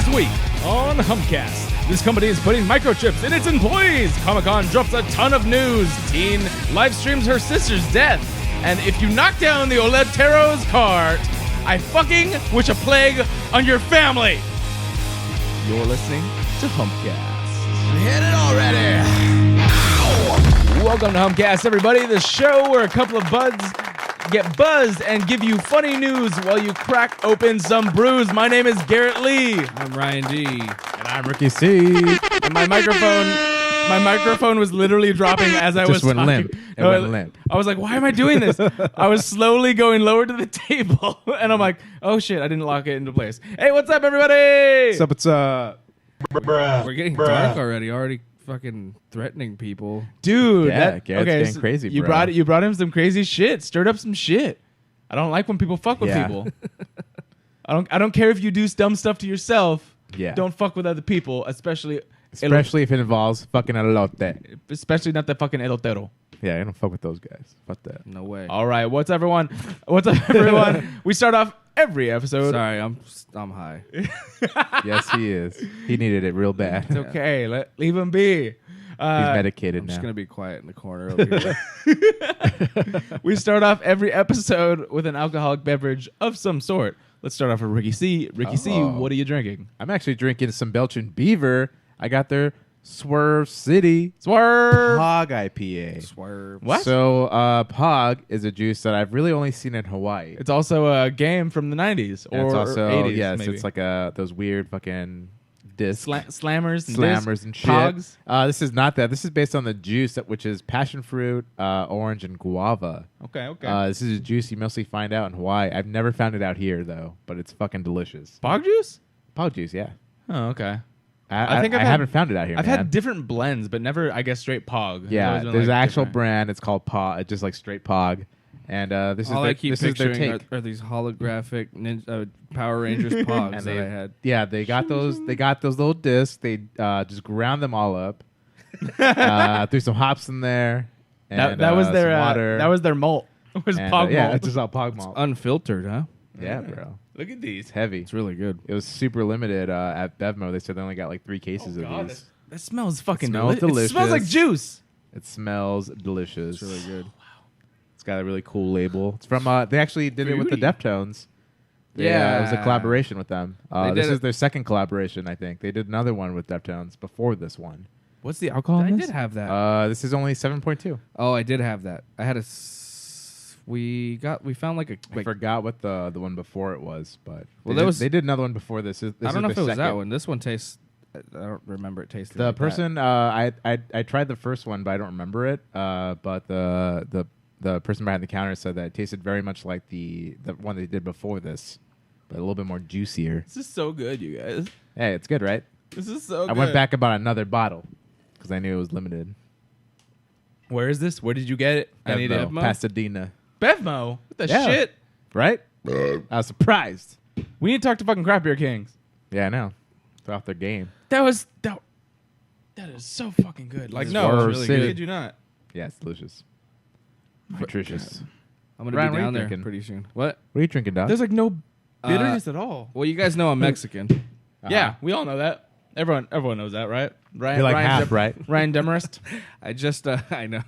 This week on Humpcast, this company is putting microchips in its employees. Comic-Con drops a ton of news. Teen live streams her sister's death. And if you knock down the OLED Taro's cart, I fucking wish a plague on your family. You're listening to Humpcast. Hit it already. Welcome to Humpcast, everybody. The show where a couple of buds get buzzed and give you funny news while you crack open some brews. My name is Garrett Lee. I'm Ryan D. And I'm Ricky C. And my microphone was literally dropping as I was went talking. limp. It went limp. I was like, why am I doing this? I was slowly going lower to the table. And I'm like, oh shit, I didn't lock it into place. Hey, what's up, everybody? What's up? What's up? We're getting dark already fucking threatening people. Dude, Yeah, Garrett's getting crazy, you bro. You brought him some crazy shit. Stirred up some shit. I don't like when people fuck with people. I don't care if you do dumb stuff to yourself. Yeah. Don't fuck with other people, especially if it involves fucking elote. especially not the fucking elotero. Yeah, I don't fuck with those guys. Fuck that. No way. All right, what's up, everyone? We start off every episode. Sorry, I'm high. Yes, he is. He needed it real bad. It's okay. Leave him be. He's medicated I'm now. just gonna be quiet in the corner over here. We start off every episode with an alcoholic beverage of some sort. Let's start off with Ricky C. Ricky C, what are you drinking? I'm actually drinking some Belgian Beaver. I got their Swerve City Swerve. Pog IPA. Swerve. What? So Pog is a juice that I've really only seen in Hawaii. It's also a game from the 90s And or it's also 80s. yes, maybe. it's like those weird fucking discs. Slammers and Slammers discs, and shit. Pogs. This is not that. This is based on the juice, which is passion fruit, orange, and guava. Okay. This is a juice you mostly find out in Hawaii. I've never found it out here though, but it's fucking delicious. Pog juice? Pog juice, yeah. Oh, okay. I think I haven't found it out here. I've man. had different blends, but never, I guess, straight Pog. It's Yeah, always been, there's like, an actual different. brand. It's called Pog, just like straight Pog, and this All I keep is their picturing take. are these holographic Power Rangers Pogs And that I had. Yeah, they got those. They got those little discs. They just ground them all up. Threw some hops in there. And, That was some their water. that was their malt. It was And, Pog yeah, malt. it's just all Pog malt. Unfiltered, huh? Yeah, bro. Look at these. It's heavy. It's really good. It was super limited at Bevmo. They said they only got like 3 cases of these. That smells fucking Smells delicious. It smells like delicious. juice. It smells delicious. It's really good. It's got a really cool label. It's from. They actually did it with the Fruity. Deftones. Yeah. It was a collaboration with them. They This did is their second collaboration, I think. They did another one with Deftones before this one. What's the alcohol I in did this? have that. This is only 7.2. Oh, I did have that. I had we found like a. I Like, forgot what the one before it was, but Well, they did another one before this. This I don't know is if it their was that second. one. This one tastes. I don't remember it tasting. The like that. person I tried the first one, but I don't remember it. But the person behind the counter said that it tasted very much like the one they did before this, but a little bit more juicier. This is so good, you guys. Hey, it's good, right? This is so good. I went back and bought another bottle because I knew it was limited. Where is this? Where did you get it? I need it. Bevmo? Pasadena, Bevmo. What the Yeah. shit? right? I was surprised. We need to talk to fucking Craft Beer Kings. Yeah, I know. They're off their game. That is so fucking good. Like, This no, Swerve it's really City. good. Did you not? Yeah, it's delicious. Nutritious. I'm gonna Ryan, be what are you down there drinking? pretty soon. What? What are you drinking, Doc? There's like no bitterness at all. Well, you guys know I'm Mexican. Yeah, we all know that. Everyone knows that, right? Ryan, You're like Ryan half, right? Ryan Demarest. I just I know.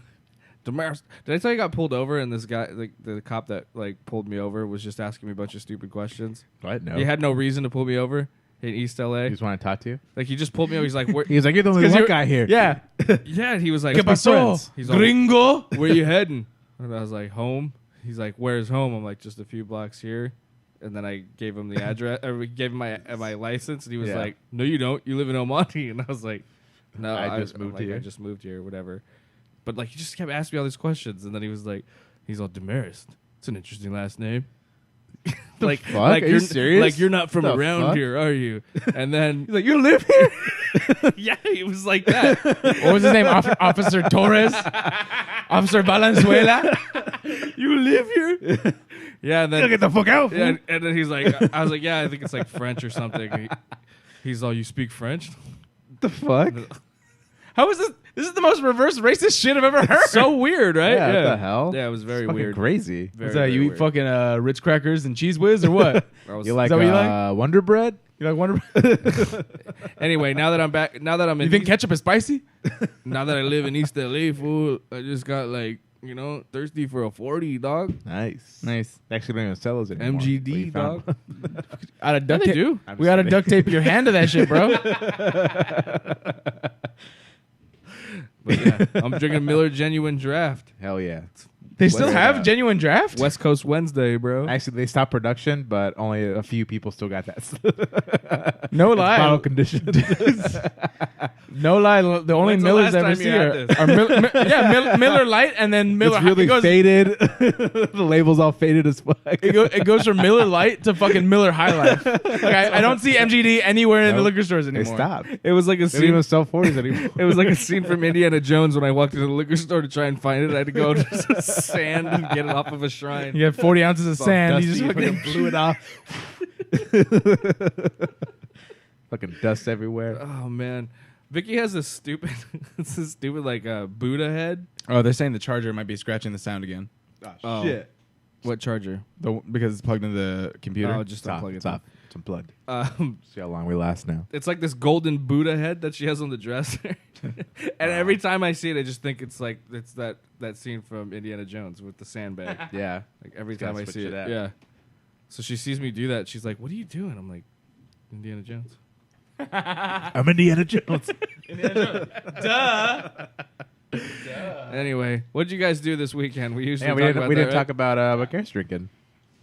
Damaris. Did I tell you I got pulled over and this guy, like the cop that like pulled me over, was just asking me a bunch of stupid questions? What? No. He had no reason to pull me over in East LA. You just want to talk to you? Like he just pulled me over. He's like, where? He was like, you're the only 'Cause white you're- guy here. Yeah. Yeah. He was like, ¿Qué pasó? He's all, Gringo. where you heading? And I was like, home. He's like, where's home? I'm like, just a few blocks here. And then I gave him the address. Or we gave him my license, and he was Yeah. like, no, you don't. You live in El Monte. And I was like, no, I just moved like, here. I just moved here, whatever. But like, he just kept asking me all these questions, and then he was like, he's all Demarest. It's an interesting last name. like, fuck? like Are you you're serious? like you're not from The around fuck? here, are you? And then He's like, you live here? yeah, he was like that. What was his name? Officer Torres? Officer Valenzuela? You live here? Yeah, and then Get the fuck out. yeah, and then he's like, I was like, yeah, I think it's like French or something. He's all, you speak French? The fuck? How is this? This is the most reverse racist shit I've ever heard. So weird, right? Yeah, what the hell? Yeah, it was very Fucking weird. crazy. Very, What's that? very You eat weird. fucking Ritz crackers and cheese whiz or what? I was- You like that what you like? Wonder Bread? You like Wonder? Anyway, now that I'm back, now that I'm You in, think ketchup is spicy? now that I live in East LA, fool, I just got thirsty for a 40, dog. Nice. Nice. They actually don't even sell those anymore. MGD, But you found dog. one. Out of duct they tape. do. I'm We just gotta kidding. duct tape your hand to that shit, bro. But yeah, I'm drinking Miller Genuine Draft. Hell yeah. They still What's have that? genuine draft. West Coast Wednesday, bro. Actually, they stopped production, but only a few people still got that. No It's lie. bottle condition. No lie. The only When's the Millers last I ever time see you had this? are Miller Light and then Miller. It's really it goes, faded. The label's all faded as fuck. it goes from Miller Light to fucking Miller High Life. Like, I don't see MGD anywhere in the Nope. liquor stores They anymore. stopped. It was like a They don't scene. even sell 40s anymore. It was like a scene from Indiana Jones when I walked into the liquor store to try and find it. I had to go to sand and get it off of a shrine. You have 40 ounces of It's all sand. You dusty, just fucking blew it off. Fucking dust everywhere. Oh man, Vicky has this stupid, like Buddha head. Oh, they're saying the charger might be scratching the sound again. Oh. Shit. What charger? Because it's plugged into the computer. Oh, just It's off. unplug it. It's off. It's unplugged. See how long we last now. It's like this golden Buddha head that she has on the dresser, and every time I see it, I just think it's that scene from Indiana Jones with the sandbag. Yeah. Like every Just gotta time I switch see it it, out. yeah. So she sees me do that. She's like, "What are you doing?" I'm like, "Indiana Jones." I'm Indiana Jones. Duh. Anyway, what did you guys do this weekend? We usually Yeah, we talk didn't, about we that, didn't right? talk about what Gary's drinking.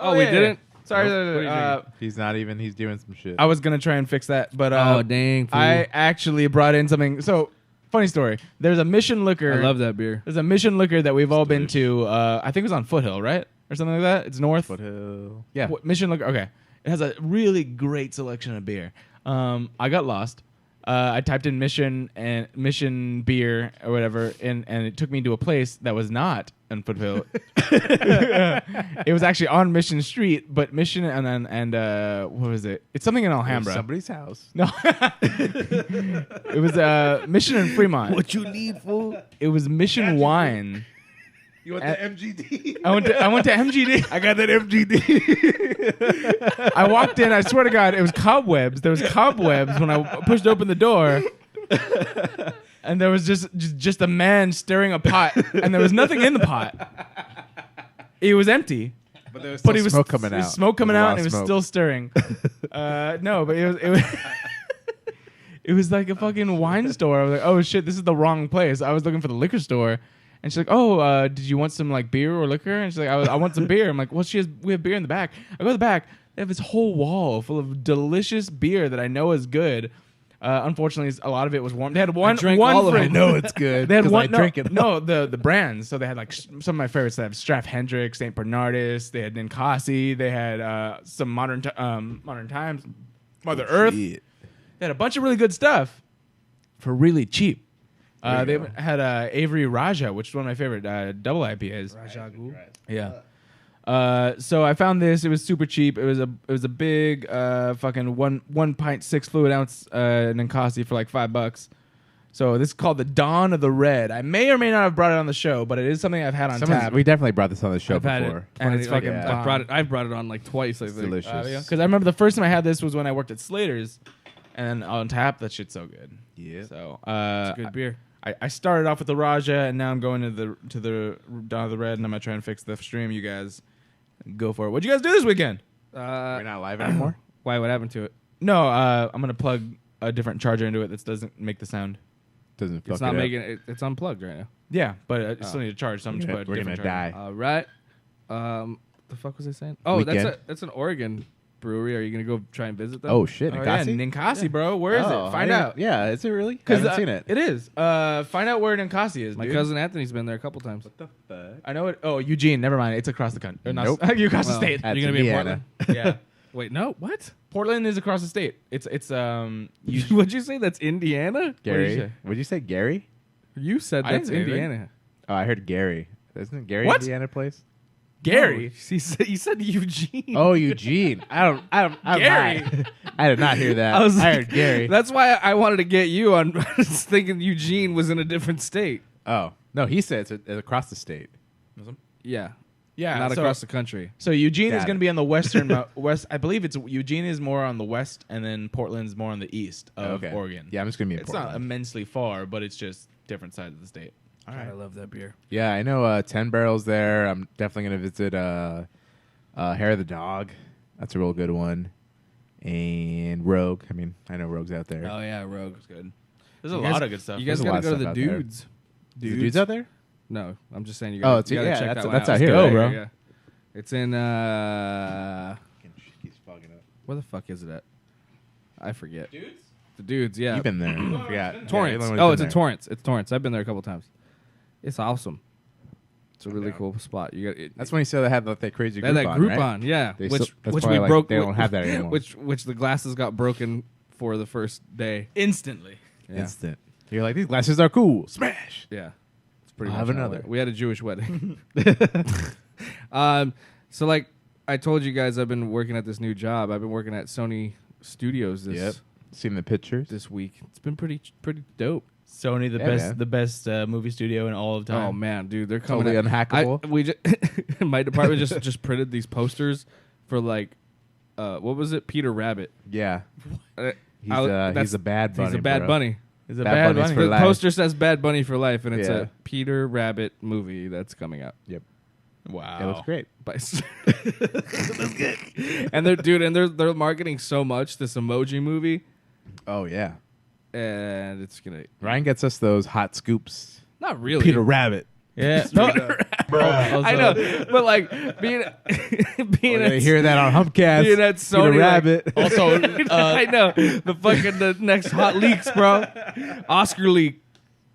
Oh, we didn't. Sorry. Nope. What are you drinking? He's not even. He's doing some shit. I was gonna try and fix that, but Oh dang! Fool. I actually brought in something. So, funny story. There's a Mission Liquor. I love that beer. There's a Mission Liquor that we've all been to. I think it was on Foothill, right, or something like that. It's north. Foothill. Yeah. Mission Liquor. Okay, it has a really great selection of beer. I got lost. I typed in Mission and Mission beer or whatever, and it took me to a place that was not on Foothill. It was actually on Mission Street, but Mission and what was it? It's something in Alhambra. Somebody's house. No, it was Mission in Fremont. What you need, fool? It was Mission Wine. You want the MGD? I went to MGD. I got that MGD. I walked in. I swear to God, it was cobwebs. There was cobwebs when I pushed open the door, and there was just a man stirring a pot, and there was nothing in the pot. It was empty, But there was but it was smoke coming there was out. smoke coming There was a out, lot and it of was smoke. still stirring. No, but it was. It was like a fucking wine store. I was like, oh shit, this is the wrong place. I was looking for the liquor store. And she's like, oh, did you want some like beer or liquor? And she's like, I want some beer. I'm like, well, we have beer in the back. I go to the back. They have this whole wall full of delicious beer that I know is good. Unfortunately, a lot of it was warm. They had one drank one all of fridge- it. No, it's good. They had 'cause one. I No, drink it. no, the brands. So they had like some of my favorites. They have Straff Hendricks, St. Bernardus. They had Ninkasi. They had some Modern Times, Mother Earth. Shit. They had a bunch of really good stuff for really cheap. There They you go. had Avery Raja, which is one of my favorite double IPAs. Yeah. So I found this. It was super cheap. It was a big fucking 1.6 fluid ounce Ninkasi for like $5. So this is called the Dawn of the Red. I may or may not have brought it on the show, but it is something I've had on tap. We definitely brought this on the show I've had it, before. and it's fucking yeah. bomb. I've brought it on like twice. I It's think. delicious. Because I remember the first time I had this was when I worked at Slater's, and on tap that shit's so good. Yeah. So It's a good beer. I started off with the Raja, and now I'm going to the Dawn of the Red, and I'm gonna try and fix the stream. You guys go for it. What'd you guys do this weekend? We're not live anymore. Why? What happened to it? No, I'm gonna plug a different charger into it that doesn't make the sound. Doesn't fuck It's not it up. making it. It's unplugged right now. Yeah, but I still need to charge, so I'm just We're put a gonna different charger. die. All right. The fuck was I saying? Oh, Weekend. that's an Oregon brewery. Are you gonna go try and visit them? Oh shit, Oh, yeah, Ninkasi? Ninkasi, bro. Where is Oh, it? Find I out. didn't- Yeah, is it really? I haven't seen it. It is. Find out where Ninkasi is. my dude. cousin Anthony's been there a couple times. the fuck? I know it. Oh, Eugene. Never mind. It's across the country. Nope. You across the Well, state. That's You're gonna be in Indiana. Portland. Yeah. Wait, no. What? Portland is across the state. It's What'd you say? That's Indiana? Gary? say? Would you say Gary? You said I didn't that's say anything. Indiana. Oh, I heard Gary. Isn't Gary What? Indiana place? Gary. No, you said Eugene. Oh, Eugene. I'm Gary. high. I did not hear that. I was I like- heard Gary. That's why I wanted to get you on. I was thinking Eugene was in a different state. Oh no, he said it's across the state. Yeah. Yeah, not so- across the country. So Eugene is Got going it. to be on the western west. I believe it's Eugene is more on the west, and then Portland's more on the east of Okay. Oregon. Yeah, I'm just gonna be in It's Portland. not immensely far, but it's just different sides of the state. All God, I right. love that beer. Yeah, I know 10 Barrels there. I'm definitely going to visit Hair of the Dog. That's a real good one. And Rogue. I mean, I know Rogue's out there. Oh yeah, Rogue. That's good. There's You a guys- lot of good stuff. You guys There's a gotta lot go of to the stuff out there. dudes. Is the dudes out there? No, I'm just saying you Oh, gotta, it's- you gotta yeah, check that's- that one that's out. out here, Go, right? bro. Yeah. It's in He's fogging up. where the fuck is it at? I forget. Dudes? The dudes, yeah. You've been there. I forgot. Torrance. Yeah, Oh, it's in Torrance. It's Torrance. I've been there a couple times. It's awesome. It's a really cool spot. You got it. That's when you said they had like, that crazy They had Groupon, that right? Groupon, yeah. They Which still- that's which probably, we like, broke. they don't have that anymore. Which the glasses got broken for the first day. Instantly. Yeah. Instant. You're like, these glasses are cool. Smash. Yeah. It's pretty I'll much have how it another. went. We had a Jewish wedding. So like I told you guys, I've been working at this new job. I've been working at Sony Studios Yep. Seen the pictures. this week. It's been pretty dope. Sony, Yeah, man. the best movie studio in all of time. Oh man, dude, they're coming. Totally unhackable. We my department just printed these posters for like, what was it? Peter Rabbit. Yeah. Uh, He's that's- a bad bunny. He's a bad bro. bunny. It's a Bad bad Bunnies bunny. for The life. poster says Bad Bunny for life, and it's Yeah. a Peter Rabbit movie that's coming out. Yep. Wow. It looks great. By and they're marketing so much this emoji movie, Oh, yeah. and it's gonna Ryan gets us those hot scoops. not really. Peter Rabbit. Yeah. No. I know, but like being We're gonna hear that on Humpcast. being at Peter Sony, like- Rabbit. Also, I know the next hot leaks, bro. Oscar leak.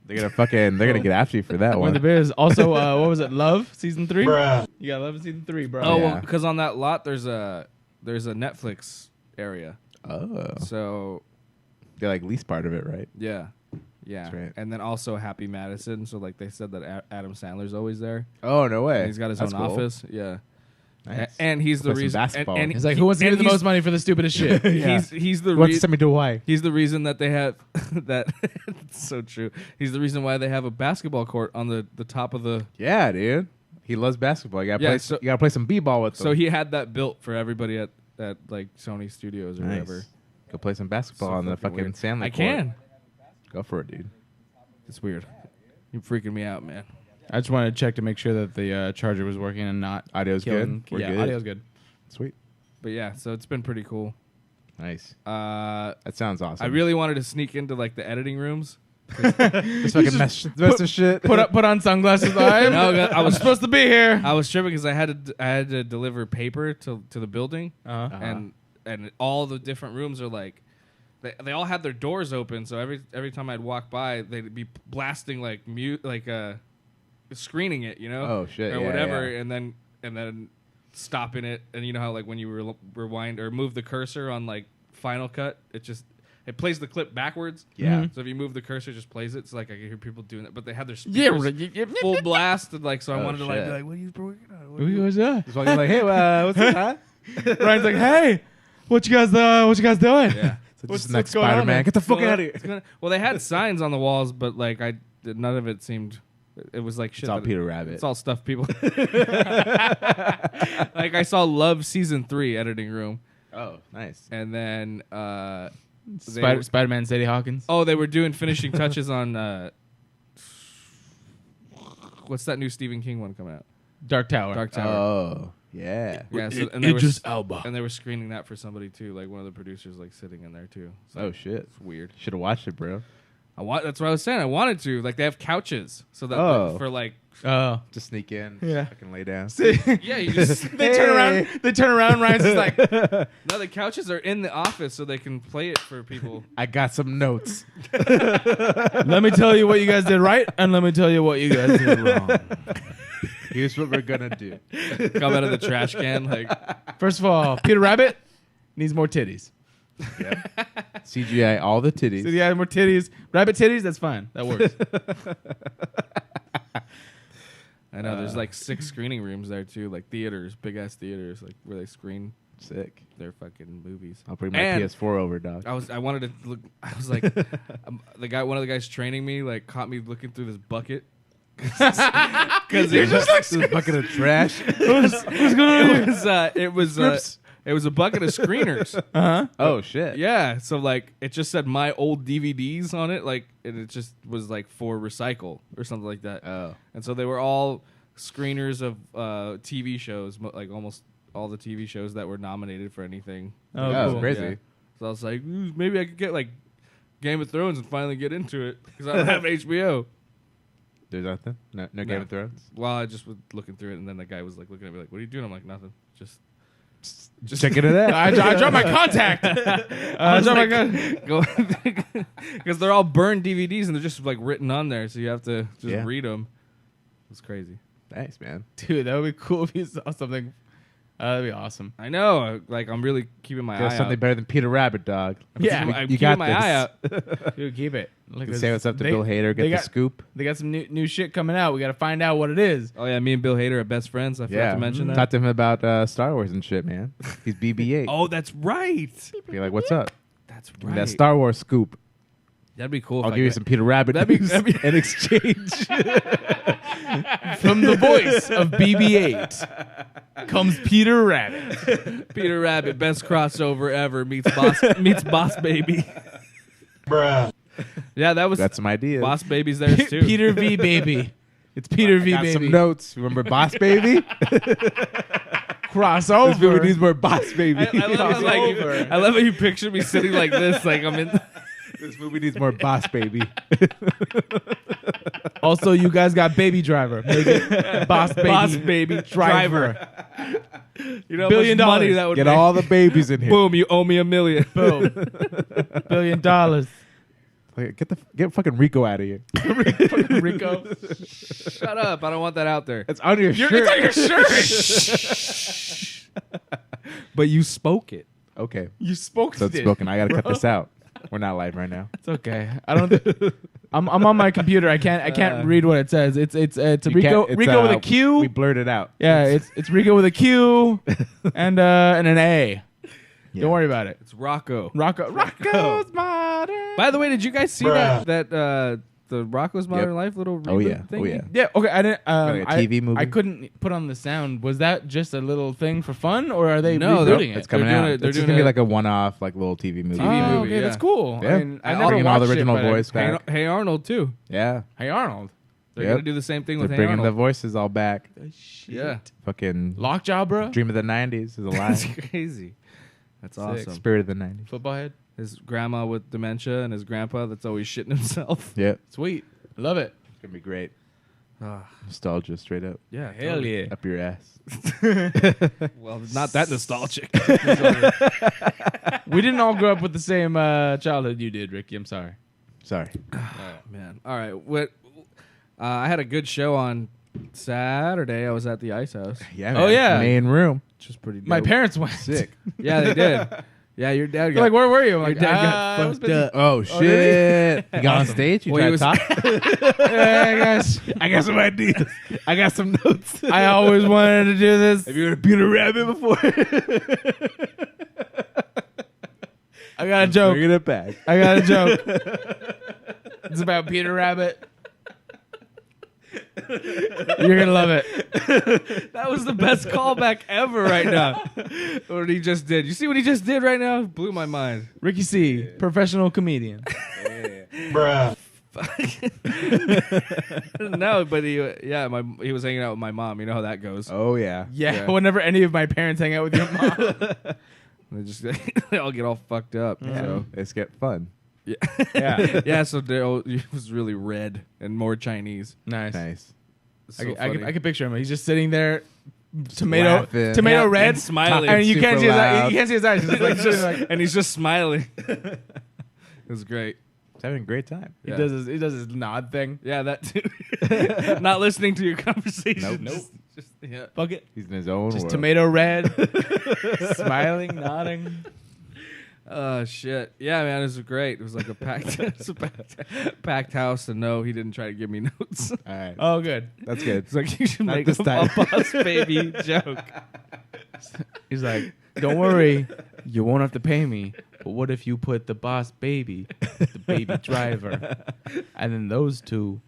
they're gonna get after you for that one of the one. beers. Also, what was it? Love season 3. You got Love in season 3, bro. Oh, Yeah. well, because on that lot there's a Netflix area, Oh, so they like least part of it, right? yeah. That's right. And then also Happy Madison. So like they said that Adam Sandler's always there. Oh, no way. And he's got his That's own cool. office. Yeah. Nice. And he's the Play some reason. basketball. And He's like, who wants to give me the most money for the stupidest shit? Yeah. He's the Wants to reason. send me to Hawaii. He's the reason that they have that. It's so true. He's the reason why they have a basketball court on the top of the. Yeah, dude. He loves basketball. You gotta Yeah, play. so- You gotta play some b-ball with him. So he had that built for everybody at like Sony Studios or nice. whatever. Go play some basketball So on the fucking fucking weird. Stanley I court. can. Go for it, dude. It's weird. You're freaking me out, man. I just wanted to check to make sure that the charger was working and not Audio's killing. good. We're yeah, good. audio's good. Sweet. But yeah, so it's been pretty cool. Nice. I That sounds awesome. really wanted to sneak into like the editing rooms. Just fucking mess of shit. Put on sunglasses. I was supposed to be here. I was tripping because I had to deliver paper to the building, Uh-huh. and all the different rooms are like. They all had their doors open, so every time I'd walk by, they'd be blasting like screening it, you know, Oh, shit, or yeah, whatever, yeah. and then stopping it, and you know how like when you rewind or move the cursor on like Final Cut, it plays the clip backwards. Yeah. So if you move the cursor, it just plays it. So like I can hear people doing that, but they had their Yeah, speakers full blast, and like so I Oh, wanted to like shit. be like, what are you working on? What are you-" What's up? Just walking like, hey, what's up, huh? Ryan's like, hey, what you guys doing? Yeah. So What's- just next what's going on, Spider-Man. man? Get the fuck Well, out of here. it's gonna- well, they had signs on the walls, but like none of it seemed. It was like shit. It's all that- Peter Rabbit. It's all stuff people. Like I saw Love season 3 editing room, Oh, nice. and then they were- Spider-Man, Sadie Hawkins. they were doing finishing touches on what's that new Stephen King one coming out? Dark Tower. Dark Tower. Oh, yeah. Yeah, so, Idris Elba. and they were screening that for somebody too, like one of the producers, like sitting in there too. So Oh, shit. it's weird. Should have watched it, bro. That's what I was saying. I wanted to. Like they have couches, so that Oh. for like Oh. Just sneak in. Yeah. Fucking lay down. yeah, you just They turn around. They turn around. Ryan's just like, no. The couches are in the office, so they can play it for people. I got some notes. let me tell you what you guys did right, and let me tell you what you guys did wrong. Here's what we're gonna do. Come out of the trash can, like First of all, Peter Rabbit needs more titties. CGI all the titties. So yeah, more titties. Rabbit titties. That's fine. That works. I know. There's like 6 screening rooms there too, like theaters, big ass theaters, like where they screen Sick. their fucking movies. I'll bring my And PS4 over, dog. I wanted to look. I was like, one of the guys training me, like caught me looking through this bucket Because You're just like this bucket of trash. it was a bucket of screeners. Oh shit. Yeah, so like it just said my old DVDs on it, like, and it just was like for recycle or something like that. Oh. And so they were all screeners of TV shows, like almost all the TV shows that were nominated for anything. Oh, cool. crazy. Yeah. So I was like, maybe I could get like Game of Thrones and finally get into it because I don't have HBO. There's nothing. No Game of Thrones. Well, I just was looking through it, and then the guy was like looking at me like, "What are you doing?" I'm like, "Nothing, just checking it out. I dropped my contact. I dropped my contact. because they're all burned DVDs and they're just like written on there, so you have to just read them. It's crazy. Nice, man. Dude, that would be cool if you saw something. That'd be awesome. I know. Like I'm really keeping my There's eye something out. better than Peter Rabbit, dog. Yeah, I'm you keeping got my this. eye out. Dude, keep it. You can say what's up to Bill Hader. Get the scoop. They got some new shit coming out. We got to find out what it is. Oh yeah, me and Bill Hader are best friends. I forgot to mention that. Talk to him about Star Wars and shit, man. He's BB-8. Oh, that's right. Be like, what's up? That's Give me right. that Star Wars scoop. That'd be cool. I'll give you some Peter Rabbit That'd be- in exchange. From the voice of BB-8 comes Peter Rabbit. Peter Rabbit, best crossover ever meets Boss Baby. Bruh. Yeah, that was Got some ideas. Boss Baby's there too. Peter V Baby. It's Peter V Got Baby. some notes. Remember Boss Baby? Crossover. This movie needs more Boss Baby. I love how you picture me sitting like this, like I'm in. This movie needs more Boss Baby. Also, you guys got Baby Driver. Make it Boss Baby Driver. You know, $1 billion money that would Get make. all the babies in here. Boom! You owe me $1 million. Boom. $1 billion. Like, get fucking Rico out of here. Rico. Shut up! I don't want that out there. It's on your shirt. It's on your shirt. But you spoke it. Okay. You spoke So to it's it. spoken. I gotta cut bro. this out. We're not live right now. It's okay. I don't. I'm on my computer. I can't read what it says. It's a You Rico can't- it's, Rico with a Q. We blurred it out. Yeah, it's Rico with a Q and an A. Yeah. Don't worry about it. It's Rocco. Rocco's Modern. By the way, did you guys see Bruh. that the Rocco's Modern Life little reboot Oh yeah. thing? Oh yeah. Yeah. Okay. I didn't. Like a TV movie? I couldn't put on the sound. Was that just a little thing for fun, or are they No, rebooting It's it? coming They're doing out. it- they're It's just doing gonna be it- like a one-off, like little TV movie. TV Oh, movie, okay, that's yeah. cool. Yeah. I mean, I And never bringing all the watched original it, but voice back. Hey Arnold too. Yeah. Hey Arnold. They're Yep. gonna do the same thing They're with Hey bringing the Arnold. voices all back. Yeah, Fucking Lockjaw, bro. Dream of the 90s is that's alive. crazy. That's awesome. Spirit of the 90s. Football head. His grandma with dementia and his grandpa that's always shitting himself. Yeah. Sweet. Love it. It's gonna be great. Ah, Nostalgia straight up. yeah, Hell totally. yeah. Up your ass. Well, not that nostalgic. We didn't all grow up with the same childhood you did, Ricky. I'm sorry. Sorry. Man. All right. What? I had a good show on Saturday. I was at the Ice House, Yeah. Oh, man. yeah. Main room. which was pretty dope. My parents went. Sick. Yeah, they did. Yeah, your dad They're got like, where were you? I'm your like, dad I got was fucked busy. up. Oh shit! You got on stage. You Well, tried he to talk. Yeah, guys. I got some ideas. I got some notes. I always wanted to do this. Have you heard of Peter Rabbit before? I got a joke. Bringing it back. I got a joke. It's about Peter Rabbit. You're gonna love it. That was the best callback ever right now. What he just did. You see what he just did right now? Blew my mind. Ricky C, professional comedian. Bruh. No, but he was hanging out with my mom. You know how that goes. Oh yeah. Yeah, Yeah. whenever any of my parents hang out with your mom. They all get all fucked up. So Let's get fun. Yeah. yeah, so it was really red and more Chinese. Nice. Nice. So I can picture him. He's just sitting there, tomato laughing. red, and smiling. and you can't Super see his eyes. loud. You can't see his eyes. He's like, sitting like and he's just smiling. It was great. He's having a great time. he Yeah. does his nod thing. Yeah, that too. Not listening to your conversation. Nope. Just, yeah. Fuck it. He's in his own Just world. tomato red, smiling, nodding. Oh shit! Yeah, man, it was great. It was like a packed house, and no, he didn't try to give me notes. All right. Oh, good. That's good. It's like you should Not make this a time. boss baby joke. He's like, don't worry, you won't have to pay me. But what if you put the boss baby, the baby driver, and then those two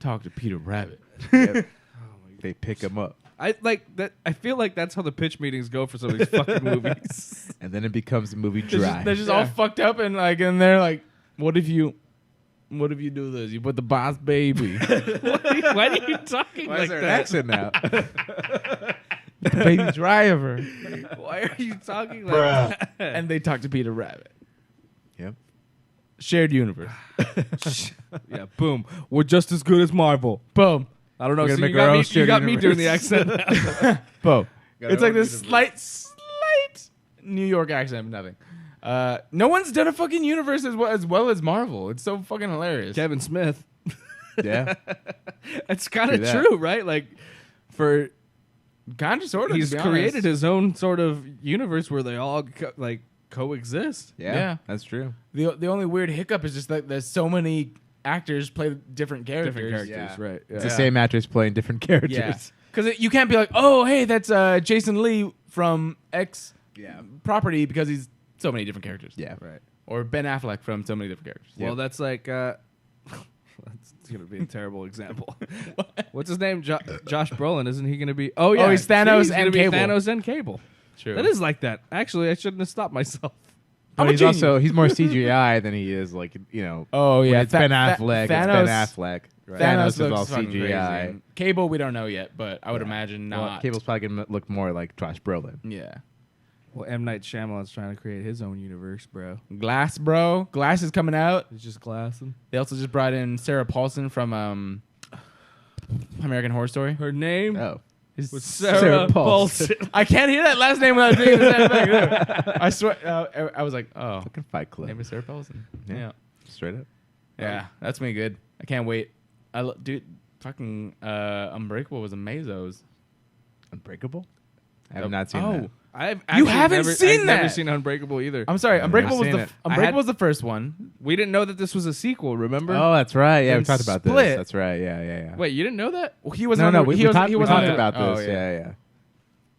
talk to Peter Rabbit. They pick him up. I like that. I feel like that's how the pitch meetings go for some of these fucking movies. And then it becomes the movie They're dry. just all fucked up and they're like, what if you do this? You put the boss baby. Why are you talking Why like is there an that? accent now? The baby driver. Why are you talking like Bruh. that? And they talk to Peter Rabbit. Yep. Shared universe. Yeah, boom. We're just as good as Marvel. Boom. I don't know. We're gonna See, make you our got own me, you shared got me universe. doing the accent now. Boom. Got It's our like own this universe. slight New York accent, nothing. No one's done a fucking universe as well as Marvel. It's so fucking hilarious. Kevin Smith. Yeah. It's kind True of that. true, right? Like, for Kind of, sort of. he's to be created honest. his own sort of universe where they all coexist. Yeah. Yeah. That's true. The only weird hiccup is just that there's so many actors play different characters. Different characters, Yeah. right? It's Yeah. the same actors playing different characters. Yeah. Because you can't be like, oh, hey, that's Jason Lee from X Yeah. property because he's so many different characters. Yeah. Right. Or Ben Affleck from so many different characters. Well, Yep. that's like that's gonna be a terrible example. What's his name? Josh Brolin. Isn't he gonna be? Oh yeah, he's Thanos he's gonna and be Cable. Thanos and Cable. True. That is like that. Actually, I shouldn't have stopped myself. I'm But a he's genius. also he's more CGI than he is like Oh when yeah, it's Ben Affleck. It's Ben Thanos. Affleck. Right. Thanos is all looks fucking CGI. crazy. Cable, we don't know yet, but I would imagine Well, not. Cable's probably gonna look more like Josh Brolin. Yeah. Well, M. Night Shyamalan's trying to create his own universe, bro. Glass, bro. Glass is coming out. He's just glassing. They also just brought in Sarah Paulson from American Horror Story. Her name Oh, Is was Sarah Paulson. I can't hear that last name without thinking the same thing. I swear. I was like, oh, fucking Fight Club. name is Sarah Paulson. Yeah. Yeah. Straight up. Yeah, that's me good. I can't wait. Dude, fucking Unbreakable was amazos. Unbreakable. I have not seen that. I've You haven't seen I've never that? seen Unbreakable either. I'm sorry. I've Unbreakable never was seen the it. Unbreakable was the first one. We didn't know that this was a sequel. Remember? Oh, that's right. Yeah, we And talked about Split. this. That's right. Yeah. Wait, you didn't know that? Well, he was No, on no, the, we he was, talked, he we was talked on the- about oh, this. Yeah.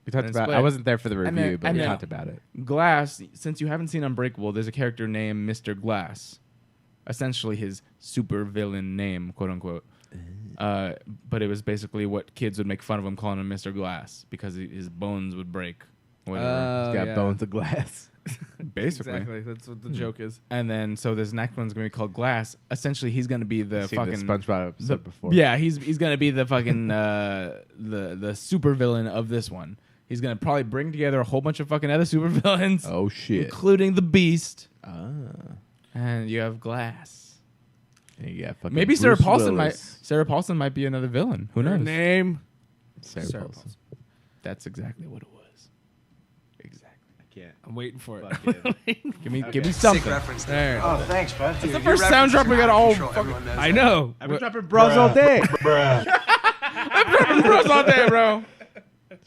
We talked And about. Split. I wasn't there for the And review, then- but and we then- talked about it. Glass, since you haven't seen Unbreakable, there's a character named Mr. Glass. Essentially his super villain name, quote unquote. But it was basically what kids would make fun of him, calling him Mr. Glass because his bones would break. Whatever. He's got yeah. bones of glass. Basically. Exactly. That's what the joke is. And then so this next one's gonna be called Glass. Essentially, he's gonna be the I've seen fucking the SpongeBob episode before. Yeah, he's gonna be the fucking the super villain of this one. He's gonna probably bring together a whole bunch of fucking other super villains, Oh shit. including the Beast. Ah. And you have Glass. And you got fucking Maybe Sarah Bruce Paulson Willis. might be another villain. Who Her knows? name? Sarah Sarah Paulson. Paulson. That's exactly what it was. Exactly. I can't. I'm waiting for it. Give me Sick something. reference There. Oh, thanks, bud. It's the first sound drop we got all fucking. I know. I've been dropping bras all day. Bruh. dropping bros all day, bro.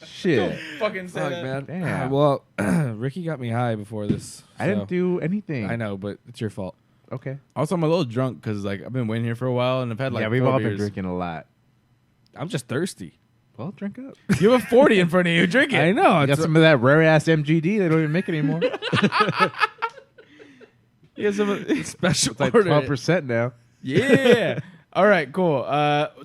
Shit. Fucking say Fuck, that. man. Damn. Well, Ricky got me high before this. I didn't so- do anything. I know, but it's your fault. Okay. Also, I'm a little drunk because like I've been waiting here for a while and I've had like yeah, we've 4 all beers. been drinking a lot. I'm just thirsty. Well, drink up. You have a 40 in front of you. Drink it. I know. I got some of that rare ass MGD. They don't even make it anymore. Yeah, some special It's like order. 12% now. yeah. All right, cool.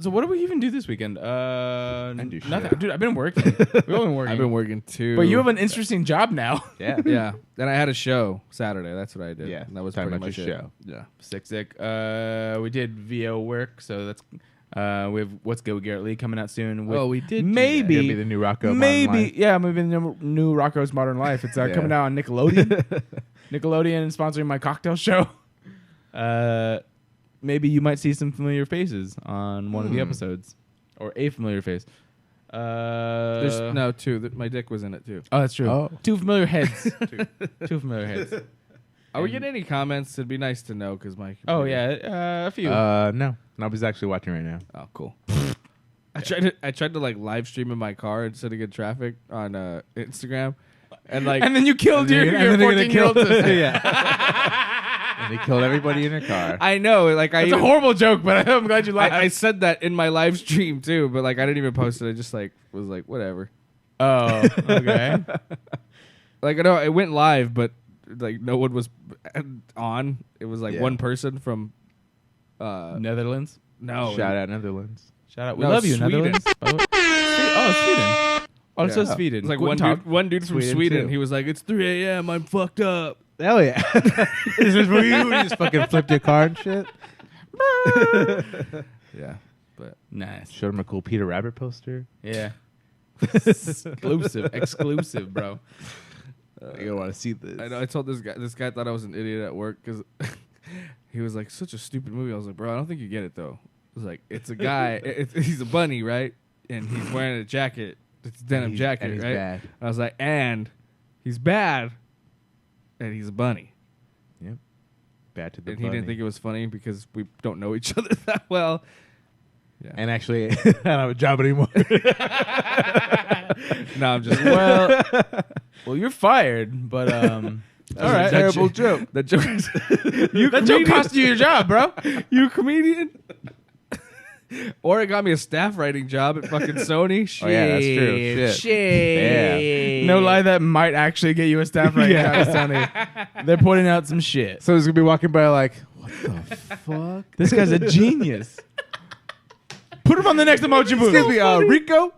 So what do we even do this weekend? do Nothing. shit. Dude, I've been working. We've all been working. I've been working too. But you have an interesting job now. Yeah. Yeah. Then I had a show Saturday. That's what I did. Yeah, And that was talking pretty about much your it. show. Yeah. Sick. We did VO work, so that's we have What's Good with Garrett Lee coming out soon. With We did. maybe Gonna be the new Rocco. maybe Modern Life. yeah, maybe the new Rocco's Modern Life. It's Yeah. coming out on Nickelodeon. Nickelodeon sponsoring my cocktail show. Maybe you might see some familiar faces on one of the episodes, or a familiar face. There's no two. My dick was in it too. Oh, that's true. Oh. 2 familiar heads. two familiar heads. Are we getting any comments? It'd be nice to know because my. Oh yeah, a few. No. Nobody's actually watching right now. Oh, cool. I tried to like live stream in my car instead of get traffic on Instagram, and like and then you killed your And then they're gonna 14-year-old kill- sister. Yeah. And they killed everybody in their car. I know, like It's a horrible joke, but I'm glad you laughed. I said that in my live stream too, but like I didn't even post it. I just like was like whatever. Oh, okay. Like I know it went live, but like no one was on. It was like Yeah. one person from Netherlands. No. Shout out Netherlands. Shout out. We No, love you, Sweden. Netherlands. Sweden. Also Yeah. Sweden. It's like Guten one Tag. dude from Sweden, Sweden. too. He was like, "It's 3 a.m. I'm fucked up." Hell yeah. This is where you just fucking flipped your car and shit. Yeah, but Nice. Showed him a cool Peter Rabbit poster. Yeah. Exclusive, bro. You're gonna want to see this. I know. I told this guy thought I was an idiot at work because he was like, "Such a stupid movie." I was like, "Bro, I don't think you get it though." I was like, "It's a guy. He's a bunny, right? And he's wearing a jacket. It's a denim jacket, and he's right?" bad. I was like, "And he's bad, and he's a bunny." Yep. Bad to the And bunny. he didn't think it was funny because we don't know each other that well. Yeah. And actually, I don't have a job anymore. No, I'm just Well, you're fired, but all right. Terrible joke. That joke. Is That joke cost you your job, bro. You a comedian? Or it got me a staff writing job at fucking Sony. Shit. Oh, yeah, that's true. Shit. No lie, that might actually get you a staff right now, Sonny. They're putting out some shit. So he's gonna be walking by like, what the fuck? This guy's a genius. Put him on the next emoji movie. Excuse me, Rico.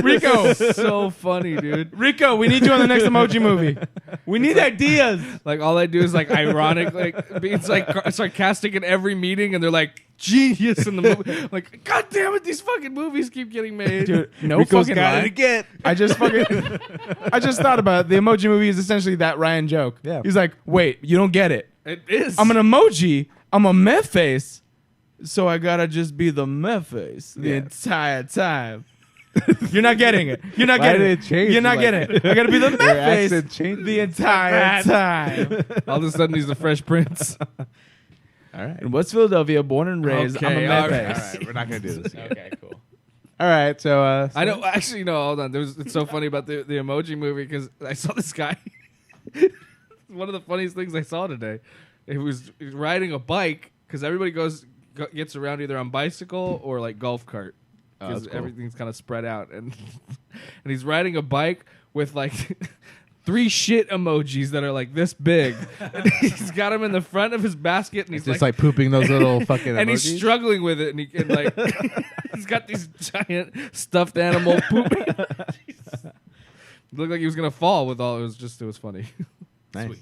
Rico. So funny, dude. Rico, we need you on the next emoji movie. We need ideas. Like all I do is like ironic, like it's like sarcastic in every meeting, and they're like genius in the movie. Like, God damn it, these fucking movies keep getting made. Dude, no Rico's fucking got lie. it again. I just thought about it. The emoji movie is essentially that Ryan joke. Yeah. He's like, wait, you don't get it. It is. I'm an emoji. I'm a meth face. So I gotta just be the meth face the entire time. You're not getting it. You're not Why getting did it. it change? You're not Like- getting it. I gotta be the Your meth face accent changed. the entire time. All of a sudden, he's the Fresh Prince. All right. In West Philadelphia, born and raised, I'm a Okay, meth all right, face. All right. We're not gonna do this. Okay, cool. All right. So I know. Actually, no. Hold on. It's so funny about the emoji movie because I saw this guy. One of the funniest things I saw today. He was riding a bike because everybody gets around either on bicycle or like golf cart because that's cool. everything's kind of spread out, and he's riding a bike with like 3 shit emojis that are like this big. And he's got them in the front of his basket, and he's just like pooping those little fucking and emojis. he's struggling with it, and like he's got these giant stuffed animal poop. It looked like he was gonna fall with all. It was funny. Nice.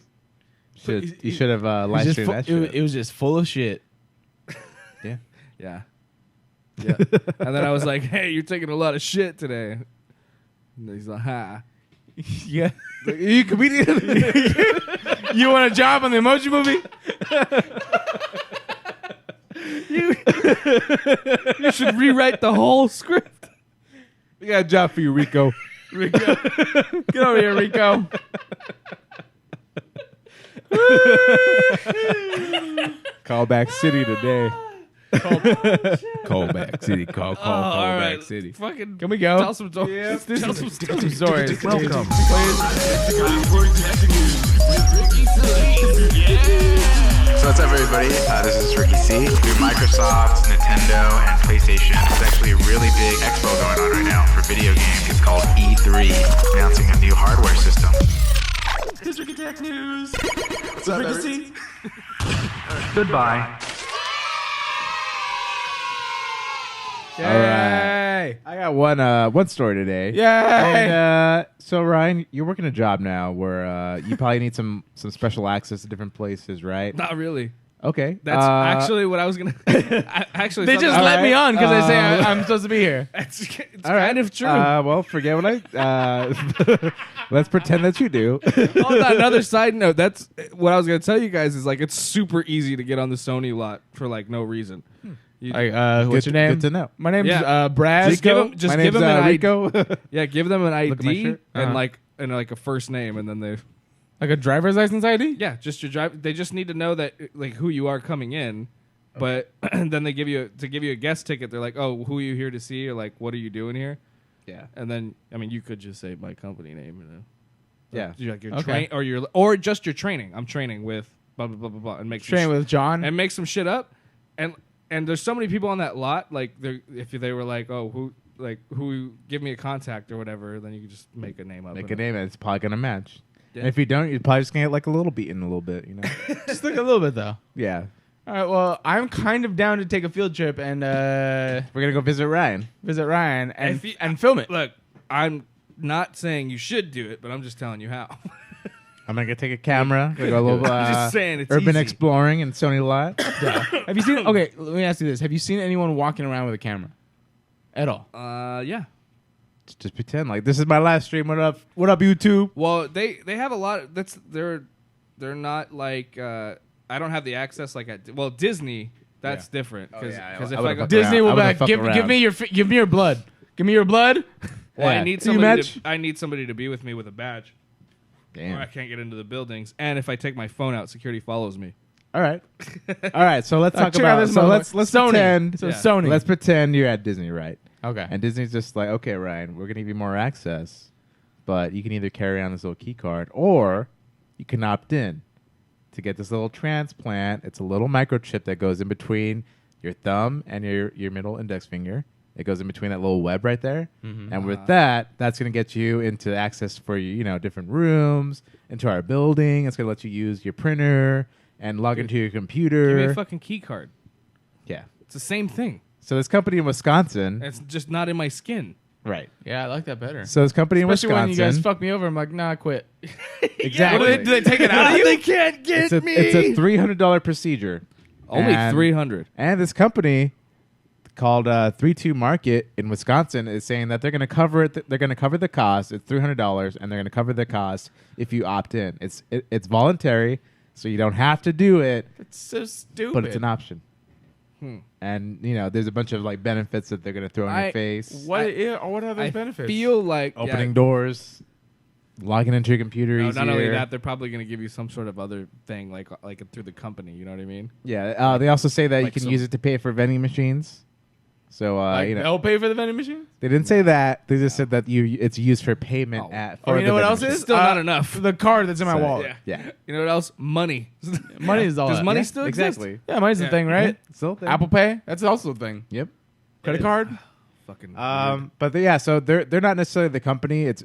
Sweet. You should have live Just streamed that it shit. was just full of shit. Yeah. Yeah. Yeah. And then I was like, "Hey, you're taking a lot of shit today." And he's like, "Ha." Yeah. You comedian? You want a job on the emoji movie? You should rewrite the whole script. We got a job for you, Rico. Rico. Get over here, Rico. Callback City today. Callback City. Call All Callback right. City. Fucking Can we go? tell some stories. Yeah, Tell some Tell some stories. Welcome. So what's up, everybody? This is Ricky C. Through Microsoft, Nintendo, and PlayStation, there's actually a really big expo going on right now for video games. It's called E3, announcing a new hardware system. Here's Ricky Tech News. What's up, Ricky C. Goodbye. Yay. All right. I got one story today. Yay. And, so Ryan, you're working a job now where you probably need some special access to different places, right? Not really. Okay. That's actually what I was gonna. Actually, They it's just not- let me on because they say Uh, I'm supposed to be here. It's All right. kind of true. Well, forget what I. Let's pretend that you do. On another side note, that's what I was gonna tell you guys is like it's super easy to get on the Sony lot for like no reason. You- What's your name? Good to know. My name's Yeah. Brad. Just give 'em- just My give name's, them an Rico. yeah, give them an Look at my ID shirt. and Uh-huh. like a first name, and then they Like a driver's license ID? yeah, just your drive. They just need to know that like who you are coming in. But and then they give you a guest ticket. They're like, "Oh, who are you here to see?" Or like, "What are you doing here?" Yeah. And then I mean, you could just say my company name. You know? Yeah. You're like your Okay. or just your training. I'm training with blah blah blah blah blah, and make some Train with John. and make some shit up. And there's so many people on that lot. Like if they were like, oh, who give me a contact or whatever, then you could just make a name up. Make and a name, and it's probably gonna match. Yeah. And if you don't, you're probably just gonna get like a little beaten a little bit, you know. Just like a little bit though. Yeah. All right. Well, I'm kind of down to take a field trip and We're gonna go visit Ryan. and film it. Look, I'm not saying you should do it, but I'm just telling you how. I'm gonna take a camera. We're gonna go a little I'm just saying it's urban easy. exploring in Sony Lot. Have you seen? Okay, let me ask you this: have you seen anyone walking around with a camera at all? Yeah. Just pretend like this is my live stream. What up? What up, YouTube? Well, they have a lot. They're not like I don't have the access like at Disney. That's different because if I go Disney will be I like, would've fucked give me your blood. Give me your blood. well, Yeah. I need Do you somebody. match? I need somebody to be with me with a badge, or I Damn. can't get into the buildings. And if I take my phone out, security follows me. All right. All right. So let's talk check out about this So motherfucker. let's Sony. pretend. So Yeah. Sony. Let's pretend you're at Disney, right? Okay. And Disney's just like, okay, Ryan, we're gonna give you more access, but you can either carry on this little key card or you can opt in to get this little transplant. It's a little microchip that goes in between your thumb and your middle index finger. It goes in between that little web right there. And with that's going to get you into access for different rooms, into our building. It's going to let you use your printer and log into your computer. Give me a fucking key card. Yeah. It's the same thing. So this company in Wisconsin, It's just not in my skin. right? Yeah, I like that better. So this company Especially in when Wisconsin, you guys fuck me over, I'm like, nah, I quit. exactly. Do they take it out of you? They can't get It's a $300 procedure. Only And- $300. And this company called 32 Market in Wisconsin is saying that they're going to cover it. They're going to cover the cost. It's $300, and they're going to cover the cost if you opt in. It's voluntary, so you don't have to do it, It's so stupid. but it's an option. And there's a bunch of like benefits that they're going to throw in your face. What are those I benefits? feel like Opening doors, logging into your computer No, easier. not only that, they're probably going to give you some sort of other thing, like through the company. You know what I mean? Yeah. They also say that you Like can some- use it to pay for vending machines. So like, they'll pay for the vending machine? they didn't say that. They just said that it's used for payment Oh. for Or you the know what vending else machine. is? Still not enough. The card that's in my So, wallet. Yeah. You know what else? Money. Money is all Does that. money Yeah. still exist? Exactly. Yeah, money's the Yeah. thing, right? Still a thing. Apple Pay, that's also a thing. Yep. Credit card? Fucking. So they're not necessarily the company. It's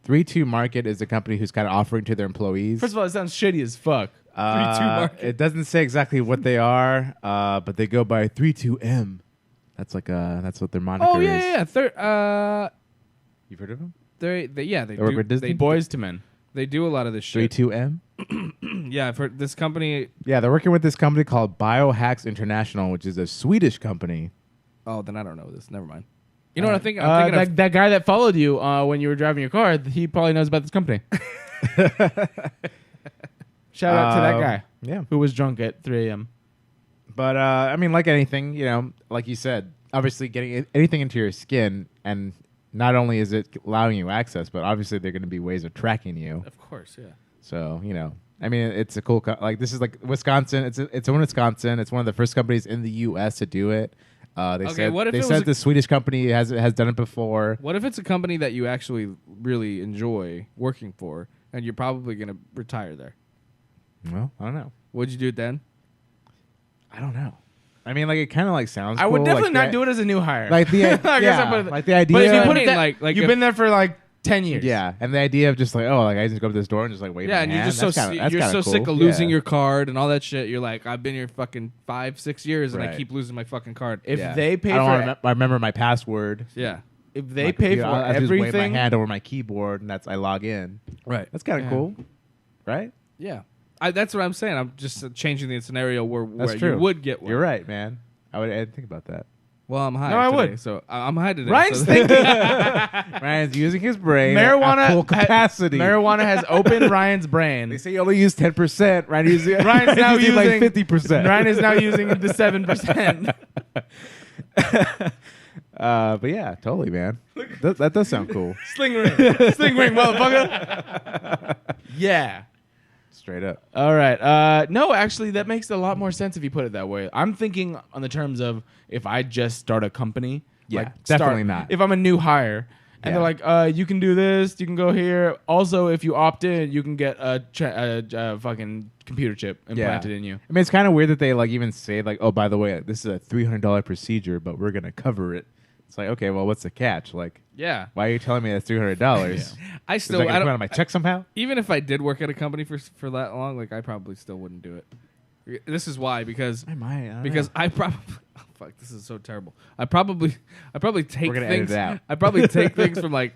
32 Market is the company who's kind of offering to their employees. First of all, it sounds shitty as fuck. 32 Market. It doesn't say exactly what they are, but they go by 32M. That's that's what their moniker Oh is. yeah. You've heard of them? They They work with Disney? Boys to men. They do a lot of this shit. 32M. Yeah, I've heard this company. Yeah, they're working with this company called Biohacks International, which is a Swedish company. Oh, then I don't know this. Never mind. You know what I'm thinking? I'm thinking of that guy that followed you when you were driving your car, he probably knows about this company. Shout out to that guy Yeah. who was drunk at 3 a.m. But I mean, like anything, like you said, obviously getting anything into your skin, and not only is it allowing you access, but obviously there are going to be ways of tracking you. Of course, yeah. So I mean, it's a cool. Like this is like Wisconsin. It's in Wisconsin. It's one of the first companies in the U.S. to do it. They Okay, said what if they it was said a- the Swedish company has done it before. What if it's a company that you actually really enjoy working for, and you're probably going to retire there? Well, I don't know. Would you do it then? I don't know. I mean, like it kind of like sounds. I would cool, definitely like not do it as a new hire. Like the I guess I yeah, put it- like the idea. But if you put I it mean, that, like you've if- been there for like 10 years. yeah, and the idea of just like I just go to this door and just like wave. Yeah, my and you're hand, just so that's kinda- that's you're kinda so cool. sick of losing Yeah. your card and all that shit. You're like, I've been here fucking 5-6 years and I Right. keep losing my fucking card. If Yeah. they pay I don't for wanna I remember my password. Yeah, if they My pay computer, for I just wave my everything, hand over my keyboard and I log in. right. That's kind of Yeah. cool, right? Yeah, that's what I'm saying. I'm just changing the scenario where That's you true. would get one. You're right, man. I didn't think about that. Well, I'm high. No, I today, would. So I'm high today. Ryan's so thinking. Ryan's using his brain Marijuana at full capacity. Marijuana has opened Ryan's They brain. say you only use 10%. Ryan's Ryan's now using like using 50%. Ryan is now using the 7%. But yeah, totally, man. That does sound cool. Sling ring, motherfucker. Yeah. Straight up. All right. No, actually, that makes a lot more sense if you put it that way. I'm thinking on the terms of if I just start a company. Yeah, definitely not. If I'm a new hire. And Yeah. they're like, you can do this, you can go here. Also, if you opt in, you can get a fucking computer chip implanted in you. I mean, it's kind of weird that they like even say like, oh, by the way, this is a $300 procedure, but we're gonna cover it. It's like, okay, well, what's the catch? Like, yeah, why are you telling me that's $300? I Is still that gonna I come out don't. of my check somehow? Even if I did work at a company for that long, like I probably still wouldn't do it. This is why because I might. I don't because know. I probably fuck. This is so terrible. I probably take We're gonna edit things. it out. I probably take things from like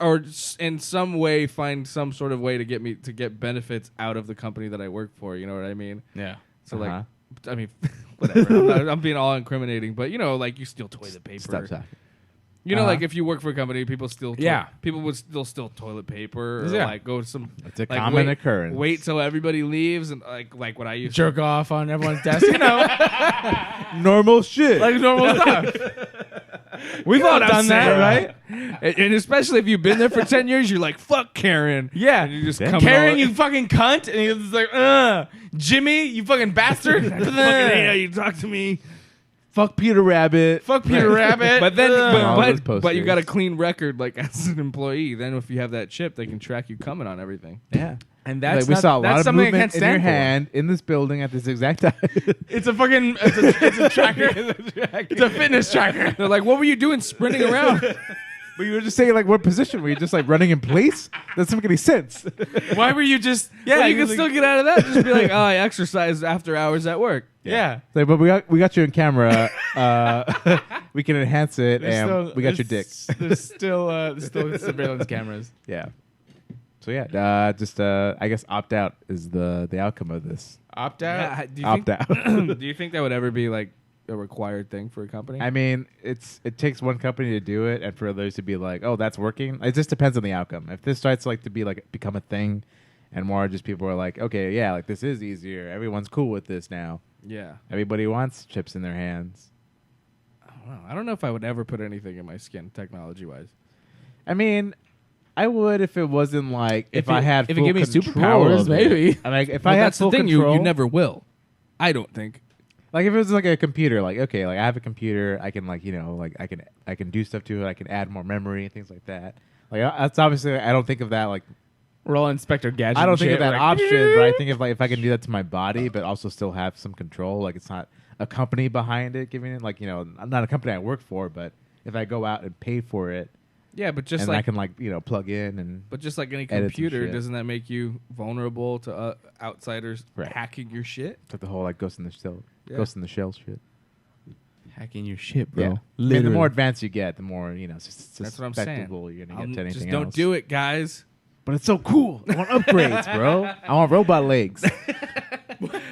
or in some way find some sort of way to get benefits out of the company that I work for. You know what I mean? Yeah. So Uh-huh. like, I mean, whatever. I'm being all incriminating, but you know, like you steal toilet paper. Stop talking. You know, Uh-huh. like if you work for a company, people steal. Yeah. People would still steal toilet paper. Or Yeah. like go to some. It's a like, common wait, occurrence. Wait till everybody leaves and like what I used. Jerk off on everyone's desk. You know, Normal shit. like normal stuff. We've all done that, right? And especially if you've been there for 10 years, you're like, fuck Karen. Yeah. And you just Yeah. come Karen, over- you fucking cunt. And he's like, Jimmy, you fucking bastard. fucking hate how you talk to me. Fuck Peter Rabbit. Fuck Peter Rabbit. But then, All those but you got a posters. clean record, like as an employee. Then if you have that chip, they can track you coming on everything. Yeah. And that's Like, we not, saw a that's lot of something I movement can't in your stand for. hand in this building at this exact time. It's a fucking it's a tracker. It's a fitness tracker. They're like, what were you doing sprinting around? But you were just saying, like, what position? Were you just, like, running in place? That doesn't make any sense. Why were you just Yeah, you you're can still get out of that. Just be like, oh, I exercise after hours at work. Yeah. Like, but we got you in camera. We can enhance it, and we got your dick. There's still surveillance cameras. Yeah. So, yeah, just, I guess opt out is the outcome of this. Opt out. Yeah, do you Opt think, out. do you think that would ever be like a required thing for a company? I mean, it takes one company to do it, and for others to be like, "Oh, that's working." It just depends on the outcome. If this starts like to be like become a thing, and more just people are like, "Okay, yeah, like this is easier. Everyone's cool with this now. yeah. Everybody wants chips in their hands." I don't know if I would ever put anything in my skin, technology wise. I mean, I would if it wasn't like if I had if it full gave me control superpowers, of it. maybe. I mean, if But I had that's full the thing, control, you never will. I don't think. like if it was like a computer, like okay, like I have a computer, I can like like I can do stuff to it, I can add more memory and things like that. Like that's obviously I don't think of that like. We're all Inspector Gadget. I don't think and of shit. that We're like, option, but I think if I can do that to my body, but also still have some control, like it's not a company behind it giving it, like I'm not a company I work for, but if I go out and pay for it, Yeah, but just and I like can plug in and but just like any edit some computer, shit. doesn't that make you vulnerable to outsiders Right. hacking your shit? like the whole like Ghost in the Shell, Yeah. Ghost in the Shell shit. hacking your shit, bro. Yeah, I mean, the Literally. more advanced you get, the more That's what I'm saying. susceptible you're gonna get to anything Just don't else. do it, guys. But it's so cool. I want upgrades, bro. I want robot legs.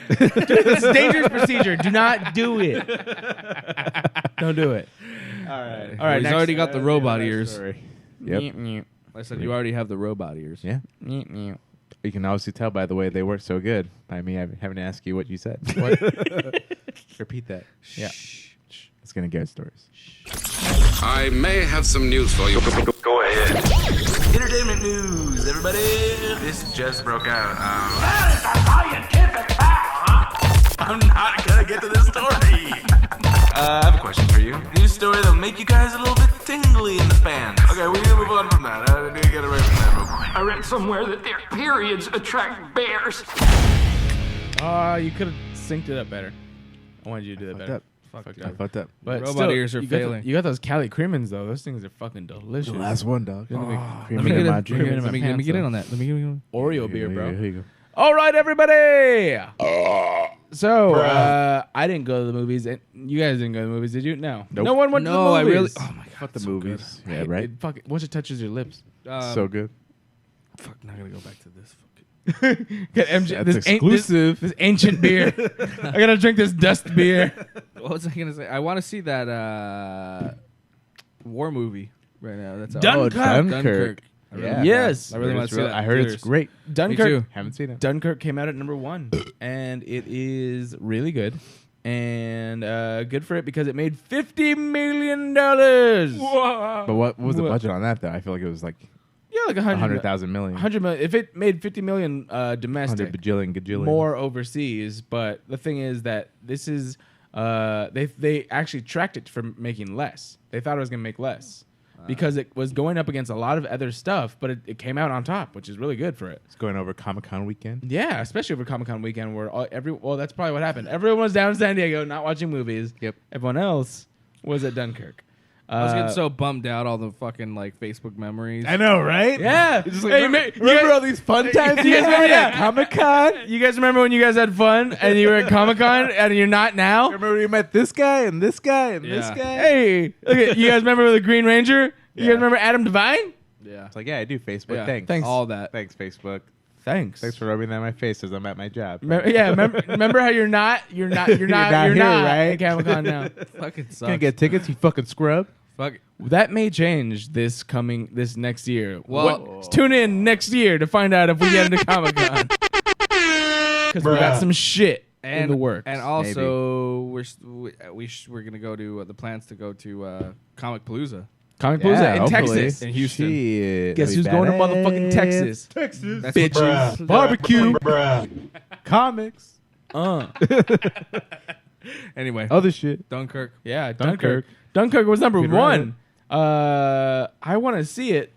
It's a dangerous procedure. Do not do it. Don't do it. All right. All right, He's next. already got the robot ears. Yep. I said you already have the robot ears. Yeah. You can obviously tell by the way they work so good by me having to ask you what you said. What? Repeat that. Yeah. It's gonna get stories. I may have some news for you. Go ahead. Entertainment news, everybody. This just broke out. That is a scientific fact, huh? I'm not gonna get to this story. I have a question for you. News story that'll make you guys a little bit tingly in the fans. Okay, we need to move on from that. I need to get away from that real quick. I read somewhere that their periods attract bears. You could have synced it up better. I wanted you to do that better. Fuck, dude. I fucked up. But Robot still, ears are you got the- failing. You got those Cali Cremins though. Those things are fucking delicious. The last one, dog. Let me Creaming get in it. my Let me dreams. get it. Let me pants, get in though. on that. Let me get in. Oreo beer, bro. Here you go. All right, everybody. So I didn't go to the movies. And you guys didn't go to the movies, did you? No. Nope. No one went to the No, I movies. really. Oh my god. Fuck the so movies. I Yeah, hate right. It fucking, once it touches your lips. Good. So good. Fuck. Not gonna go back to this. Fuck. Get MJ, That's this exclusive. This ancient beer. I gotta drink this dust beer. What was I gonna say? I want to see that war movie right now. That's Dunkirk. Dunkirk. I really- Yeah. Yes. I really want to see that. I in heard theaters. it's great. Dunkirk. too. Haven't seen it. Dunkirk came out at number 1, and it is really good, and good for it because it made $50 million. But what was the What? budget on that though? I feel like it was like Yeah, like 100,000 million. 100 million. If it made 50 million 100 domestic, bajillion, gajillion. more overseas. But the thing is that this is they actually tracked it for making less. They thought it was gonna make less because it was going up against a lot of other stuff, but it came out on top, which is really good for it. It's going over Comic-Con weekend. Yeah, especially over Comic-Con weekend where well, that's probably what happened. Everyone was down in San Diego not watching movies. Yep. Everyone else was at Dunkirk. I was getting so bummed out all the fucking like Facebook memories. I know, right? Yeah. It's like, Hey, remember all these fun times you guys remember at Comic-Con? You guys remember when you guys had fun and you were at Comic-Con and you're not now? Remember you met this guy and this guy and this Yeah. guy? Hey, okay, you guys remember the Green Ranger? You Yeah. guys remember Adam Devine? Yeah. It's like, yeah, I do Facebook. Yeah. Thanks. All that. Thanks, Facebook. Thanks. Thanks for rubbing that in my face as I'm at my job. Remember how you're not here, right? at Comic-Con now. Fucking Gonna sucks. get tickets, you fucking scrub. Fuck. That may change this next year. Well- Tune in next year to find out if we get into Comic-Con. Because we got some shit in the works. And also, we're gonna go to the plans to go to Comic Palooza. Comic Palooza in hopefully. Texas. In Houston. Shit. Guess who's going to motherfucking Texas? Texas. That's Bitches. Bruh. Barbecue. Bruh. Comics. Anyway, Other shit. Dunkirk. Yeah, Dunkirk. Dunkirk was number Peter one. I want to see it.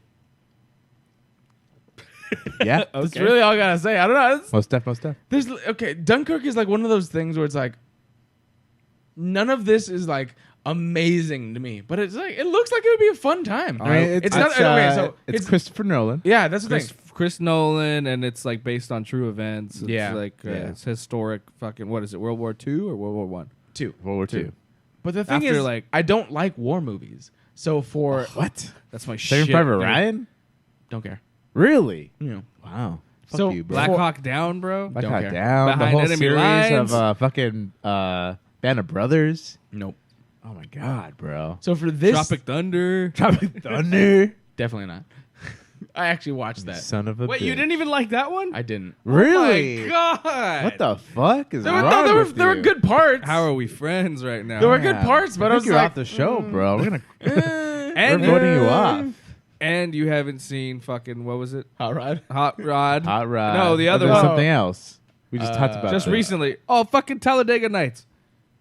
Yeah. That's really all I gotta say. I don't know. Most stuff. There's okay. Dunkirk is like one of those things where it's like none of this is like amazing to me, but it's like it looks like it would be a fun time. I mean, it's not okay. So it's Christopher Nolan. yeah, that's the thing. Chris Nolan, and it's like based on true events. It's Yeah. like Yeah. it's historic. Fucking what is it? World War II or World War One? Two. World War II. But the thing After, is, like- I don't like war movies. So for What? That's my Saving shit. Private dude. Ryan? don't care. Really? You know. Wow. Fuck So you, bro. Black For- Hawk Down, bro. Black Don't Hawk care. Down. The Behind whole Enemy series Lines. of fucking Band of Brothers. Nope. Oh my god, bro. So for this, Tropic Thunder. Tropic Thunder. definitely not. I actually watched that. Son of a Wait, bitch. you didn't even like that one? I didn't. Really? Oh my god. What the fuck is There were, wrong no, there were, with there were you? good parts. How are we friends right now? There were good parts, but I think was you're like, off the show, bro. We're gonna and we're voting you off. And you haven't seen fucking what was it? Hot Rod. Hot Rod. Hot Rod. No, the Oh, other there's one. something else. We just talked about Just this. recently. Oh, fucking Talladega Nights.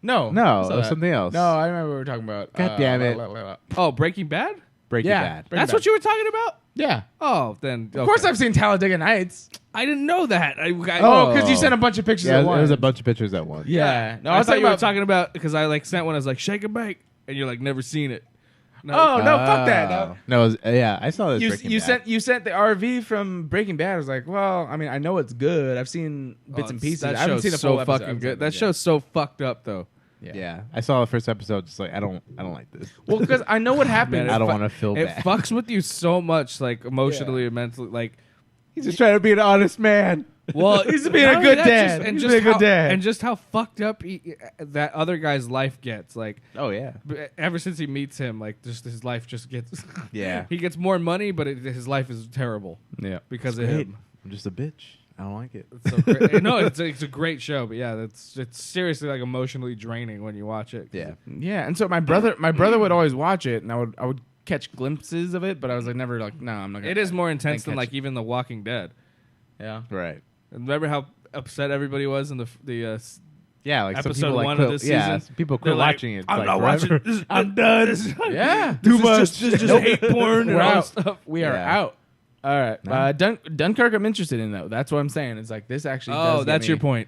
No, No, I saw it was that. something else. No, I remember what we were talking about. God damn it. Oh, Breaking Bad. Breaking Yeah. Bad. Breaking That's Bad. what you were talking about. Yeah, Oh, then of course I've seen Talladega Nights. I didn't know that. Oh, because you sent a bunch of pictures Yeah, at it once. was a bunch of pictures at once. Yeah, no, I was thought you were about- talking about because I like sent one. I was like, shake and bake, and you're like, never seen it. No. Oh no, fuck that. No. No, it was, yeah, I saw this. Breaking You Bad. sent the RV from Breaking Bad. I was like, well, I mean, I know it's good. I've seen bits and pieces. That I haven't show's seen a so full episode. fucking good. That show's so fucked up though. Yeah, I saw the first episode. Just like I don't like this. Well, because I know what happened. Man, I don't want to feel It bad. fucks with you so much, like emotionally and mentally. Like, He's just trying to be an honest man. well, He's being a not good only that, dad. and He's just being a good how, dad. and just how fucked up that other guy's life gets. Like, Oh yeah, ever since he meets him, like, just his life just gets. Yeah. he gets more money, but his life is terrible Yeah. because of great. him. I'm just a bitch. I don't like it. So great. No, it's a great show, but yeah, it's seriously like emotionally draining when you watch it. Yeah, Yeah, and so my brother would always watch it, and I would catch glimpses of it, but I was like never like, no, I'm not gonna. It is more intense than catch like even The Walking Dead. Yeah. right. And remember how upset everybody was in the Yeah, like some Episode people like 1 quit, of this yeah, season, some people they're quit like, watching it. I'm like, not forever. watching. I'm done. Yeah. Too much. This is just hate porn and We're all out. this stuff. We are Yeah. out. All right. No. Dunkirk, I'm interested in though. That's what I'm saying. It's like this actually. Oh, does get that's me. your point.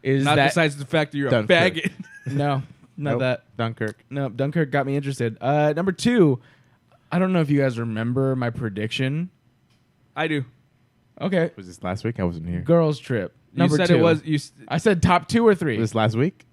Is Not that besides the fact that you're Dunkirk. a faggot. no, not Nope. that. Dunkirk. No, Dunkirk got me interested. Number 2, I don't know if you guys remember my prediction. I do. Okay, Was this last week? I wasn't here. Girls Trip. You Number said 2. it was you. I said top 2 or 3. Was this last week?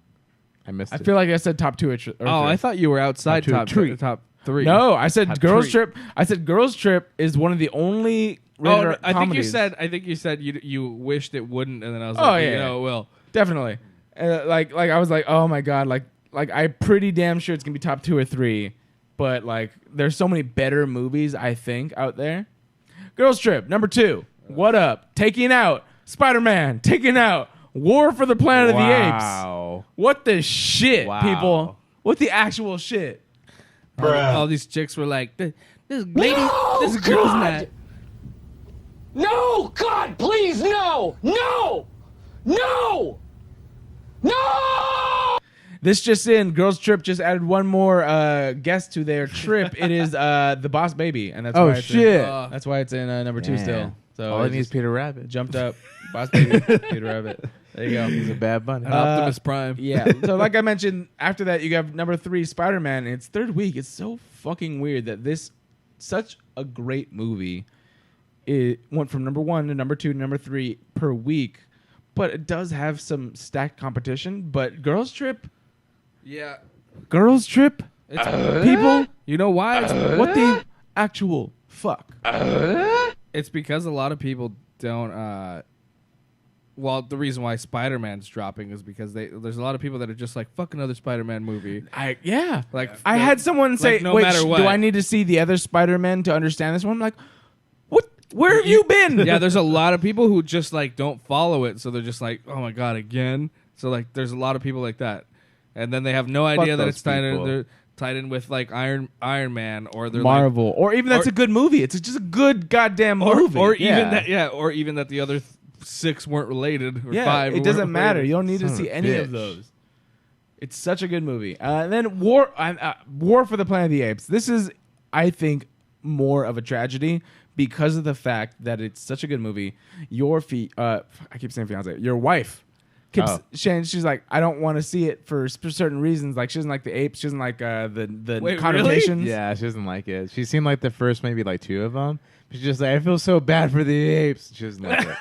I missed I it. feel like I said top 2 or 3. Oh, I thought you were outside Top two, top three. three. No, I said Top Girls 3. Trip. I said Girls Trip is one of the only. Oh, rated no, R I think you comedies. said. I think you said you wished it wouldn't, and then I was Oh, like, yeah. you know, it will. Definitely. Like I was like, oh my god, like I'm pretty damn sure it's gonna be top 2 or 3, but like there's so many better movies I think out there. Girls Trip number 2. What up? Taking Out. Spider-Man. Taking Out. War for the Planet of the Apes. Wow. What the shit, Wow. people? What the actual shit? Bruh. All these chicks were like, this lady, this girl's mad. No! God, please, no! No! No! No! This just in, Girls Trip just added one more guest to their trip. It is the Boss Baby, and that's Oh why it's shit. that's why it's in number 2 Yeah. still. So All I it need is just Peter Rabbit. jumped up. Boss Baby, Peter Rabbit. There you go. He's a bad bunny. Optimus Prime. Yeah. So like I mentioned, after that you have number 3, Spider-Man. In its third week. It's so fucking weird that such a great movie, it went from number 1 to number 2 to number 3 per week, but it does have some stacked competition. But Girls Trip, Yeah. people, You know why? what the actual fuck? It's because a lot of people don't. Well, the reason why Spider-Man's dropping is because there's a lot of people that are just like, fuck another Spider-Man movie. I had someone say, no "Wait, matter what. do I need to see the other Spider-Man to understand this one?" I'm like, "What? Where have you been?" Yeah, there's a lot of people who just like don't follow it, so they're just like, oh my god, again. So like, there's a lot of people like that, and then they have no idea that those it's tied in. people. They're tied in with like Iron Man, or they're Marvel, or even that's or- a good movie. It's just a good goddamn movie. or Yeah. even that the other 6 weren't related, or yeah, 5. it doesn't weren't matter. related. You don't need to Son of see a any of bitch. those. It's such a good movie. And then War for the Planet of the Apes. This is, I think, more of a tragedy because of the fact that it's such a good movie. I keep saying fiance. Your wife keeps saying, she's like, I don't want to see it for certain reasons. Like she doesn't like the apes. She doesn't like the Wait, connotations. Yeah, she doesn't like it. She seemed like the first maybe like 2 of them. She's just like, I feel so bad for the apes. She doesn't like it.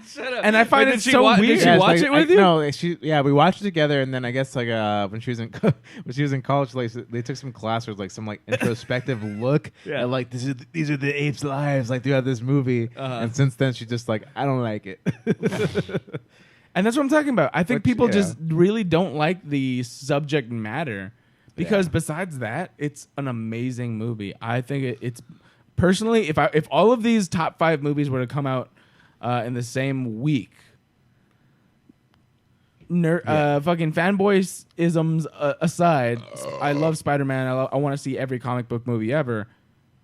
Shut up. And I find Wait, it did she so wa- weird. Did she Yeah, it's watch like- it with I- you? No, we watched it together, and then I guess like when she was in college, like they took some class where it was like some like introspective look Yeah. at like these are the apes' lives like throughout this movie, and since then she's just like, I don't like it. And that's what I'm talking about. I think Which, people yeah. just really don't like the subject matter because besides that, it's an amazing movie. I think it's personally, if all of these top 5 movies were to come out in the same week, fucking fanboy-isms aside, I love Spider-Man. I want to see every comic book movie ever.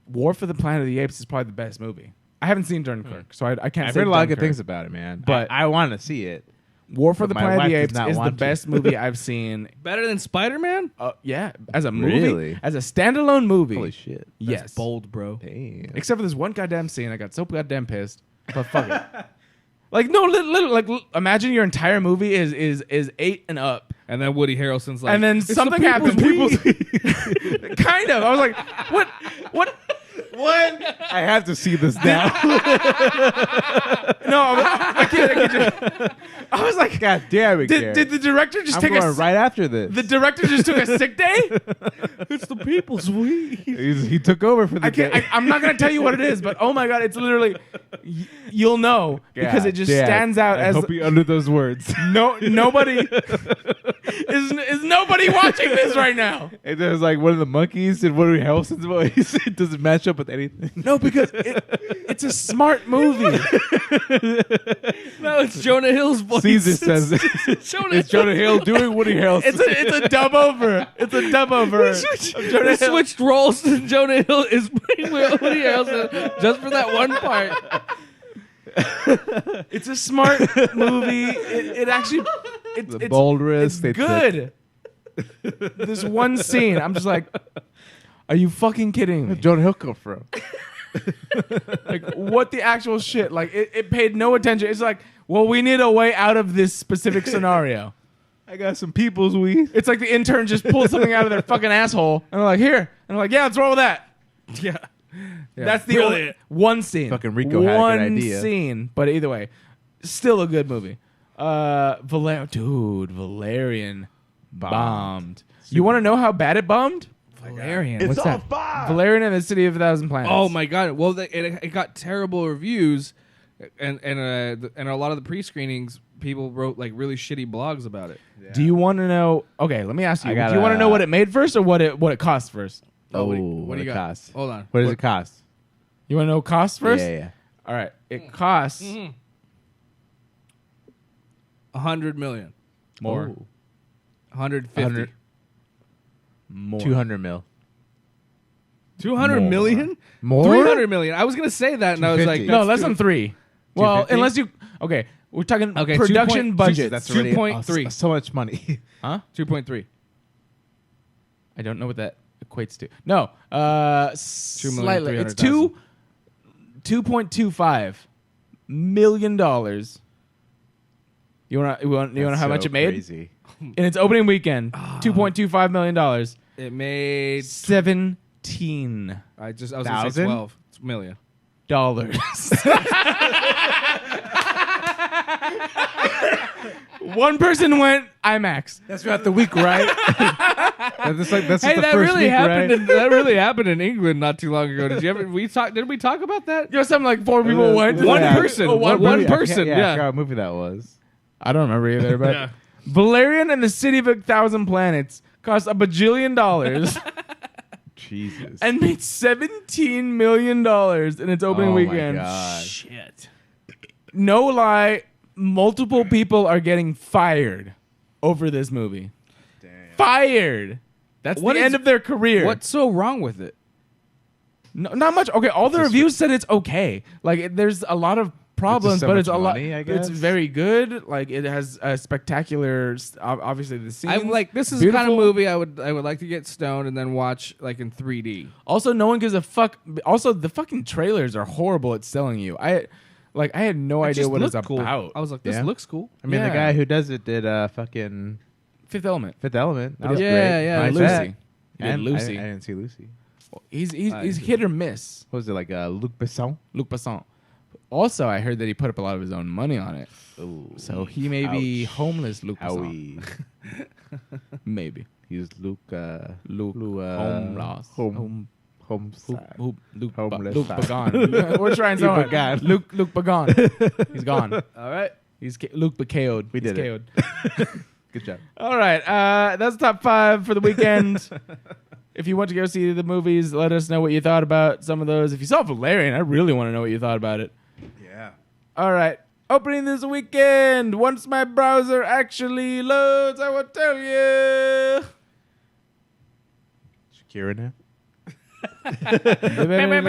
War for the Planet of the Apes is probably the best movie. I haven't seen Dunkirk, so I can't I've say heard a lot of good Dunkirk. things about it, man. But- I want to see it. War for the But my Planet of wife the does Apes not is the want to. best movie I've seen. Better than Spider-Man? Yeah, as a movie, Really? as a standalone movie. Holy shit! Yes, That's bold, bro. Damn. except for this one goddamn scene, I got so goddamn pissed. But fuck it. Like no, imagine your entire movie is 8 and up, And then Woody Harrelson's like, and then "It's the something people's happens. weed." Kind of. I was like, what? I have to see this now. No, I can't. I was like, God damn it! Gary. did the director just I'm take going right after this. The director just took a sick day? It's the people's weed. He took over for the I can't. day. I'm not gonna tell you what it is, but oh my god, it's literally you'll know because God it just damn. stands out I as hope you under those words. nobody is nobody watching this right now. And there's like one of the monkeys and Woody Harrelson's voice. It doesn't match up with anything. No, because it's a smart movie. No, it's Jonah Hill's voice. Caesar says it. It's Jonah Hill doing Woody Harrelson. It's a dub over. It's a dub over. They switched roles, and Jonah Hill is playing Woody Harrelson just for that one part. It's a smart movie. It actually it's bold risk. It's good. This one scene, I'm just like, are you fucking kidding me? Jonah Hill come from? Like, what the actual shit? Like, it paid no attention. It's like, well, we need a way out of this specific scenario. I got some people's weed. It's like the intern just pulled something out of their fucking asshole, and they're like, here. And I'm like, yeah, let's roll with that. Yeah. That's the only one scene. Fucking Rico had a good one idea. scene. But either way, still a good movie. Valerian bombed. You want to know how bad it bombed? Valerian. What's that? Valerian and the City of a Thousand Planets. Oh my god! Well, it got terrible reviews, and a lot of the pre-screenings, people wrote like really shitty blogs about it. Do you want to know? Okay, let me ask you. I Do you gotta- want to know what it made first or what it cost first? Oh, what do you it got? cost? Hold on. What does it cost? You want to know cost first? Yeah. All right. It costs $100 million. more. 150. 100. More. 200 mil. 200 More. million? More? 300 million. I was gonna say that, and I was like, 250. No, that's less too- than 3. Well, 250? unless you. Okay, we're talking Okay, production 2 budget. That's already 2.3. so much money. Huh? 2.3. I don't know what that equates to. No, slightly. It's 2,300,000. $2.25 million You want to know how much it made? Crazy. In its opening weekend, $2.25 million. It made 17 I was gonna say Thousand? 12 million. dollars. One person went IMAX. That's throughout the week, right? that's Hey, the that first really week, happened. right? That really happened in England not too long ago. Did you ever? Did we talk about that? You know, something like 4 people went. One Yeah. person. Oh, One movie? I person. forget- I Yeah. forgot what movie that was. I don't remember either, but Yeah. Valerian and the City of a Thousand Planets cost $1 bajillion Jesus. and made $17 million in its opening weekend. My God. Shit. No lie, multiple people are getting fired over this movie. Damn. Fired. That's What the is- end of their career. What's so wrong with it? No, not much. Okay, all the reviews said it's okay. Like, there's a lot of problems, so but it's much a lot. money, I It's guess? very good. Like, it has a spectacular. Obviously, the scenes. I'm like, this is the kind of beautiful. movie I would like to get stoned and then watch like in 3D. Also, no one gives a fuck. Also, the fucking trailers are horrible at selling you. I had no idea just what it's looked cool. about. I was like, this Yeah. looks cool. I mean, Yeah. the guy who does it did fucking Fifth Element. Fifth Element. That was Yeah, great. yeah, I Lucy. bet. He did And Lucy. I didn't see Lucy. He's hit or miss. What was it, like Luc Besson? Luc Besson. Also, I heard that he put up a lot of his own money on it. Ooh. So he may be Ouch. homeless, Luc Besson. Owie. Maybe. He's Luke. Luke homeless. Luke Homeless. Bagan. We're trying so hard. Bagan. Luke Bagan. He's gone. All right. He's Luke KO'd. We did He's it. KO'd. Good job. All right. That's the top 5 for the weekend. If you want to go see the movies, let us know what you thought about some of those. If you saw Valerian, I really want to know what you thought about it. Yeah. All right. Opening this weekend. Once my browser actually loads, I will tell you. Shakira now. I'm still waiting for.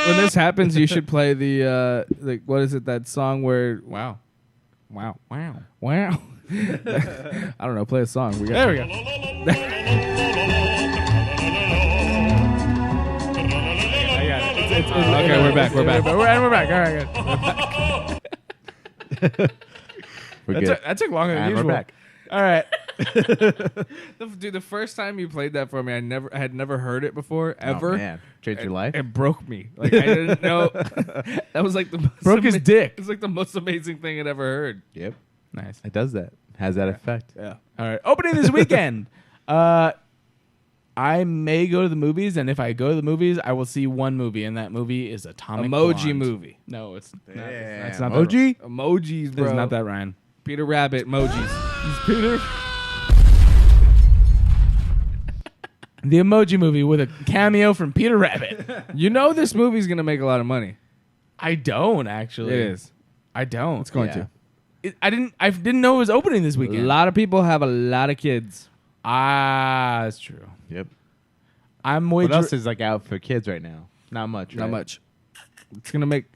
When this happens, you should play the what is it, that song where Wow. wow Wow. wow I don't know, play a song. There we go. I got it. Okay, we're back. We're back. All right, good. We're good. That took longer than And usual. we're back. All right. Dude, the first time you played that for me, I had never heard it before ever. Oh, man. Changed your life? It broke me. Like I didn't know. That was like the most Broke his dick. It's like the most amazing thing I'd ever heard. Yep. Nice. It does that. Has that effect. Yeah. All right. Opening this weekend. I may go to the movies, and if I go to the movies, I will see one movie, and that movie is Atomic Emoji Blonde. movie. No, it's not. Damn. That's not Emoji? Emojis, That, bro. it's not that, Ryan. Peter Rabbit emojis. Peter. The Emoji Movie with a cameo from Peter Rabbit. You know this movie's gonna make a lot of money. I don't actually. It is. I don't. It's going Yeah. to. I didn't know it was opening this A weekend. lot of people have a lot of kids. Ah, that's true. Yep. I'm What wagering. else is like out for kids right now? Not much. Not right? much. It's gonna make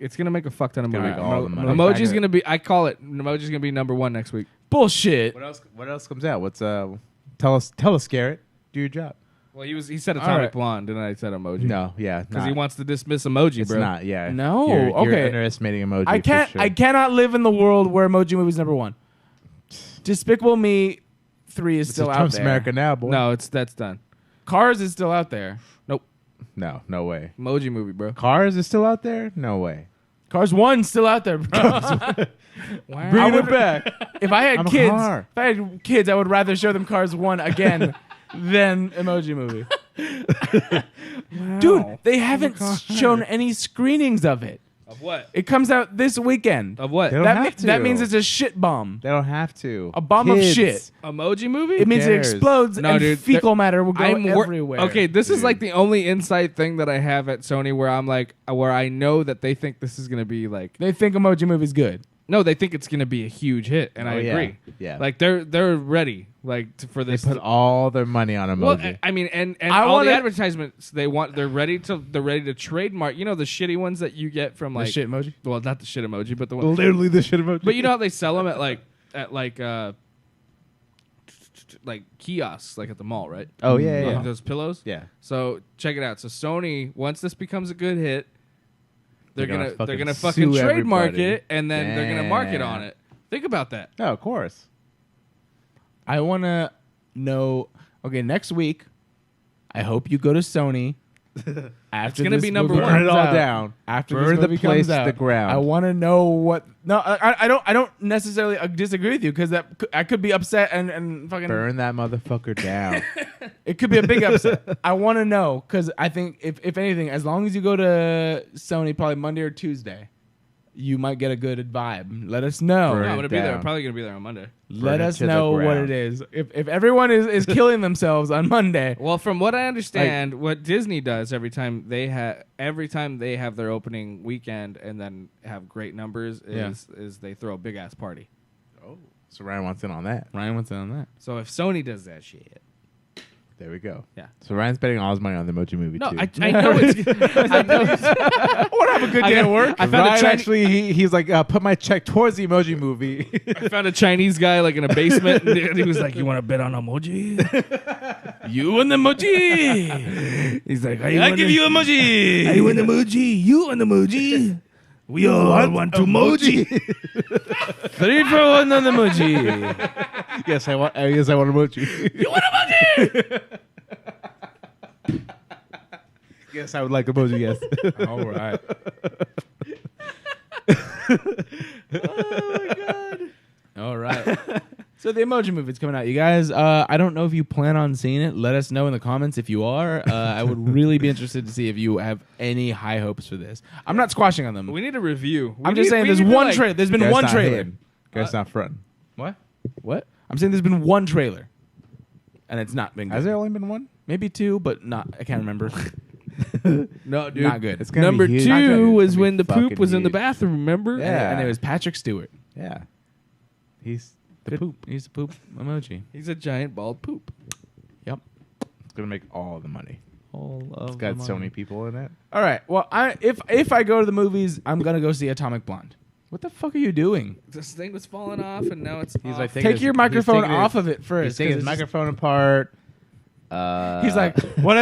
a fuck ton of gonna money. make all the money. Emoji's gonna be. I call it. Emoji's gonna be number 1 next week. Bullshit. What else comes out? What's tell us, Garrett. Do your job. Well, he said All Atomic right. Blonde, and I said emoji. No, yeah. because he not. wants to dismiss emoji, It's bro. not, yeah. No, You're okay. underestimating emoji. I can't. For sure. I cannot live in the world where Emoji Movie's number 1. Despicable Me 3 is This still is out Trump's there. America now, boy. No, that's done. Cars is still out there. No, no way. Emoji movie, bro. Cars is still out there? No way. Cars 1 still out there, bro. Wow. Bring it back. If I had I'm a kids, car. if I had kids, I would rather show them Cars 1 again than Emoji Movie. Dude, they haven't shown any screenings of it. Of what? It comes out this weekend. Of what? They don't That, have to. that means it's a shit bomb. They don't have to. A bomb of Kids. shit. Emoji movie? It means it cares? explodes No, and dude, fecal matter will go wor- everywhere. Okay, this is Dude. like the only inside thing that I have at Sony where I'm like, where I know that they think this is gonna be like, They think Emoji Movie's good. no, they think it's gonna be a huge hit, and I Oh, yeah. agree. Yeah. Like they're ready, like for They this. put all their money on well, emoji. I mean, and I all wanna- the advertisements they're ready to trademark. You know the shitty ones that you get from The like shit emoji. Well, not the shit emoji, but the one. Literally the shit emoji. But you know how they sell them at like kiosks, like at the mall, right? Oh, yeah, yeah. Those pillows. Yeah. So check it out. So Sony, once this becomes a good hit, they're gonna fucking fucking sue trademark everybody. it, and then they're gonna market on Damn. it. Think about that. No, of course. I want to know. Okay, next week, I hope you go to Sony. After gonna this be number movie one. Burn it comes all out, down. After Burn this the movie place comes to out, the ground. I want to know what. No, I don't necessarily disagree with you because I could be upset and fucking. Burn that motherfucker down. It could be a big upset. I want to know because I think if anything, as long as you go to Sony probably Monday or Tuesday, you might get a good vibe. Let us know. Burn I'm it gonna be there. down. Probably gonna be there on Monday. Let Burn it us to the know what ground. it is. If everyone is killing themselves on Monday, Well, from what I understand, what Disney does every time they have their opening weekend and then have great numbers is they throw a big ass party. So Ryan wants in on that. Ryan wants in on that. So if Sony does that shit, There we go. Yeah. So Ryan's betting all his money on the Emoji Movie no, too. I know it's. I know it's. I want to have a good day at work. I found a Ryan Chinese, actually, he's like, put my check towards the Emoji Movie. I found a Chinese guy like in a basement, and he was like, "You want to bet on emoji? You and the emoji. He's like, I give you emoji. I want emoji. You want emoji. We all want emoji. 3 for 1 on the emoji. yes, I want emoji. You want emoji? Yes, I would like emoji. Yes. All right. All right. So the Emoji Movie is coming out, you guys. I don't know if you plan on seeing it. Let us know in the comments if you are. I would really be interested to see if you have any high hopes for this. I'm not squashing on them. We need a review. I'm just saying there's one trailer. There's been one trailer. Guys, not front. What? What? I'm saying there's been one trailer, and it's not been good. Has there only been one? Maybe 2, but not. I can't remember. No, dude. Not good. It's gonna Number be huge. Not 2 good. was It's gonna when be the poop fucking was in the huge. bathroom. Remember? Yeah. And it was Patrick Stewart. Yeah. He's the Good. poop. He's the poop emoji. He's a giant bald poop. Yep. It's gonna make all the money. All of It's got the so money. many people in it. All right. Well, if I go to the movies, I'm gonna go see Atomic Blonde. What the fuck are you doing? This thing was falling off, and now it's. He's off. like, Take your microphone off of it He's first. taking 'cause his it's just- microphone apart. He's like, what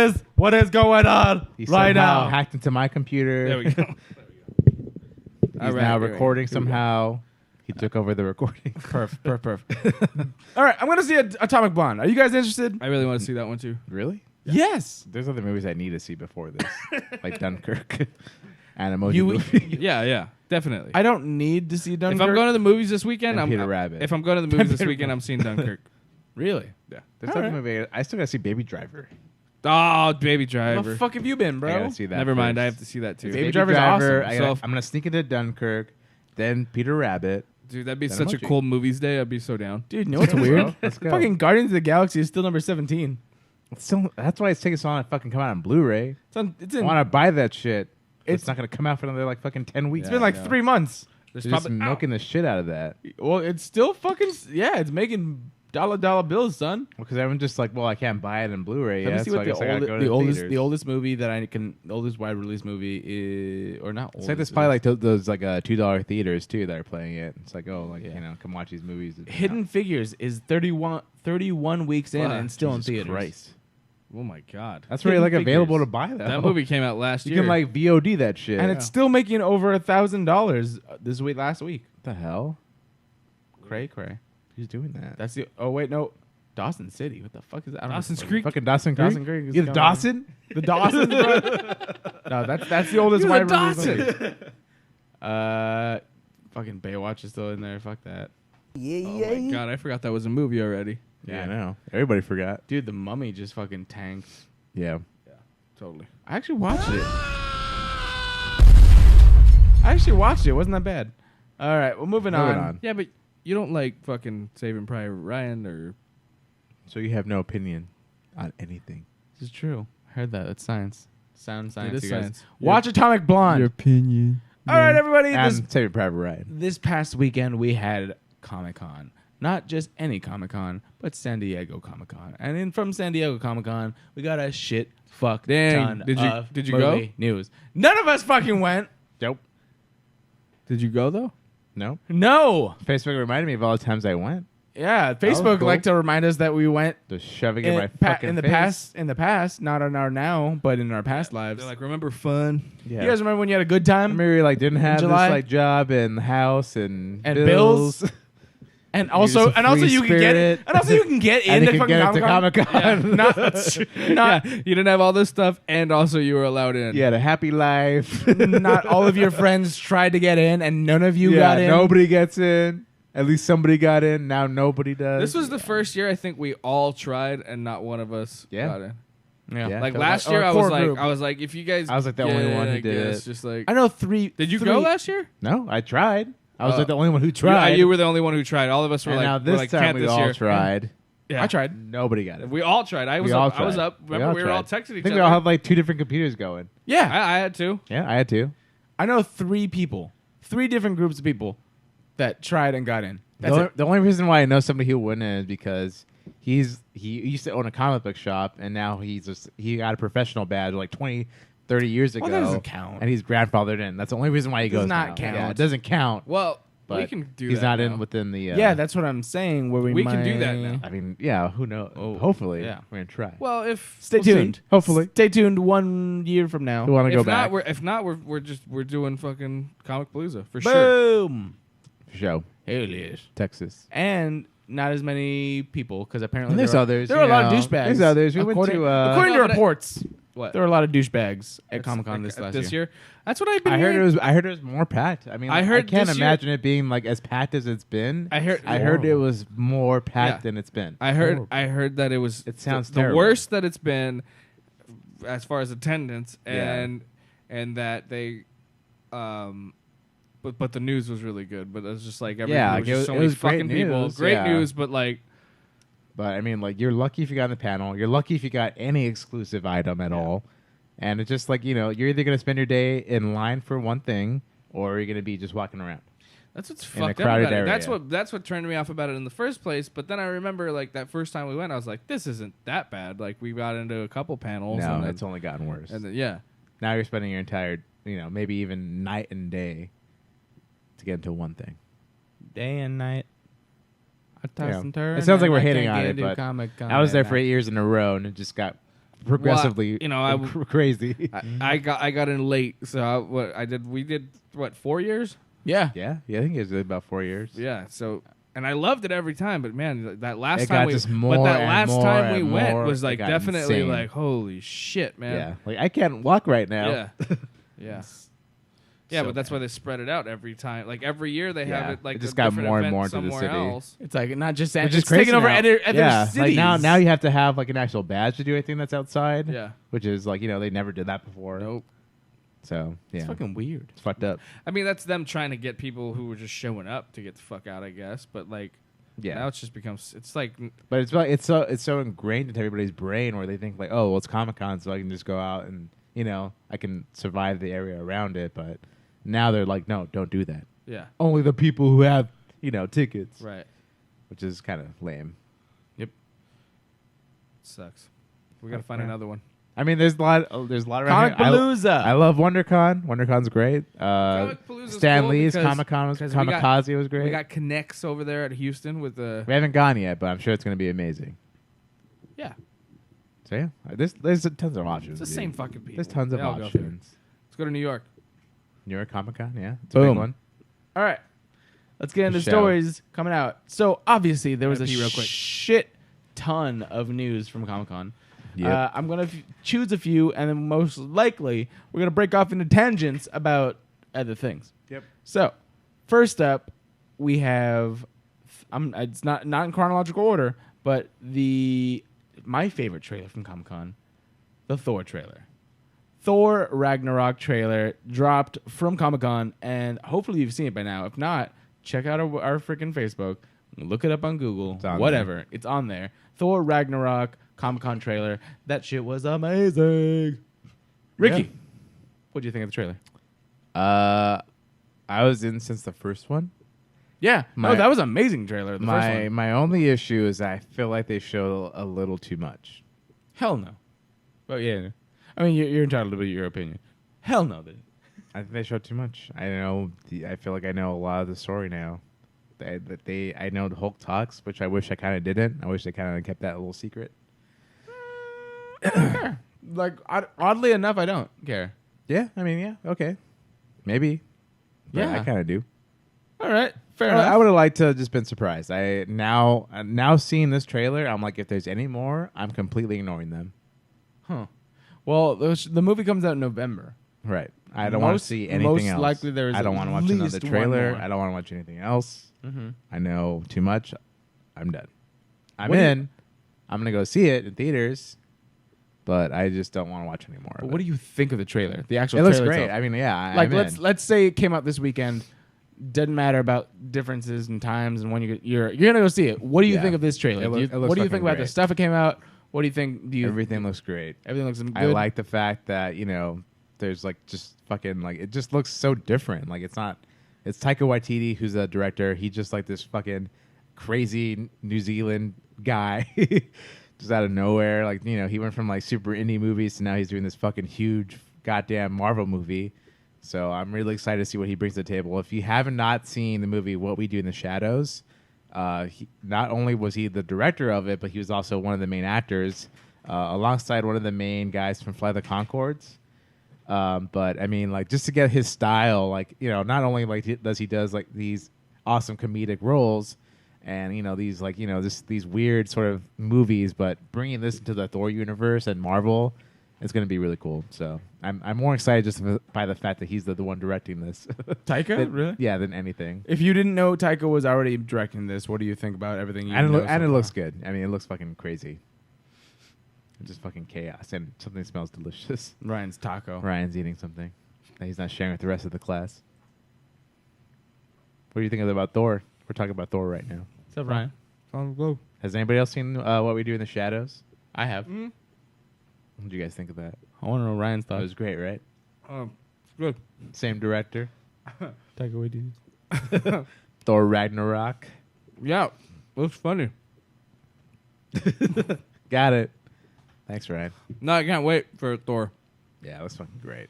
is going on He right somehow now? hacked into my computer. There we go. He's All right, now all right. recording Here we go. somehow. He took over the recording. Perf. All right, I'm gonna see Atomic Blonde. Are you guys interested? I really want to see that one too. Really? Yes. There's other movies I need to see before this, like Dunkirk and Emoji You- Movie. Yeah, definitely. I don't need to see Dunkirk. If I'm going to the movies this weekend, And I'm Peter Rabbit. If I'm going to the movies this weekend, I'm seeing Dunkirk. really? Yeah. There's All other right. movie. I still gotta see Baby Driver. Oh, Baby Where Driver. the fuck have you been, I bro? gotta see that. Never mind. first. I have to see that too. Baby Driver's awesome. So- I'm gonna sneak into Dunkirk, then Peter Rabbit. Dude, that'd be Then such a Emoji. cool movies day. I'd be so down. Dude, you know what's weird? Let's go. Fucking Guardians of the Galaxy is still number 17. It's still, that's why it's taking so long to fucking come out on Blu-ray. It's I want to buy that shit. It's It's- not gonna come out for another like fucking 10 weeks. been like 3 months. There's They're just probably milking the shit out of that. Well, it's still fucking it's making dollar bills, son. Because everyone's just like, well, I can't buy it in Blu-ray Let me yet, see so what I guess I gotta go to the oldest theaters. the oldest movie that I can the oldest wide release movie is or not. It's like there's oldest, probably like those like $2 theaters too that are playing it. It's like, oh, like Yeah. you know, come watch these movies. Hidden Figures is 31 weeks in Fuck, and still in Jesus theaters. Christ. Oh my god. That's really like Hidden available Figures. to buy that. That movie came out last You year. can like VOD that shit. And it's still making over $1,000 this week last week. what the hell? Cray. Who's doing that? That's the wait no Dawson City. What the fuck is that? I don't know. Dawson's Creek. Fucking Dawson Creek. Dawson Creek is You going- Dawson? The Dawson, bro. No, that's the oldest You're wide the release movie. Fucking Baywatch is still in there. Fuck that. Oh my god, I forgot that was a movie already. Yeah, I know. Everybody forgot. Dude, The Mummy just fucking tanked. Yeah. Totally. I actually watched it. It wasn't that bad. All right, well, moving on. Yeah, but you don't like fucking Saving Private Ryan or So you have no opinion on anything. This is true. I heard that. That's science. Sound science. is you guys. science. Watch Atomic Blonde. opinion. All right, everybody. And Saving Private Ryan. This past weekend, we had Comic-Con. Not just any Comic-Con, but San Diego Comic-Con. And from San Diego Comic-Con, we got a shit fuck Dang. ton Did you- of did you movie go? news. None of us fucking went. Nope. Did you go though? No. No. Facebook reminded me of all the times I went. Yeah, Facebook cool. liked to remind us that we went Just shoving it in my fucking in the face. past, not in our now, but in our past lives. They're like, remember fun? Yeah. You guys remember when you had a good time? Remember you like didn't have this July? like job and house and bills? And also, just a free you can spirit. get and into you fucking can get into Comic-Con. Comic-Con. Not You didn't have all this stuff, and also you were allowed in. You had a happy life. not all of your friends tried to get in, and none of you yeah, got in. nobody gets in. At least somebody got in. Now nobody does. This was the first year I think we all tried, and not one of us Yeah. got in. Yeah. Like So last our year, core group. I was like, if you guys, I was like the get only in, one who I did guess, it. Just like, I know three. did you three- go last year? No, I tried. I was Oh. like the only one who tried. You were the only one who tried. All of us were and like, now we're this like, time can't we this all year. tried. Yeah. I tried. Nobody got it. We all tried. I was We all up. I was tried. up. Remember, we were all tried. texting I each think other. we all have like 2 different computers going. Yeah, I had to. Yeah, I had to. I know 3 people, 3 different groups of people that tried and got in. That's it. The only reason why I know somebody who wouldn't is because he used to own a comic book shop and now he got a professional badge like 20, 30 years ago. Well, that doesn't count. And he's grandfathered in. That's the only reason why he Does goes not now. count. Yeah, it doesn't count. Well, But we can do he's that. not now. in within the. Yeah, that's what I'm saying. Where We can do that now. I mean, yeah. Who knows? Oh, Hopefully, yeah. we're gonna try. Well, if Stay We'll see. tuned. Hopefully. Stay tuned 1 year from now. we want to go if back. not, we're doing fucking Comic Palooza for sure. Boom. Show Hell yes. Texas. And not as many people because apparently And there's there are, others, There are a you lot of know. douchebags. There's others. We went according, to, according No, to but reports. What? There were a lot of douchebags at That's- Comic Con like, this year. That's what I've been I heard hearing. I heard it was more packed. I mean, I heard I can't this year- imagine it being like as packed as it's been. I heard- I heard it was more packed Yeah. than it's been. I heard that it was. It sounds the terrible. worst that it's been, as far as attendance, Yeah. and that they, but the news was really good. But it was just like every Yeah, there like, was just it so was many great fucking people. news, Great yeah. news, but like But I mean, like, you're lucky if you got on the panel. You're lucky if you got any exclusive item at all. And it's just like, you know, you're either going to spend your day in line for one thing or you're going to be just walking around. that's what's In a fucked up crowded about it. area. That's what turned me off about it in the first place. But then I remember like that first time we went, I was like, this isn't that bad. Like we got into a couple panels. No, and then, it's only gotten worse. and then, yeah. Now you're spending your entire, you know, maybe even night and day to get into one thing. Day and night. I toss Yeah. and turn. It sounds like and we're I hating can't on get it, into but Comic-Con I was there at for night. 8 years in a row and it just got progressively crazy. I got in late, so we did 4 years? Yeah. yeah, I think it was about 4 years. Yeah. So and I loved it every time, but man, that last It time got we just more but that and last more time we and went more. was It like got definitely insane. like holy shit, man. Yeah, like I can't walk right now. Yeah. Yeah. Yeah, So but that's why they spread it out every time. Like every year they have Yeah. it like It just a got different more and event more into the somewhere city. else. It's like not just Which it's is crazy taking over now. other yeah, cities. like now you have to have like an actual badge to do anything that's outside. Yeah. which is like, you know, they never did that before. Nope. So yeah, It's fucking weird. it's fucked up. I mean, that's them trying to get people who were just showing up to get the fuck out, I guess. But like, Yeah, now it's just becomes. It's like, but it's like it's so ingrained into everybody's brain where they think like, oh, well, it's Comic-Con, so I can just go out and, you know, I can survive the area around it. But now they're like, no, don't do that. yeah, Only the people who have, you know, tickets, right. which is kind of lame. Sucks. We gotta find Yeah. another one. I mean, there's a lot around Comic here. Palooza. I love WonderCon. WonderCon's great. Palooza's Stan cool Lee's because- Comic-Con was because we got- Kamikaze was great. We got Connects over there at Houston with the. We haven't gone yet, but I'm sure it's going to be amazing. Yeah, So yeah, there's tons of options. it's the dude. same fucking people. There's tons of They all go there. options. Let's go to New York. New York Comic-Con, yeah, it's a Boom. big one. All right. Let's get into Show. stories coming out. So obviously there was a Gotta pee real quick. shit ton of news from Comic-Con. Yep. I'm going to choose a few, and then most likely we're going to break off into tangents about other things. Yep. So first up, we have it's not in chronological order, but my favorite trailer from Comic-Con, the Thor trailer. Thor Ragnarok trailer dropped from Comic-Con, and hopefully you've seen it by now. If not, check out our freaking Facebook. Look it up on Google. It's on whatever. It's on there. Thor Ragnarok Comic-Con trailer. That shit was amazing. Ricky, Yeah. what do you think of the trailer? I was in since the first one. Yeah. My- that was an amazing trailer. The first one. My only issue is I feel like they show a little too much. Hell no. Well, yeah. I mean, you're entitled to your opinion. Hell no. I think they showed too much. I know. I feel like I know a lot of the story now. I know the Hulk talks, which I wish I kind of didn't. I wish they kind of kept that a little secret. Like oddly enough, I don't care. Yeah, I mean, yeah, okay, maybe. But Yeah. I kind of do. All right, fair enough. I would have liked to have just been surprised. I now seeing this trailer, I'm like, if there's any more, I'm completely ignoring them. Huh. Well, the movie comes out in November. Right. I don't want to Most- see anything most else. likely there is I don't at want to watch another least one trailer. more. I don't want to watch anything else. Mm-hmm. I know too much. I'm done. I'm What do you- in. I'm gonna go see it in theaters, but I just don't want to watch anymore. But what do you think of the trailer? The actual It looks trailer great. itself? I mean, yeah. Like I'm in. let's say it came out this weekend. Doesn't matter about differences in times and when you're gonna go see it. What do you Yeah. think of this trailer? It looks What do you think fucking about the great. stuff that came out? What do you think? Everything looks great. Everything looks good. I like the fact that there's like just fucking like it just looks so different. Like it's Taika Waititi who's the director. He's just like this fucking crazy New Zealand guy, just out of nowhere. Like he went from like super indie movies to now he's doing this fucking huge goddamn Marvel movie. So I'm really excited to see what he brings to the table. If you haven't not seen the movie What We Do in the Shadows, not only was he the director of it, but he was also one of the main actors, alongside one of the main guys from Fly the Conchords. But I mean, like, just to get his style, like, not only like he does like these awesome comedic roles, and these like these weird sort of movies, but bringing this into the Thor universe and Marvel, it's going to be really cool. So I'm more excited just by the fact that he's the one directing this. Taika, really? Yeah, than anything. If you didn't know Taika was already directing this, what do you think about everything? And it looks good. I mean, it looks fucking crazy. It's just fucking chaos, and something smells delicious. Ryan's taco. Ryan's eating something that he's not sharing with the rest of the class. What do you think about Thor? We're talking about Thor right now. What's up, Ryan? Has anybody else seen What We Do in the Shadows? I have. What did you guys think of that? I want to know Ryan's It thoughts. was great, right? Good. Same director. Taika Waititi. Thor Ragnarok. Yeah, looks funny. Got it. Thanks, Ryan. No, I can't wait for Thor. Yeah, it was fucking great.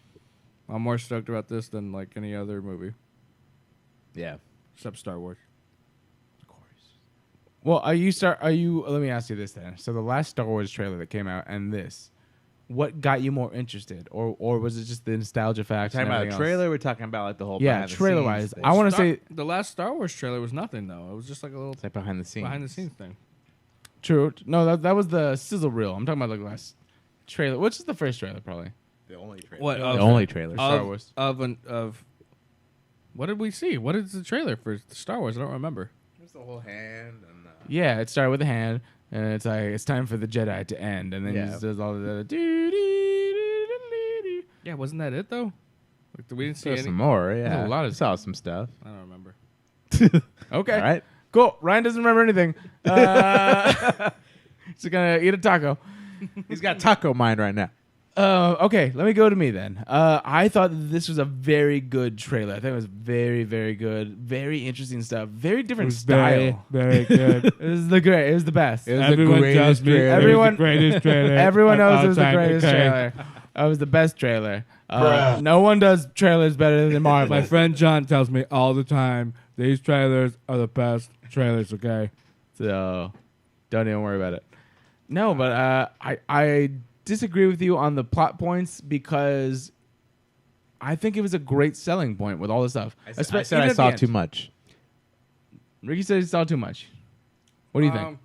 I'm more stoked about this than like any other movie Yeah. except Star Wars. Of course. Well, let me ask you this then. So the last Star Wars trailer that came out and this, what got you more interested? Or was it just the nostalgia facts? Talking and about a everything else? trailer, we're talking about like the whole Yeah, behind the trailer scenes wise. thing. I want to say The last Star Wars trailer was nothing though. It was just like a little It's like behind the scenes. behind the scenes thing. true. No, that was the sizzle reel. I'm talking about like the last trailer, which is the first trailer probably. The only trailer. What? The Of- only trailer. Star Wars. Of what did we see? What is the trailer for Star Wars? I don't remember. There's the whole hand and Yeah, it started with a hand, and it's like it's time for the Jedi to end, and then Yeah. he just does all of the. Yeah, wasn't that it though? Like, we didn't see there's any. some more. Yeah, a lot of saw some stuff. I don't remember. Okay. All right. Cool. Ryan doesn't remember anything. He's gonna eat a taco. He's got taco mind right now. Okay, let me go to me then. I thought that this was a very good trailer. I think it was very, very good. Very interesting stuff. Very different style. very good. It was the great. It was the best. It was Everyone the greatest tells me trailer. Everyone- it was the greatest trailer. Everyone knows it was the of all time. greatest Okay. trailer. It was the best trailer. Bruh. No one does trailers better than Marvel. My friend John tells me all the time these trailers are the best trailers. Okay. So don't even worry about it. No, but I disagree with you on the plot points because I think it was a great selling point with all this stuff. I said I saw too much. Ricky said he saw too much. What do you think?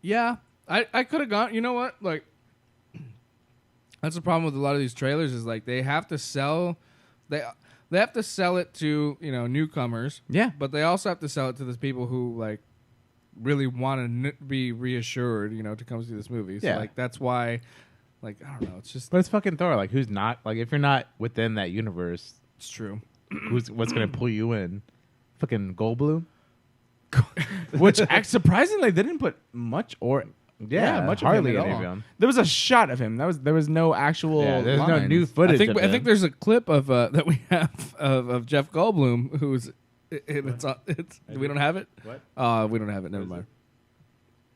Yeah, I could have gone. You know what? Like, that's the problem with a lot of these trailers is like they have to sell, they have to sell it to newcomers. Yeah. But they also have to sell it to the people who like really want to be reassured, to come see this movie. So Yeah. like that's why, like I don't know, it's just But it's fucking Thor. Like, who's not? Like, if you're not within that universe, it's true. what's gonna pull you in? Fucking Goldblum. Which surprisingly they didn't put much or much hardly of him any at of all. him. There was a shot of him. There was no actual. Yeah, there's no lines. new footage. I think there's a clip of that we have of Jeff Goldblum who's it's we don't have it. What? We don't have it. Never mind.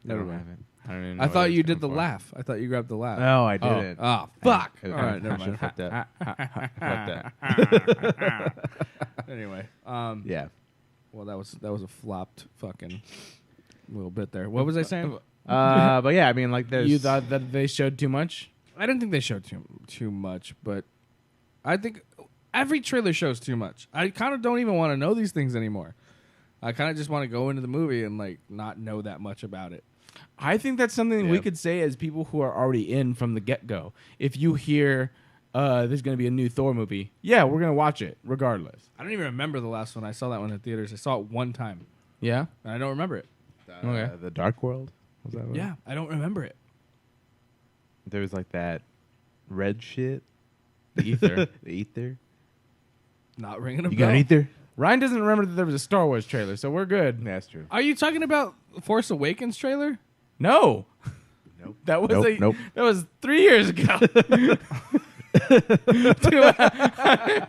Never Never mind. mind. I don't even know I what thought was you did the going for. laugh. I thought you grabbed the laugh. No, I didn't. Oh, fuck. I- All right, never should've mind. fucked that. Anyway, Yeah. well, that was a flopped fucking little bit there. What was I saying? But yeah, I mean, like, there's. You thought that they showed too much? I didn't think they showed too much, but I think every trailer shows too much. I kind of don't even want to know these things anymore. I kind of just want to go into the movie and like not know that much about it. I think that's something we Yeah. could say as people who are already in from the get-go. If you hear there's going to be a new Thor movie, yeah, we're going to watch it regardless. I don't even remember the last one. I saw that one in theaters. I saw it one time, Yeah? and I don't remember it. Okay. The Dark World? Was that what? Yeah, I don't remember it. There was like that red shit. The ether. The ether. Not ringing a You bell. got ether? Ryan doesn't remember that there was a Star Wars trailer, so we're good. Yeah, that's true. Are you talking about Force Awakens trailer? No. Nope. That was Nope. that was 3 years ago.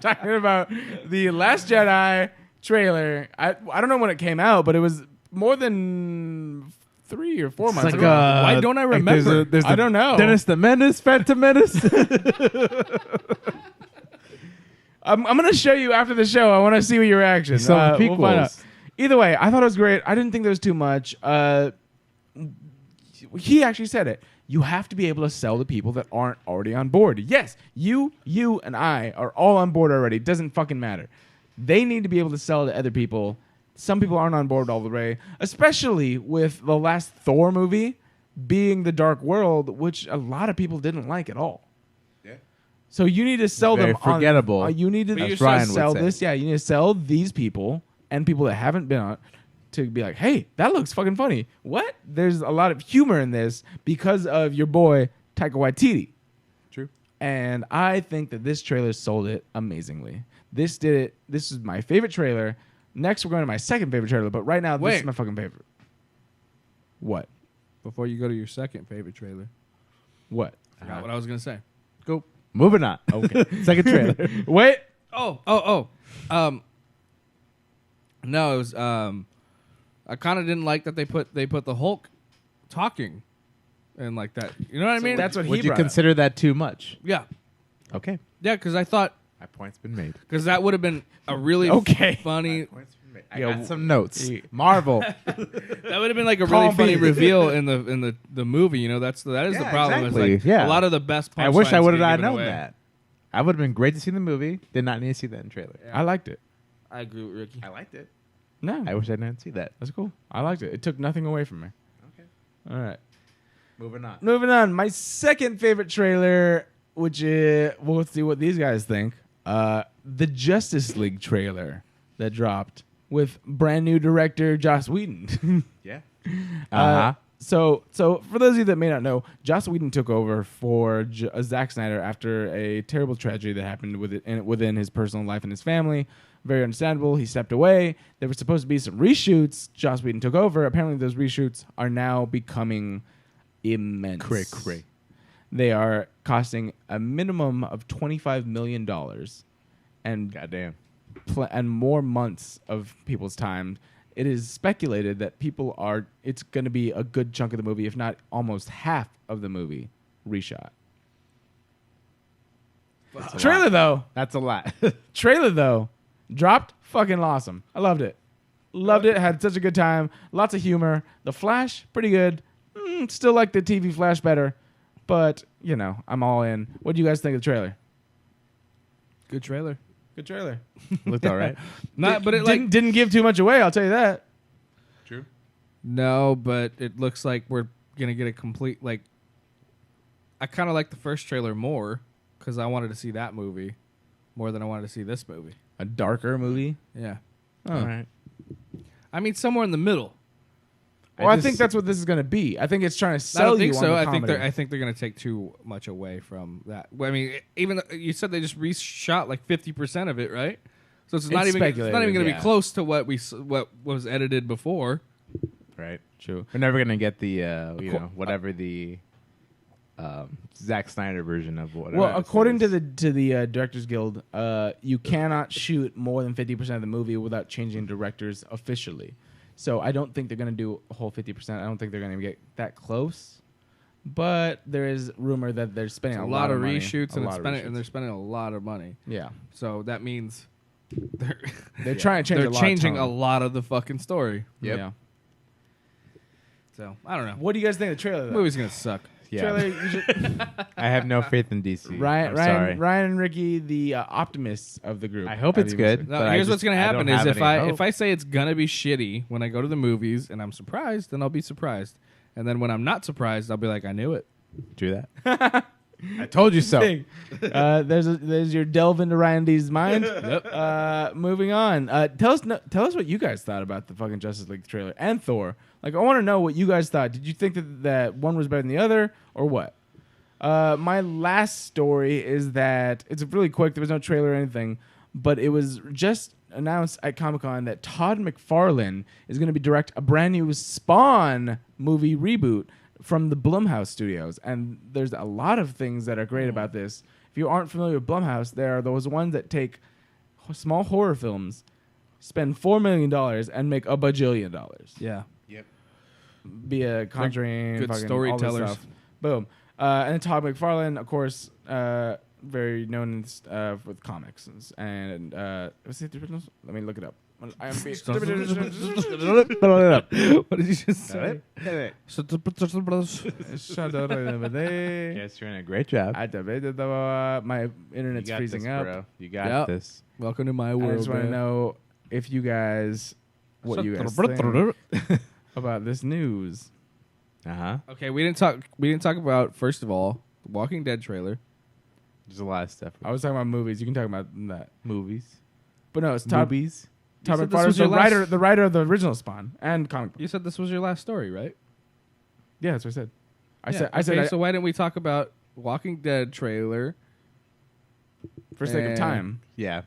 Talking about the Last Jedi trailer. I don't know when it came out, but it was more than 3 or 4 months ago. Why don't I remember? I don't know. Dennis the Menace, Phantom Menace. I'm going to show you after the show. I want to see your reaction. Some We'll find out. prequels. Either way, I thought it was great. I didn't think there was too much. He actually said it. You have to be able to sell to people that aren't already on board. Yes, you, and I are all on board already. It doesn't fucking matter. They need to be able to sell to other people. Some people aren't on board all the way, especially with the last Thor movie being The Dark World, which a lot of people didn't like at all. Yeah. So you need to sell Very them. forgettable, You need to as Ryan would sell say. this. Yeah, you need to sell these people and people that haven't been on to be like, hey, that looks fucking funny. What? There's a lot of humor in this because of your boy Taika Waititi. True. And I think that this trailer sold it amazingly. This did it. This is my favorite trailer. Next, we're going to my second favorite trailer, but right now, this Wait. is my fucking favorite. What? Before you go to your second favorite trailer, What? forgot what I was gonna say. Go. Moving on. Okay. Second trailer. Wait. Oh. No, it was. I kind of didn't like that they put the Hulk talking, and like that. You know what I mean? that's what he Would you brought up. consider that too much? Yeah, Okay. yeah. Because I thought My point's been made. because that would have been a really Okay. funny. I Yo, got some notes. y- Marvel. That would have been like a Call really funny me. reveal in the movie. You know, that is the Yeah, problem. exactly. It's like Yeah. a lot of the best. I wish I punchlines would get have given known away. that. I would have been great to see the movie. Did not need to see that in trailer. I liked it. I agree with Ricky. I liked it. No, I wish I didn't see that. that's cool. I liked it. It took nothing away from me. Okay. All right. Moving on. Moving on. My second favorite trailer, which we'll see what these guys think. The Justice League trailer that dropped with brand new director Joss Whedon. Yeah. So for those of you that may not know, Joss Whedon took over for Zack Snyder after a terrible tragedy that happened within his personal life and his family. Very understandable. He stepped away. There were supposed to be some reshoots. Joss Whedon took over. Apparently, those reshoots are now becoming immense. Cray. They are costing a minimum of $25 million and Goddamn. and more months of people's time. It is speculated that it's going to be a good chunk of the movie, if not almost half of the movie, reshot. Trailer though, That's a lot. dropped fucking awesome. I loved it. Loved it. Had such a good time. Lots of humor. The Flash, pretty good. Still like the TV Flash better, but you know, I'm all in. What do you guys think of the trailer? Good trailer. Good trailer. Looked all right. Not, but it like didn't give too much away. I'll tell you that. True. no, but it looks like we're gonna get a complete like. I kind of like the first trailer more because I wanted to see that movie more than I wanted to see this movie. A darker movie. Yeah, Oh. All right. I mean somewhere in the middle. Well, I just- think that's what this is going to be. I think it's trying to I sell don't think you so. on the I think comedy. I think they're gonna take too much away from that. Well, I mean, even you said they just reshot like 50% of it, right? So it's not even speculated, gonna yeah. be close to what what was edited before. Right. True. We're never gonna get the whatever the Zack Snyder version of whatever. Well, this according is. to the Directors Guild, you cannot shoot more than 50% of the movie without changing directors officially. So I don't think they're going to do a whole 50%. I don't think they're going to get that close. But there is rumor that they're spending a lot of money. Reshoots, and they're spending a lot of money. Yeah. So that means they're trying to change they're changing a lot of the fucking story. Yep. Yeah. So I don't know. What do you guys think of the trailer? The Though? movie's gonna suck. Yeah. Trailer, you should, I have no faith in DC. I'm sorry. Ryan and Ricky, the optimists of the group. I hope it's good. No, but here's what's gonna I happen don't is have any hope. if I say it's gonna be shitty when I go to the movies and I'm surprised, then I'll be surprised. And then when I'm not surprised, I'll be like, I knew it. Do that. I told you so. There's your delve into Ryan D's mind. Yep. Moving on. Tell us what you guys thought about the fucking Justice League trailer and Thor. Like, I want to know what you guys thought. Did you think that one was better than the other, or what? My last story is that it's really quick. There was no trailer or anything, but it was just announced at Comic-Con that Todd McFarlane is going to direct a brand new Spawn movie reboot from the Blumhouse Studios. And there's a lot of things that are great about this. If you aren't familiar with Blumhouse, there are those ones that take small horror films, spend $4 million, and make $1 bajillion. Yeah. Be a Conjuring, Good fucking storytellers. all this stuff. Boom. And then Todd McFarlane, of course, very known with comics. And what's the original? Let me look it up. IMDb. What did you just say? Yes, you're doing a great job. My internet's You got freezing this, up. bro. You got Yep. this. Welcome to my I world. just want to man. know if you guys, what you guys think about this news. Okay, we didn't talk about, first of all, the Walking Dead trailer. There's a lot of stuff. I was talking about movies. You can talk about that. Movies. But no, it's Todd Movies. Todd You said this McFarlane's was your the writer of the original Spawn and comic book. You said this was your last story, right? Yeah, that's what I said. I Yeah, said so why didn't we talk about Walking Dead trailer? for sake of time. Yeah.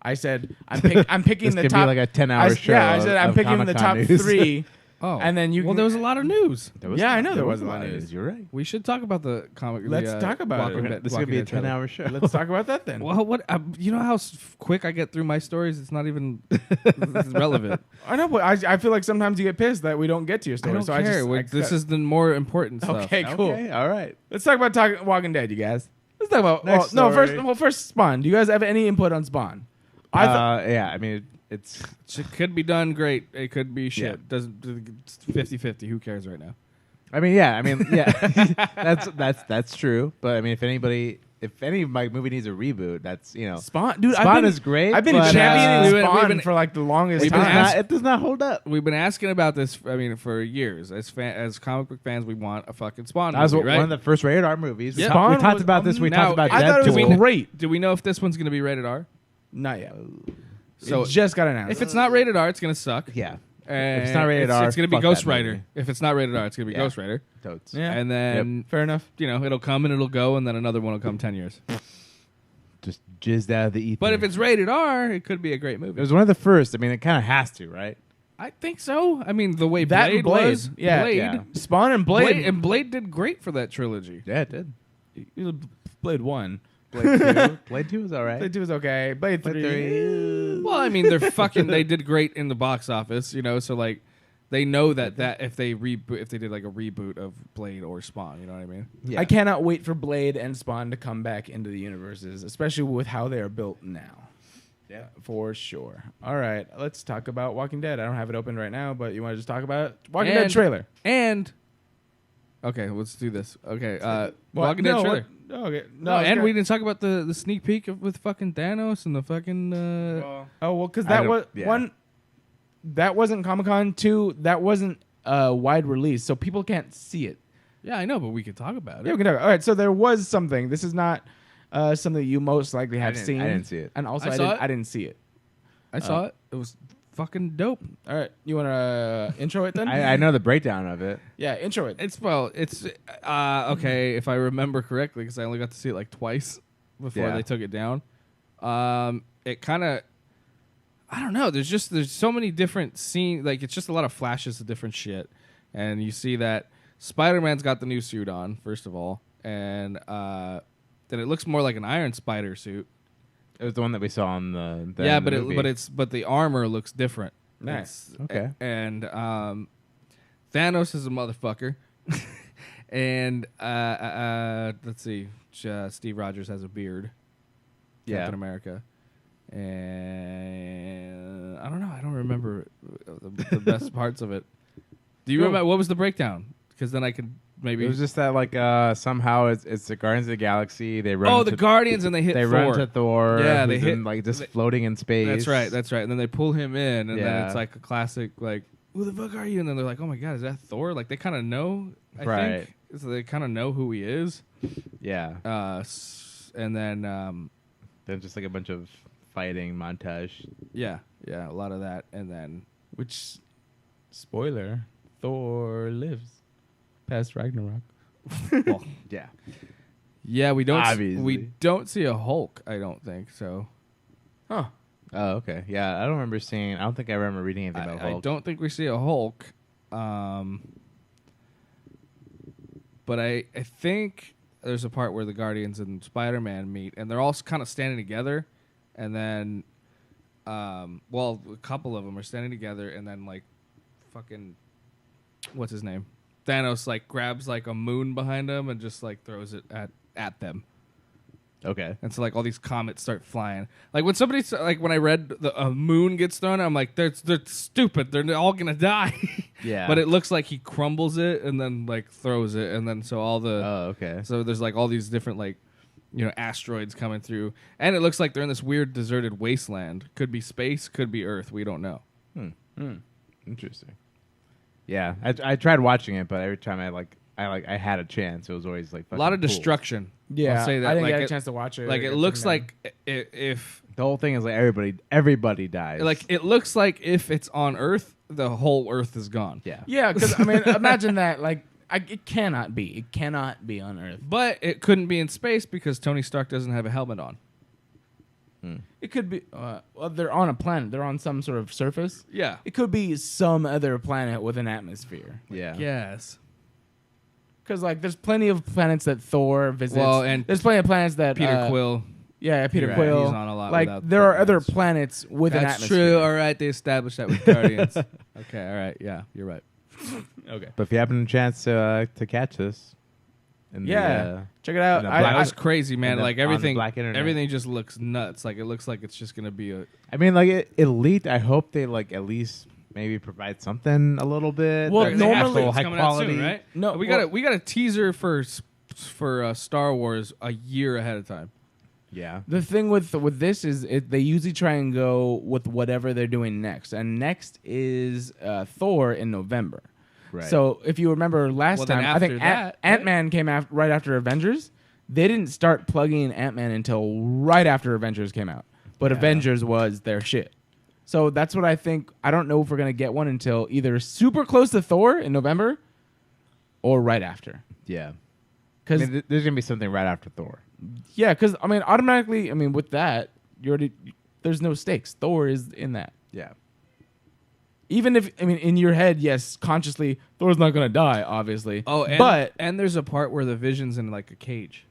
I said I'm picking This the could top. be like a 10-hour show. Yeah, I said I'm of picking the Comic-Con top news. 3. Oh, And then you Well, can- there was a lot of news. Yeah, I know there was a lot of news. You're right. We should talk about the comic. Let's talk about it. Walking Dead- This is Walking gonna be a Dead trailer. 10-hour show. Let's talk about that then. Well, what you know how quick I get through my stories? It's not even it's relevant. I know, but I feel like sometimes you get pissed that we don't get to your I story. don't so care. I just This is the more important stuff. okay. Cool. Okay, all right. Let's talk about Walking Dead, you guys. Let's talk about Next story. first Spawn. Do you guys have any input on Spawn? I thought Yeah, I mean, it's It could be done great. It could be shit. Yeah. Doesn't it's 50-50. Who cares right now? that's true. But I mean, if any movie needs a reboot, that's Spawn, dude. Spawn is great. I've been but, championing we've Spawn been- for like the longest we've been time. it does not hold up. We've been asking about this. I mean, for years. As comic book fans, we want a fucking Spawn That was movie, right? one of the first rated R movies. Yeah. We Spawn talked was about this. We now- talked about I thought it was Deadpool. great. Do we know if this one's going to be rated R? Not yet. So it just got announced. if it's not rated R, it's going to suck. Yeah, And If it's not rated R, it's going to be fuck that Ghost Rider. movie. If it's not rated R, it's going to be Yeah. Ghost Rider. totes. yeah, And then fair enough. it'll come and it'll go, and then another one will come 10 years. Just jizzed out of the ether. But if it's rated R, it could be a great it movie. was one of the first. I mean, it kind of has to, right? I think so. I mean, the way That Blade, and Blade. was, Yeah, Blade, yeah. Spawn and Blade. Blade did great for that trilogy. Yeah, it did. Blade 1. Blade 2. Blade 2 was all right. Blade 2 was okay. Blade 3. Blade 3. Well, I mean, they did great in the box office, so like they know that if they did like a reboot of Blade or Spawn, you know what I mean? Yeah. I cannot wait for Blade and Spawn to come back into the universes, especially with how they are built now. Yeah, for sure. All right, let's talk about Walking Dead. I don't have it open right now, but you want to just talk about Walking Dead trailer? And okay, let's do this. Okay, What? Walking Dead No, trailer. what? Okay, No, and we didn't talk about the sneak peek with fucking Thanos and the fucking. Oh well, because I that don't- was yeah. one. That wasn't Comic-Con. 2, that wasn't a wide release, so people can't see it. Yeah, I know, but we could talk about it. Yeah, we can talk. All right, so there was something. This is not something you most likely have seen. I didn't see it. and also I saw it. I didn't see it. I saw it. It was fucking dope. All right, you want to intro it then? I know the breakdown of it. Yeah, intro it. It's okay if I remember correctly because I only got to see it like twice before Yeah. they took it down. It kind of, I don't know. There's so many different scenes. Like it's just a lot of flashes of different shit, and you see that Spider-Man's got the new suit on first of all, and then it looks more like an Iron Spider suit. It was the one that we saw on the Yeah, the movie. but the armor looks different. Nice. Okay. And Thanos is a motherfucker. And let's see, Steve Rogers has a beard. Yeah. Captain America. And I don't know. I don't remember the best parts of it. Do you remember what was the breakdown? Because then I could maybe. It was just that like somehow it's the Guardians of the Galaxy. They run. the Guardians, and they hit. They Thor. run to Thor. Yeah, they who's hit in, like just floating in space. That's right. And then they pull him in, and then Yeah. it's like a classic, like, who the fuck are you? And then they're like, oh my god, is that Thor? Like they kind of know, I Right. think. So they kind of know who he is. Yeah. And then Then just like a bunch of fighting montage. yeah, a lot of that, and then Which, spoiler, Thor lives past Ragnarok. well, Yeah. yeah, we Obviously. don't see a Hulk. I don't think so. Huh. Oh, okay. Yeah, I don't remember seeing. I don't think I remember reading anything about I Hulk. don't think we see a Hulk. But I think there's a part where the Guardians and Spider-Man meet, and they're all kind of standing together, and then, a couple of them are standing together, and then like, fucking, what's his name? Thanos like grabs like a moon behind him and just like throws it at them. Okay. And so like all these comets start flying. Like when somebody like when I read a moon gets thrown, I'm like they're stupid. They're all gonna die. Yeah. But it looks like he crumbles it and then like throws it, and then so all the Oh, okay. so there's like all these different like asteroids coming through, and it looks like they're in this weird deserted wasteland. Could be space, could be Earth. We don't know. Interesting. Yeah, I tried watching it, but every time I had a chance, it was always like A lot of fucking cool. destruction. Yeah, I'll say that. I didn't like, get a chance to watch it. Like it looks like if The whole thing is like everybody dies. like it looks like if it's on Earth, the whole Earth is gone. yeah. Yeah, because I mean, imagine that. Like, it cannot be. It cannot be on Earth. But it couldn't be in space because Tony Stark doesn't have a helmet on. It could be. Well, they're on a planet. They're on some sort of surface. Yeah. It could be some other planet with an atmosphere. Yeah. Yes. Because like, there's plenty of planets that Thor visits. Well, and there's plenty of planets that Peter Quill. Yeah, Peter Right, Quill. he's on a lot like, without there are other planets. planets with an That's atmosphere. true. All right, they established that with Guardians. Okay, all right. Yeah, you're right. Okay. But if you happen a chance to catch this, in Yeah. Check it out. in the I- That black- was crazy, man. on the- Like on the everything, black internet. everything just looks nuts. Like it looks like it's just gonna be a. I mean, like it leaked. I hope they like at least maybe provide something a little bit. Well, Like, normally- actual it's high coming out quality. soon, right? No, we well- got a teaser for Star Wars a year ahead of time. Yeah. The thing with this is they usually try and go with whatever they're doing next, and next is Thor in November. Right. So if you remember last Well, then time, I think after that, Ant-Man came right after Avengers. They didn't start plugging Ant-Man until right after Avengers came out, but Avengers was their shit. So that's what I think. I don't know if we're gonna get one until either super close to Thor in November, or right after. Yeah. I Because mean, there's gonna be something right after Thor. yeah, because I mean, automatically, I mean, with that, there's no stakes. Thor is in that. Yeah. Even if, I mean, in your head, yes, consciously, Thor's not gonna die, obviously. Oh, but and there's a part where the Vision's in like a cage.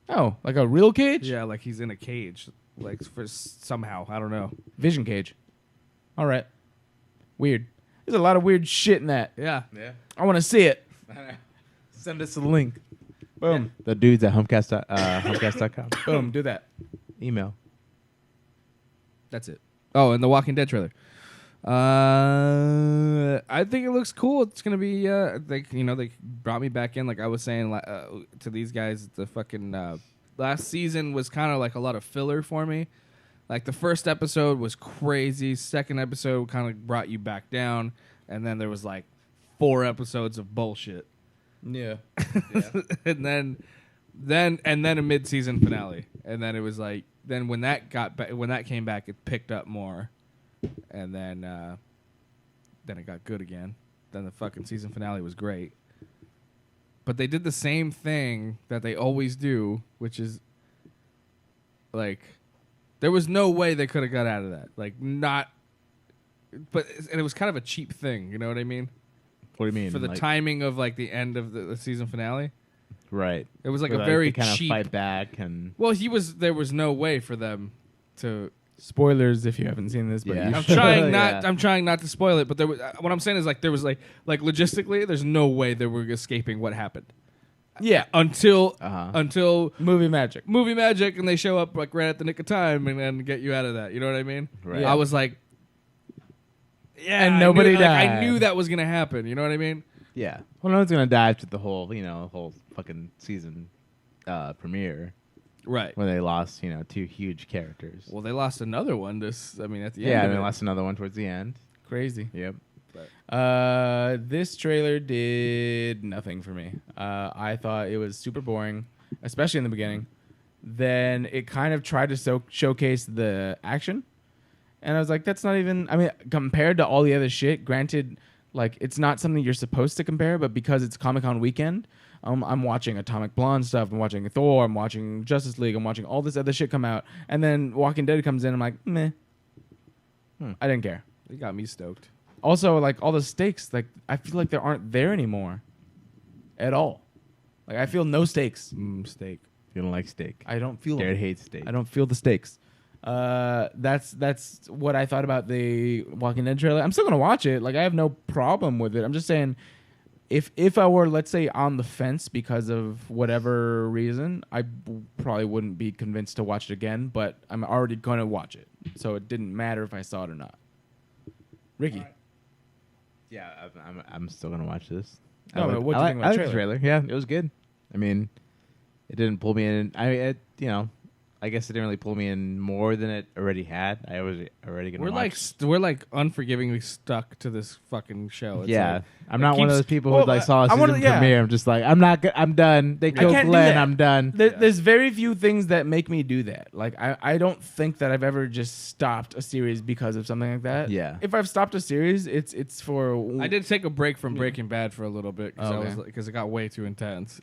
like a real cage, Yeah, like he's in a cage, like for somehow I don't know. Vision cage. All right, weird. There's a lot of weird shit in that. Yeah, Yeah. I want to see it. Send us a link. Boom, The dudes at Humpcast.com. boom, do that. Email. that's it. Oh, and the Walking Dead trailer. I think it looks cool. It's gonna be they brought me back in, like I was saying to these guys. The fucking last season was kind of like a lot of filler for me. Like the first episode was crazy. Second episode kind of brought you back down, and then there was like 4 episodes of bullshit, Yeah. and then a mid-season finale, and then it was like when that came back, it picked up more. And then it got good again. Then the fucking season finale was great. But they did the same thing that they always do, which is like there was no way they could have got out of that. Like not but and it was kind of a cheap thing, you know what I mean? What do you mean? For the Like, timing of like the end of the season finale. Right. It was like Where, a very they kind cheap of fight back and Well, there was no way for them to Spoilers if you haven't seen this, but Yeah. you I'm should. trying not. Yeah. I'm trying not to spoil it, but there was. What I'm saying is there was like logistically, there's no way they were escaping what happened Yeah, until Uh-huh. movie magic. movie magic, and they show up like right at the nick of time and then get you out of that. You know what I mean? Right. I was like, yeah, And I nobody knew, I died. knew that was gonna happen. You know what I mean? Yeah. Well, no one's gonna dive to the whole fucking season premiere Right. when they lost 2 huge characters. Well, they lost another one. At the end. Yeah, of and they it. lost another one towards the end. Crazy. Yep. This trailer did nothing for me. I thought it was super boring, especially in the beginning. Then it kind of tried to showcase the action, and I was like, that's not even. I mean, compared to all the other shit. Granted, like it's not something you're supposed to compare, but because it's Comic-Con weekend, I'm watching Atomic Blonde stuff. I'm watching Thor. I'm watching Justice League. I'm watching all this other shit come out, and then Walking Dead comes in. I'm like, meh. I didn't care. They got me stoked. Also, like all the stakes, like I feel like they aren't there anymore, at all. Like I feel no stakes. Steak. You don't like steak. I don't feel Jared them. hates steak. I don't feel the stakes. That's what I thought about the Walking Dead trailer. I'm still gonna watch it. Like I have no problem with it. I'm just saying, if I were, let's say, on the fence because of whatever reason, I probably wouldn't be convinced to watch it again. But I'm already gonna watch it, so it didn't matter if I saw it or not. Ricky. Yeah, I'm still gonna watch this. No, but what do you think about I the like the trailer? Yeah, it was good. I mean, it didn't pull me in. I guess it didn't really pull me in more than it already had. I was already gonna. We're like unforgivingly stuck to this fucking show. It's Yeah, like, I'm it not one of keeps- those people Well, who like saw a I season wanna- yeah. premiere. I'm just like, I'm not. I'm done. They killed can't do Glenn. that. I'm done. There's very few things that make me do that. Like I don't think that I've ever just stopped a series because of something like that. Yeah. If I've stopped a series, it's for. I did take a break from Breaking Bad for a little bit Oh, because it got way too intense.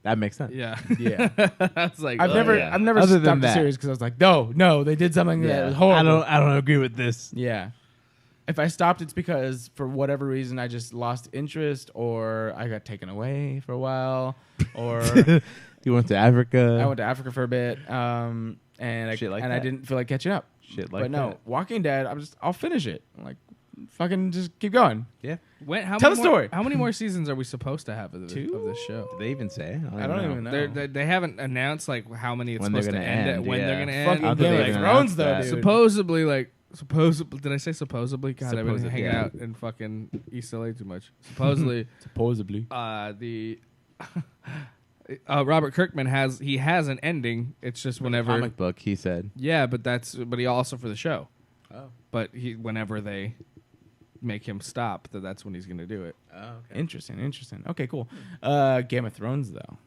That makes sense. Yeah, Yeah. I was like, I've never yeah. I've never Other than stopped a that. series because I was like, no, they did something that was horrible. I don't agree with this. Yeah. If I stopped, it's because for whatever reason I just lost interest, or I got taken away for a while, or You went to Africa. I went to Africa for a bit, and Shit like I that. didn't feel like catching up. Shit like but no, that. Walking Dead, I'll finish it. Like, fucking just keep going. Yeah. Tell the story. How many more seasons are we supposed to have of this, Two? of this show? Did they even say? I don't even know. They haven't announced like how many it's When they're supposed to gonna end. end, When yeah. they're gonna Fucking end. I don't Game think of they Thrones, announced though, that. dude. Supposedly, did I say supposedly? God, I've been Supposedly, hanging yeah. out in fucking East LA too much. Supposedly, Supposedly. the Robert Kirkman has an ending. It's just whenever. Comic book, he said. Yeah, but he also for the show. Oh. But whenever they make him stop, that's when he's gonna do it. Oh, okay. Interesting. Okay, cool. Game of Thrones, though.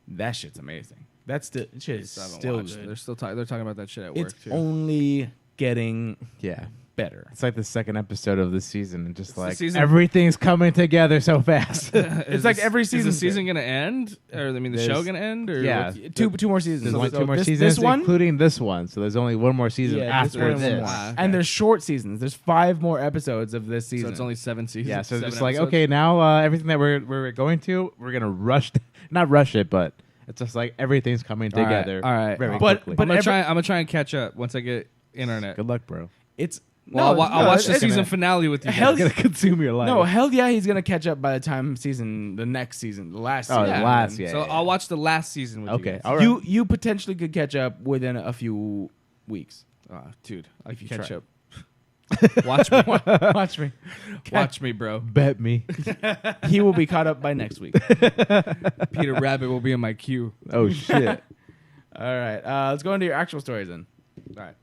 That shit's amazing. That's the shit is I haven't still watched it. good. They're still they're talking about that shit at It's work too. only getting Yeah. better. It's like the second episode of this season, and just the like season- everything's coming together so fast. It's like every season. Is the season gonna end, or the There's- show gonna end? Or yeah. what's- Two more seasons. There's only So 2 more this, seasons, This one, including this one. So there's only one more season yeah, after one and this. one more. Ah, okay. And there's short seasons. There's 5 more episodes of this season. So it's only 7 seasons. Yeah, so 7 just like episodes? okay, now everything that we're going to, we're gonna rush, not rush it, but it's just like everything's coming All right, together. all right. very But- quickly. but I'm every- gonna try and catch up once I get internet. Good luck, bro. It's Well, no, I'll watch the it's season gonna- finale with you. Hell guys. It's gonna consume your life. No, hell yeah, he's gonna catch up by the time the next season, the last Oh, season. the last, yeah. So I'll watch the last season with you. Okay, guys. all right. You potentially could catch up within a few weeks. Dude, I If you can catch try. up. Watch me, Watch me. watch me, bro. Bet me. He will be caught up by next week. Peter Rabbit will be in my queue. Oh shit. All right, let's go into your actual stories then. All right.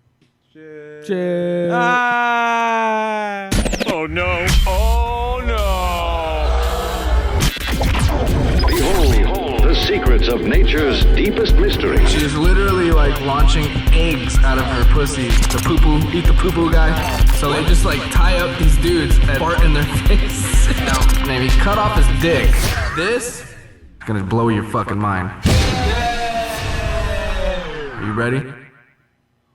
Ah! Oh no. Oh no. Behold the secrets of nature's deepest mystery. She is literally like launching eggs out of her pussy. The poo-poo, eat the poo-poo guy. So they just like tie up these dudes and fart in their face. Now, maybe cut off his dick. This is gonna blow your fucking mind. Are you ready?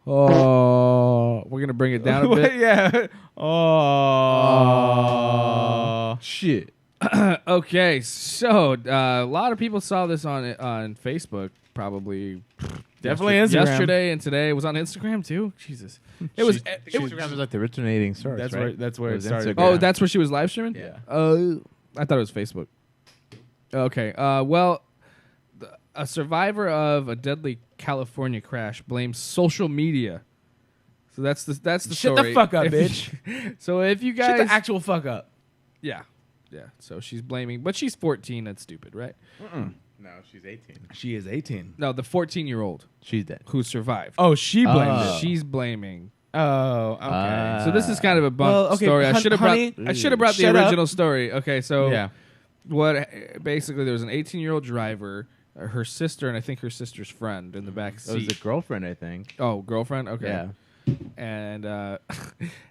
Oh, we're gonna bring it down a bit. Yeah. Oh. Shit. Okay, so a lot of people saw this on Facebook probably Definitely Instagram. Yesterday and today. It was on Instagram too. Jesus. It was. Instagram was like the originating source. That's right? where that's where it was started. Instagram. Oh, that's where she was live streaming? Yeah. I thought it was Facebook. Okay. Well, a survivor of a deadly California crash blames social media. So that's the Shut story. the fuck up, If- bitch. So if you Shut guys, the actual fuck up. yeah. So she's blaming, but she's 14. That's stupid, right? No, she's 18. She is 18. No, the 14-year-old She's dead. who survived. Oh, she blamed Oh. it. She's blaming. Oh, okay. So this is kind of a bump Well, okay, story. I should have honey, brought. I should have brought the shut up. original story. Okay, so yeah. what? Basically, there was an 18-year-old driver, her sister, and I think her sister's friend in the back It was seat. a girlfriend, I think. Oh, girlfriend. Okay. Yeah. And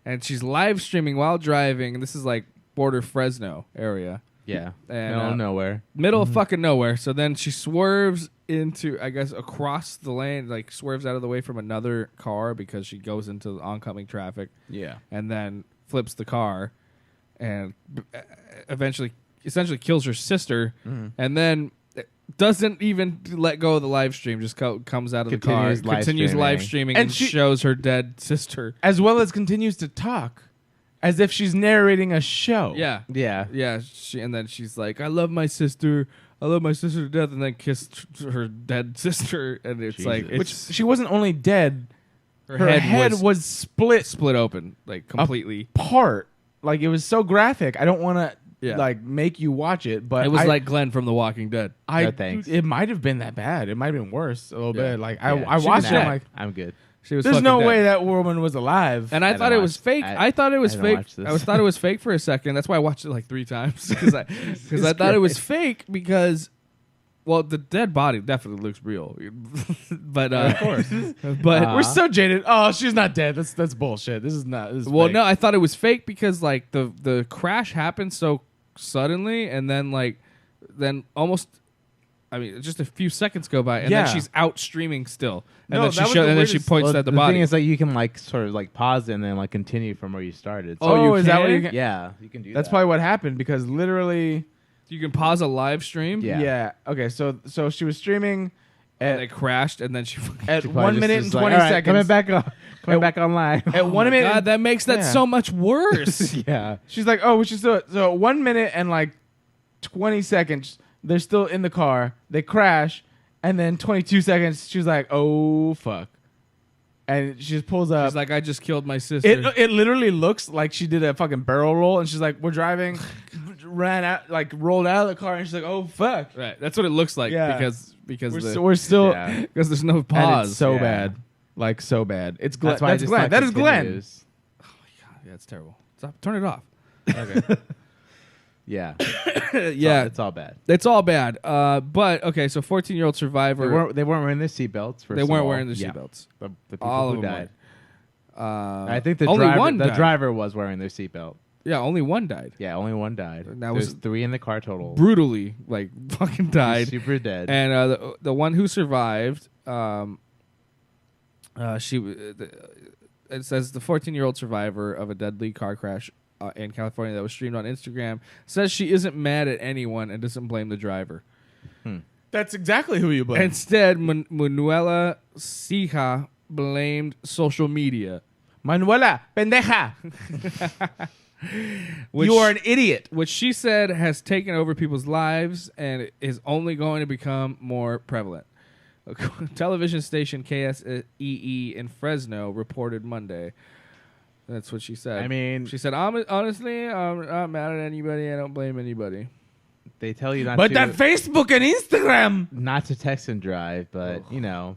and she's live streaming while driving. And this is like border Fresno area, Yeah. And, Middle of nowhere. middle of fucking nowhere. So then she swerves into, I guess, across the lane, like swerves out of the way from another car because she goes into the oncoming traffic. Yeah. And then flips the car, and essentially kills her sister, and then doesn't even let go of the live stream. Just comes out of the car, Continues live continues live streaming. streaming, and And she- shows her dead sister. As well as continues to talk as if she's narrating a show. Yeah, Yeah. yeah. And then she's like, "I love my sister. I love my sister to death," and then kissed her dead sister, and it's Jesus. like Which it's she wasn't only dead, her, her head was split open like completely. apart. Like it was so graphic. I don't want to Yeah. like make you watch it, but It was I, like Glenn from The Walking Dead. No, thanks. It might have been that bad. It might have been worse a little Yeah. bit. Like Yeah. I She watched was it. I'm dead. like, I'm good. She was. there's fucking no dead. way that woman was alive. And I I thought don't it was watch- fake. I thought it was I don't fake. watch this. I thought it was fake for a second. That's why I watched it like 3 times because I thought it was fake because, well, the dead body definitely looks real, but of course, but We're so jaded. Oh, she's not dead. That's bullshit. This is not. This is well, fake. no, I thought it was fake because like the crash happened so suddenly, and then almost. I mean, just a few seconds go by, and Yeah. then she's out streaming still, and No, then that was the and then she weirdest- points Well, at the the body. thing is, like, you can like sort of like pause it and then like continue from where you started. Oh, you is that what can? you can? yeah, you can do That's that. probably what happened because literally. You can pause a live stream. Yeah. Yeah. Okay. So she was streaming And they at crashed, and then she. at She probably 1 just minute is and like, 20 all right, seconds. coming back online. At 1 minute. God, that makes that Yeah. so much worse. yeah. She's like, oh, we should still. So 1 minute and like 20 seconds, they're still in the car. They crash, and then 22 seconds, she's like, oh fuck, and she just pulls up. She's like, I just killed my sister. it literally looks like she did a fucking barrel roll, and she's like, we're driving, ran out, like rolled out of the car, and she's like, oh fuck, Right, that's what it looks like. Yeah. Because we're still, Yeah. because there's no and pause. it's so Yeah. bad, like so bad. It's Glenn. That's why I That's just Glenn. thought That is Glenn. continues. Yeah, it's terrible. Stop. Turn it off. Yeah. Yeah, It's all bad. it's all bad. But okay, so 14-year-old survivor. They weren't wearing their seatbelts. They weren't wearing their seatbelts. The people All who of them died. weren't. I think the only driver, one the died. driver was wearing their seatbelt. Yeah, only one died. Yeah, only one died. That There's was 3 in the car total. Brutally, like fucking died. Super dead. And the one who survived, it says the 14-year-old survivor of a deadly car crash in California that was streamed on Instagram says she isn't mad at anyone and doesn't blame the driver. That's exactly who you blame. Instead, Manuela Sija blamed social media. Manuela, pendeja, Which, you are an idiot. which she said has taken over people's lives and is only going to become more prevalent. A television station KSEE in Fresno reported Monday. That's what she said. I mean, she said, honestly, I'm not mad at anybody. I don't blame anybody. they tell you not But to that Facebook and Instagram not to text and drive, but you know,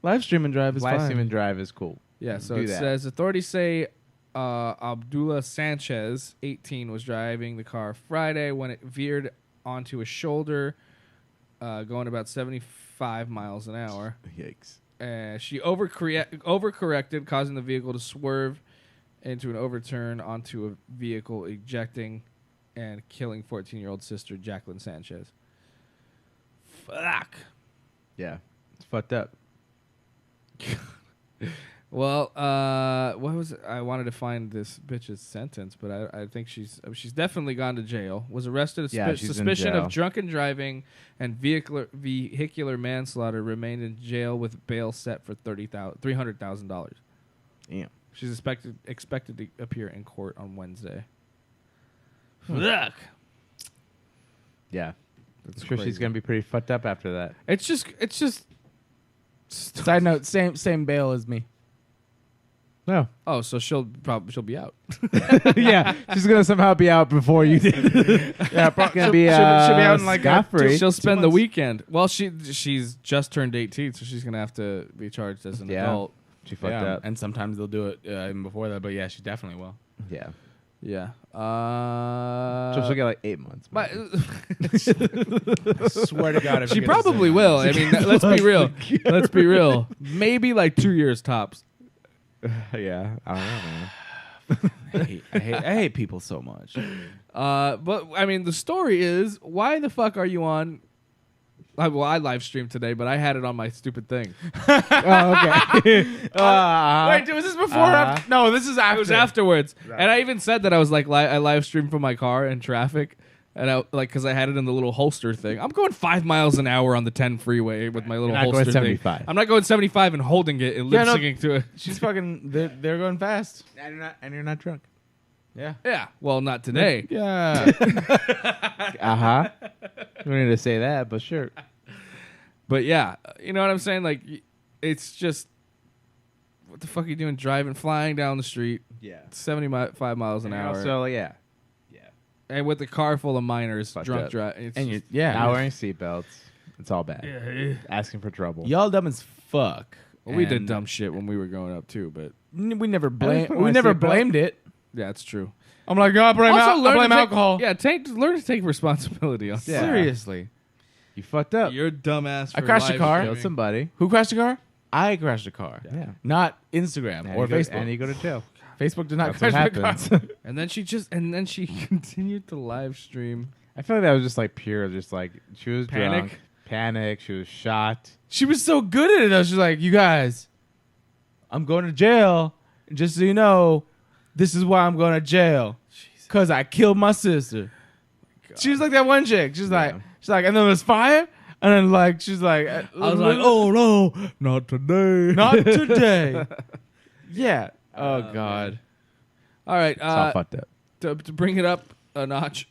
live stream and drive is live fine. stream and drive is cool. Yeah, so Do it that. says authorities say Abdullah Sanchez, 18, was driving the car Friday when it veered onto a shoulder going about 75 miles an hour. Yikes. She overcorrected, causing the vehicle to swerve into an overturn onto a vehicle, ejecting and killing 14-year-old sister Jacqueline Sanchez. Fuck. Yeah, it's fucked up. Well, what was it? I wanted to find this bitch's sentence, but I think she's definitely gone to jail. Was arrested. Yeah, she's in Suspicion jail. of drunken driving and vehicular manslaughter. Remained in jail with bail set for $300,000. Damn. She's expected to appear in court on Wednesday. Look, Yeah. that's I'm sure she's gonna be pretty fucked up after that. It's just. Side note, same bail as me. No. Oh, so she'll be out. Yeah, she's gonna somehow be out before you did. Yeah, probably gonna be she'll be out in like scot-free. She'll spend the months. weekend. Well, she's just turned 18, so she's gonna have to be charged as an Yeah. adult. She fucked Yeah, up. and sometimes they'll do it even before that. But yeah, she definitely will. Yeah. Yeah. So she'll get like 8 months. But I swear to God, if she you get a probably same will. amount. I mean, let's be real. Let's be real. Maybe like 2 years tops. Yeah, I don't know, man. I hate people so much. But I mean, the story is, why the fuck are you on? Well, I live streamed today, but I had it on my stupid thing. Oh, okay. Wait, was this before? Or after? No, this is after. It was afterwards, and I even said that I was like, I live streamed from my car in traffic, and I like because I had it in the little holster thing. I'm going 5 miles an hour on the 10 freeway with my little You're not holster going 75. thing. I'm not going 75 and holding it and Yeah, lip no. syncing to it. She's fucking. They're going fast. And you're not drunk. Yeah. Yeah, well, not today. Yeah. We don't need to say that, but sure. But yeah, you know what I'm saying? Like, it's just, what the fuck are you doing flying down the street, Yeah. 75 miles an hour, So yeah. and with a car full of minors, Fucked drunk up. driving. and you, Not yeah. wearing seatbelts. It's all bad. Asking for trouble. Y'all dumb as fuck. Well, we did And dumb shit when we were growing up too, but We never put we my never seatbelt. blamed it. yeah, it's true. I'm like, I blame, I learn blame to take- alcohol. Yeah, learn to take responsibility on Yeah. Seriously. You fucked up. You're a dumbass. I for crashed a live car. Killed streaming. somebody. Who crashed a car? I crashed a car. Yeah. Not Instagram And or you go- Facebook. and you go to jail. Facebook did not That's what crash my happens. car. And then she continued to live stream. I feel like that was just like pure, just like she was Panic? drunk, panic. She was shot. She was so good at it though. She's like, you guys, I'm going to jail. And just so you know, this is why I'm going to jail. Because I killed my sister. She was like that one chick. She's like, and then there's fire. And then like, she's like, I was like, oh no, Not today. not today. Yeah. Oh God. All right. It's all fucked up. To bring it up a notch.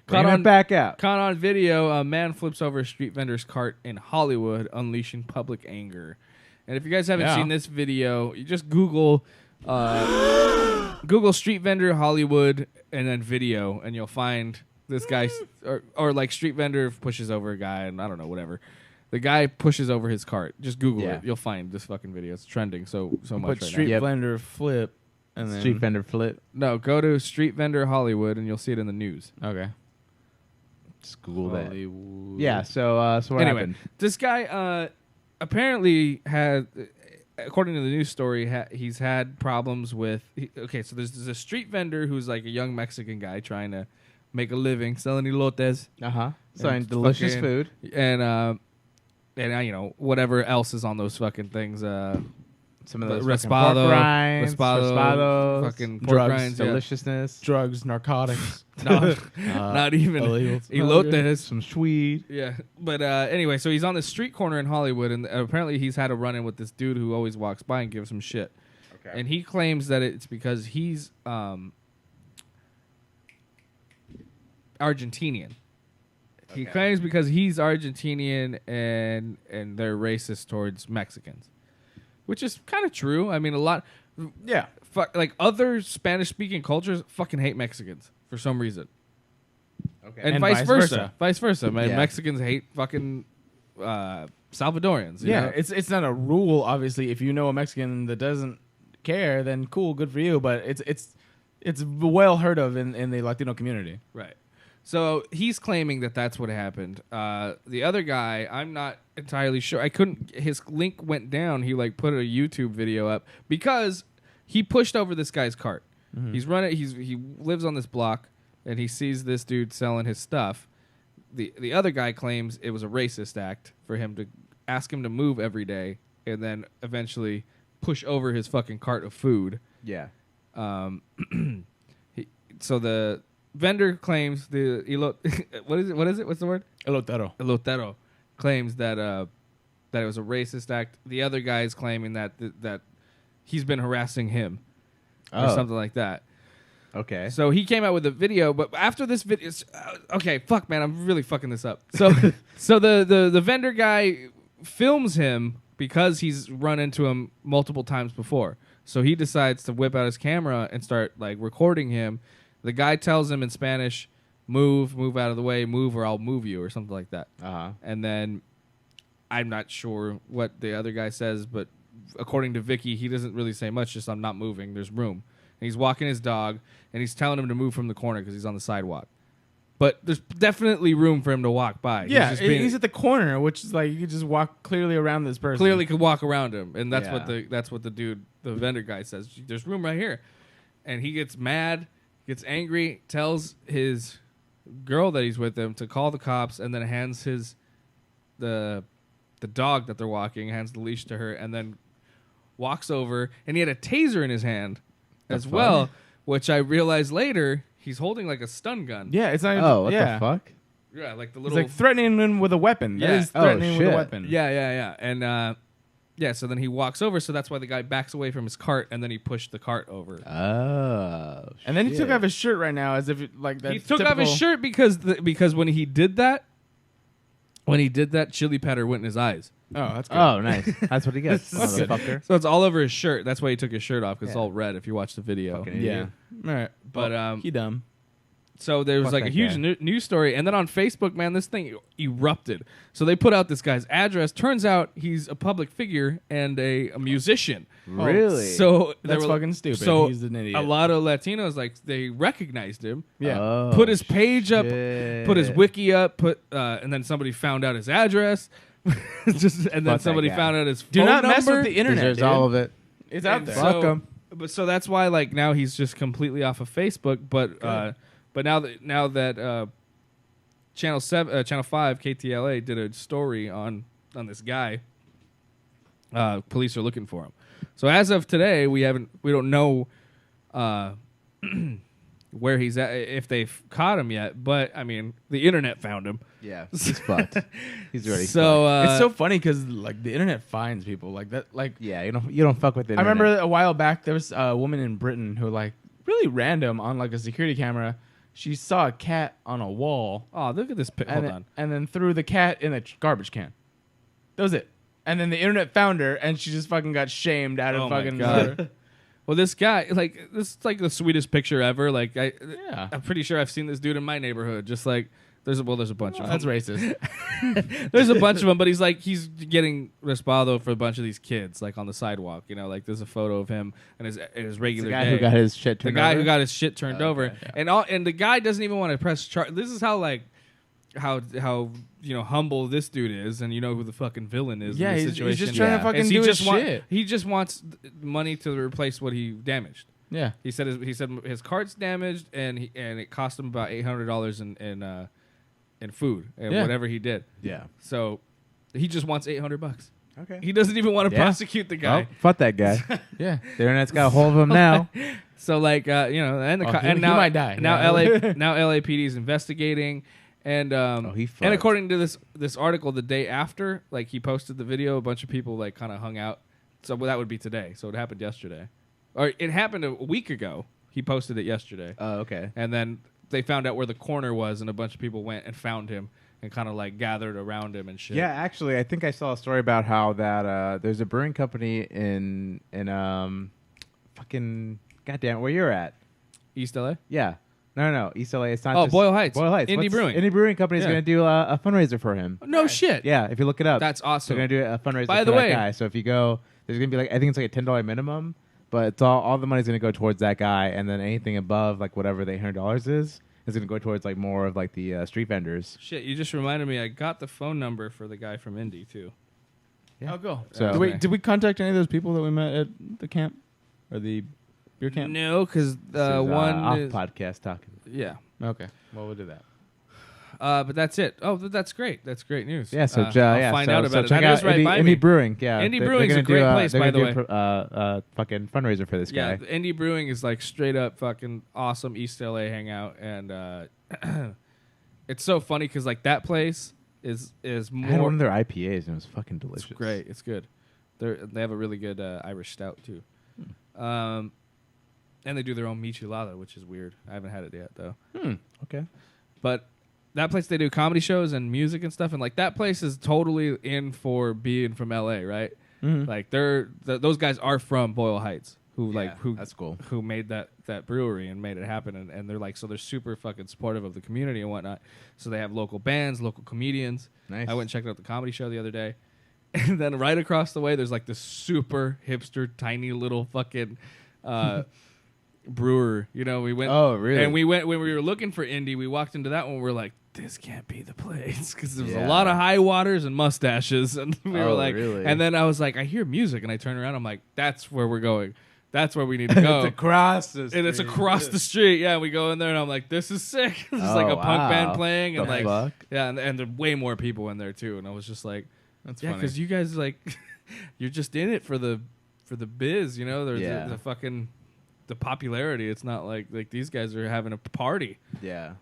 Bring it back out. Caught on video, a man flips over a street vendor's cart in Hollywood, unleashing public anger. And if you guys haven't Yeah. seen this video, you just Google street vendor Hollywood and then video, and you'll find this guy, or like street vendor pushes over a guy, and I don't know, whatever. The guy pushes over his cart. Just Google Yeah. it. You'll find this fucking video. It's trending so much Put right street now. Yep. blender flip. And then Street vendor flip. No, go to street vendor Hollywood, and you'll see it in the news. Okay. Just Google that. Hollywood. Yeah. So what Anyway, happened? this guy apparently had, according to the news story, he's had problems with. Okay, so there's a street vendor who's like a young Mexican guy trying to make a living selling elotes Selling and delicious fucking- food. and you know whatever else is on those fucking things. Some of those Raspado, fucking pork rinds, Raspado, raspados, fucking pork drugs, rinds, yeah. deliciousness. Drugs, narcotics. No, not even illegal. elotes. Some sweet. Yeah, but anyway, so he's on the street corner in Hollywood, and apparently he's had a run-in with this dude who always walks by and gives him shit. Okay. And he claims that it's because he's Argentinian. He claims because he's Argentinian and they're racist towards Mexicans, which is kind of true. I mean, a lot, Yeah. like other Spanish-speaking cultures fucking hate Mexicans for some reason. Okay. And, And vice vice versa. versa. Vice versa. Man, Yeah. Mexicans hate fucking Salvadorians. you Yeah, know? it's not a rule. Obviously, if you know a Mexican that doesn't care, then cool, good for you. But it's well heard of in the Latino community. right. So he's claiming that that's what happened. The other guy, I'm not entirely sure. I couldn't. His link went down. He like put a YouTube video up because he pushed over this guy's cart. He's running. He lives on this block, and he sees this dude selling his stuff. The other guy claims it was a racist act for him to ask him to move every day, and then eventually push over his fucking cart of food. Yeah. So the vendor claims what is it? What's the word? Elotero claims that that it was a racist act. The other guy is claiming that he's been harassing him or something like that. Okay. So he came out with a video, but after this video, okay, fuck, man, I'm really fucking this up. So, so the vendor guy films him because he's run into him multiple times before. So he decides to whip out his camera and start like recording him. The guy tells him in Spanish, "Move out of the way, move or I'll move you," or something like that. And then I'm not sure what the other guy says, but according to Vicky, he doesn't really say much. Just I'm not moving. There's room. And he's walking his dog, and he's telling him to move from the corner because he's on the sidewalk. But there's definitely room for him to walk by. Yeah, he's at the corner, which is like you could just walk clearly around this person. Clearly could walk around him, and that's what the dude, the vendor guy says. There's room right here, and he gets mad, gets angry, tells his girl that he's with him to call the cops, and then hands the dog that they're walking, hands the leash to her, and then walks over, and he had a taser in his hand as well, which I realized later he's holding like a stun gun. Yeah, it's not. What the fuck? Yeah, like the It's little. like threatening him with a weapon. Yeah. That is threatening with a shit. weapon. Yeah, and so then he walks over, so that's why the guy backs away from his cart, and then he pushed the cart over. Oh. And then he took shit. off his shirt right now, as if like that. He took off his shirt because when he did that, chili powder went in his eyes. Oh, that's good. Oh, nice. That's what he gets. Motherfucker. So it's all over his shirt. That's why he took his shirt off, because it's all red if you watch the video. Fucking Yeah. idiot. All right. But he dumb. So there was Fuck like a that huge guy. news story, and then on Facebook, man, this thing erupted. So they put out this guy's address. Turns out he's a public figure and a musician. Really? So they That's were- fucking stupid. So He's an idiot. a lot of Latinos, like, they recognized him. Yeah. Oh, Put his page up, shit. put his wiki up, and then somebody found out his address. And then that somebody guy. fown out his Do phone not number. mess with the internet. Deserves dude. all of it. It's out And there. Fuck so- 'em. But so that's why, like, now he's just completely off of Facebook. But now that Channel 5 KTLA did a story on this guy, police are looking for him. So as of today, we don't know where he's at, if they've caught him yet. But I mean, the internet found him. Yeah, he's fucked. He's already So It's so funny because like the internet finds people like that. Like yeah, you don't fuck with the I internet. remember a while back there was a woman in Britain who like really random on like a security camera. She saw a cat on a wall. Oh, look at this. Hold And then threw the cat in a garbage can. That was it. And then the internet found her, and she just fucking got shamed out of Oh my fucking. God. Well, this guy, like, this is like the sweetest picture ever. Like, Yeah. I'm pretty sure I've seen this dude in my neighborhood. Just like, there's a bunch of That's them. racist. There's a bunch of them, but he's getting respaldo for a bunch of these kids, like on the sidewalk. You know, like there's a photo of him and his regular the guy day. who got his shit The turned guy over? who got his shit turned over, yeah. and the guy doesn't even want to press charge. This is how humble this dude is, and you know who the fucking villain is. Yeah, in this he's situation. just trying to Yeah. fucking Is do his shit. He just wants money to replace what he damaged. Yeah. He said his cart's damaged, and it cost him about $800 in food and Yeah. whatever he did. Yeah. So he just wants $800. Okay. He doesn't even want to Yeah. prosecute the guy. Well, fuck that guy. Yeah. The internet's got a hold of him now. So like and the Oh, he and now might die. Now Yeah. now LAPD is investigating, and he fucked. and according to this article, the day after, like, he posted the video, a bunch of people like kind of hung out. So that would be today. So it happened yesterday, or it happened a week ago. He posted it yesterday. Oh, okay. And then they found out where the corner was, and a bunch of people went and found him and kind of like gathered around him and shit. Yeah, actually, I think I saw a story about how that there's a brewing company in fucking goddamn where you're at. East LA. Yeah. No, East LA. It's not. Oh, just Boyle Heights. Boyle Heights. Indie Brewing. Indie Brewing Company is Yeah. going to do a fundraiser for him. No shit. Yeah, if you look it up, That's awesome. They're going to do a fundraiser By for the that way- guy. So if you go, there's going to be like I think it's like a $10 minimum, but it's all the money's going to go towards that guy, and then anything above like whatever the $800 is going to go towards like more of like the street vendors. Shit, you just reminded me. I got the phone number for the guy from Indy too. I'll go. So- Okay. Did we contact any of those people that we met at the camp or the beer camp? No, because This is, one off is, podcast talking. yeah. Okay. Well, we'll do that. But that's it. Oh, that's great. That's great news. Yeah, so I'll find so, out about it. check That out is right by me. Indie Brewing. Yeah, Indie they're Brewing's gonna a great do, place, they're by gonna the do fucking fundraiser for this Yeah, guy. Indie Brewing is like straight up fucking awesome East LA hangout, and it's so funny because like that place is I had more. one of their IPAs and it was fucking delicious. It's great. It's good. They have a really good Irish stout too. And they do their own michelada, which is weird. I haven't had it yet though. Okay. But that place, they do comedy shows and music and stuff, and like that place is totally in for being from LA, right? Like those guys are from Boyle Heights, who that's cool. who made that brewery and made it happen, and they're like, so they're super fucking supportive of the community and whatnot. So they have local bands, local comedians. Nice. I went and checked out the comedy show the other day, and then right across the way, there's like this super hipster, tiny little fucking. Brewer, you know, we went. Oh, really? And we went when we were looking for indie. We walked into that one. We're like, this can't be the place because there was a lot of high waters and mustaches, and we were like, really? And then I was like, I hear music, and I turn around. I'm like, that's where we're going. That's where we need to go. It's across the street. And it's across the street. Yeah, we go in there, and I'm like, this is sick. There's like a punk band playing, and The like, fuck? yeah, and there are way more people in there too. And I was just like, That's yeah, funny. because you guys like, you're just in it for the biz, you know. There's the fucking. The popularity. It's not like these guys are having a party. Yeah.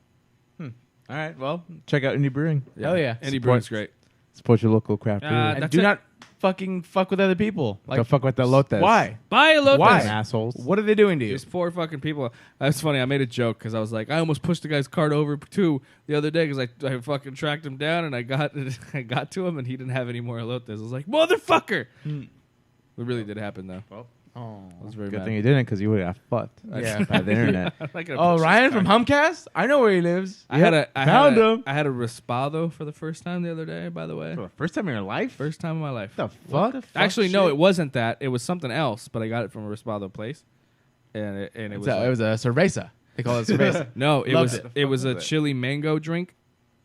All right. Well, check out Indie Brewing. Hell yeah. Indie Brewing's great. Support your local craft brewery. And That's do it. not fucking fuck with other people. Like, Don't fuck with the lotes. why? Buy a Lotus. Why? Assholes. What are they doing to you? These poor fucking people. That's funny. I made a joke because I was like, I almost pushed the guy's cart over too the other day because I fucking tracked him down and I got to him and he didn't have any more Lotus. I was like, motherfucker. It really did happen though. Well, I was very good mad. thing you didn't because you would have got fucked. Yeah. By the internet. I'm not gonna Oh, push this Ryan from cart. Humpcast? I know where he lives. I had a Raspado for the first time the other day. By the way, First time in your life? first time in my life. What the fuck? Actually, no, it wasn't that. It was something else, but I got it from a Raspado place, and it was. It was a cerveza. They call it cerveza. No, it Loved it was a with it. chili mango drink.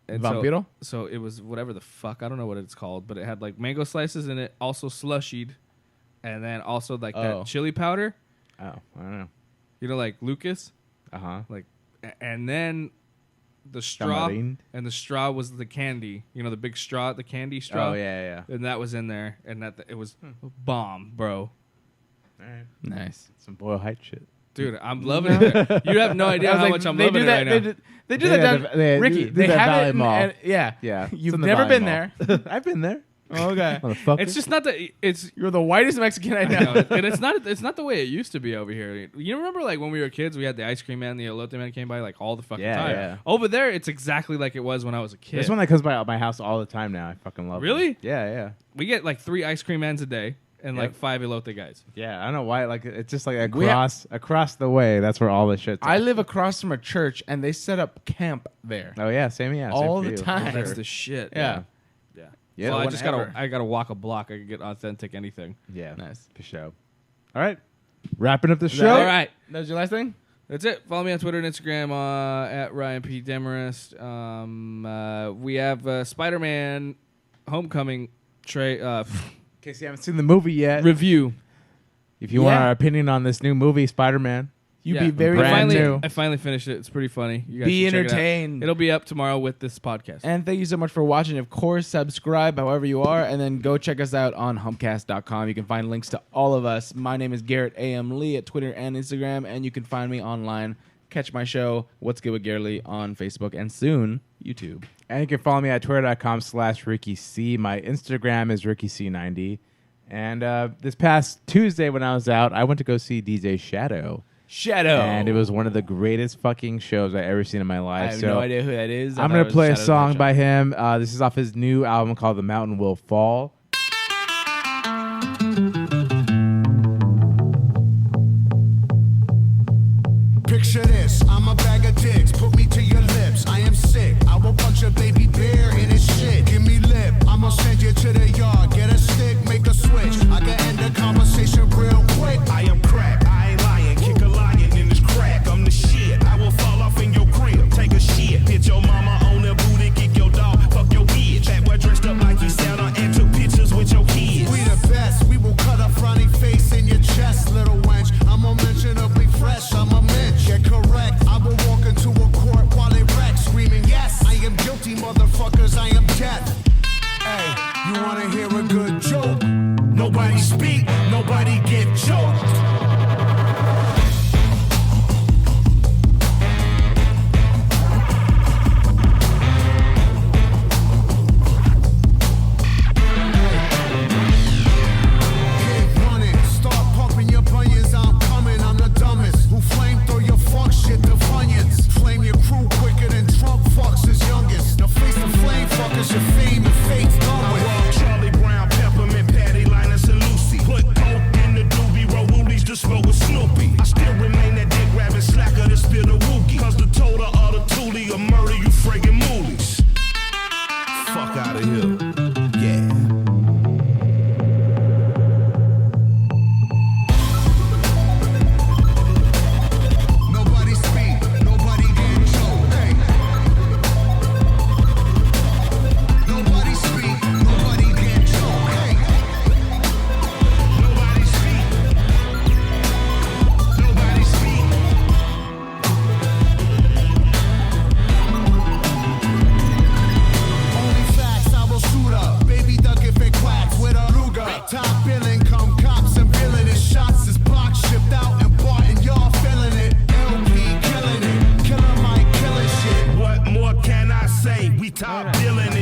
And Vampiro? So it was whatever the fuck. I don't know what it's called, but it had like mango slices in it, also slushied, and then also like that chili powder. Oh, I don't know. You know, like Lucas. Uh-huh. And then the straw, Tamarind? and the straw was the candy. You know, the big straw, the candy straw. Oh, yeah. And that was in there, and it was bomb, bro. All right. Nice. Some Boyle Heights shit. Dude, I'm loving it. You have no idea how much I'm loving it right now. They do that down. Ricky, do they that have Valley it. Mall. Yeah. Yeah. It's You've in the never Valley been Mall. there. I've been there. Okay. Motherfucker. It's just not that it's. You're the whitest Mexican I I know. know, and it's not the way it used to be over here. You remember like when we were kids, we had the ice cream man, the elote man came by like all the fucking time. Yeah. Over there, it's exactly like it was when I was a kid. There's one that comes by my house all the time now. I fucking love it. Really? Yeah. We get like 3 ice cream mans a day and like Yep. 5 elote guys. Yeah, I don't know why. Like, it's just like We across the way. That's where all the shit's I at. live across from a church, and they set up camp there. Oh, yeah. Same All for the you. time. That's the shit. Yeah. Yeah, So I whenever. gotta walk a block. I can get authentic anything. Yeah. Nice. For show. All right. Wrapping up the that show. All right. That was your last thing? That's it. Follow me on Twitter and Instagram at Ryan P. Demarest. We have Spider-Man Homecoming In case you haven't seen the movie yet, review. if you want Yeah. our opinion on this new movie, Spider-Man, You'd Yeah. be very Brand fun. new. I finally finished it. It's pretty funny. You guys Be should check it out. entertained. It'll be up tomorrow with this podcast. And thank you so much for watching. Of course, subscribe however you are, and then go check us out on humcast.com. You can find links to all of us. My name is Garrett A.M. Lee at Twitter and Instagram, and you can find me online. Catch my show, What's Good with Garrett Lee, on Facebook and soon, YouTube. and you can follow me at twitter.com/RickyC. My Instagram is RickyC90. And this past Tuesday when I was out, I went to go see DJ Shadow. Shadow. And it was one of the greatest fucking shows I've ever seen in my life. I have so no idea who that is. I'm going to play a song by him. This is off his new album called The Mountain Will Fall. Picture this, I'm a bag of dicks, put me to your lips, I am sick, I will punch a baby bear in his shit, give me lip, I'm gonna send you to the yard, get a stick, make a switch, I can end the conversation real quick, I am crack, I ain't lying, kick a lion in this crack, I'm the shit, I will fall off in your crib, take a shit, hit your mama on the booty, kick your dog, fuck your bitch, that boy dressed up like he sound on and took pictures motherfuckers, I am death. Hey, you wanna hear a good joke? Nobody speak, nobody get choked. Your fame and fate's done with. I walk Charlie Brown, Peppermint, Patty, Linus, and Lucy. Put coke in the doobie, roll woolies to smoke with Snoopy. I still remain that dick grabbing slacker to spill the wookie. Cause the total of the toolie will murder you friggin' moolies. Fuck out of here. Yeah. Top billing, come cops and billing it. Shots is blocked, shipped out and bought, and y'all feeling it. LP killing it, killer Mike killing shit. What more can I say? We top billing it.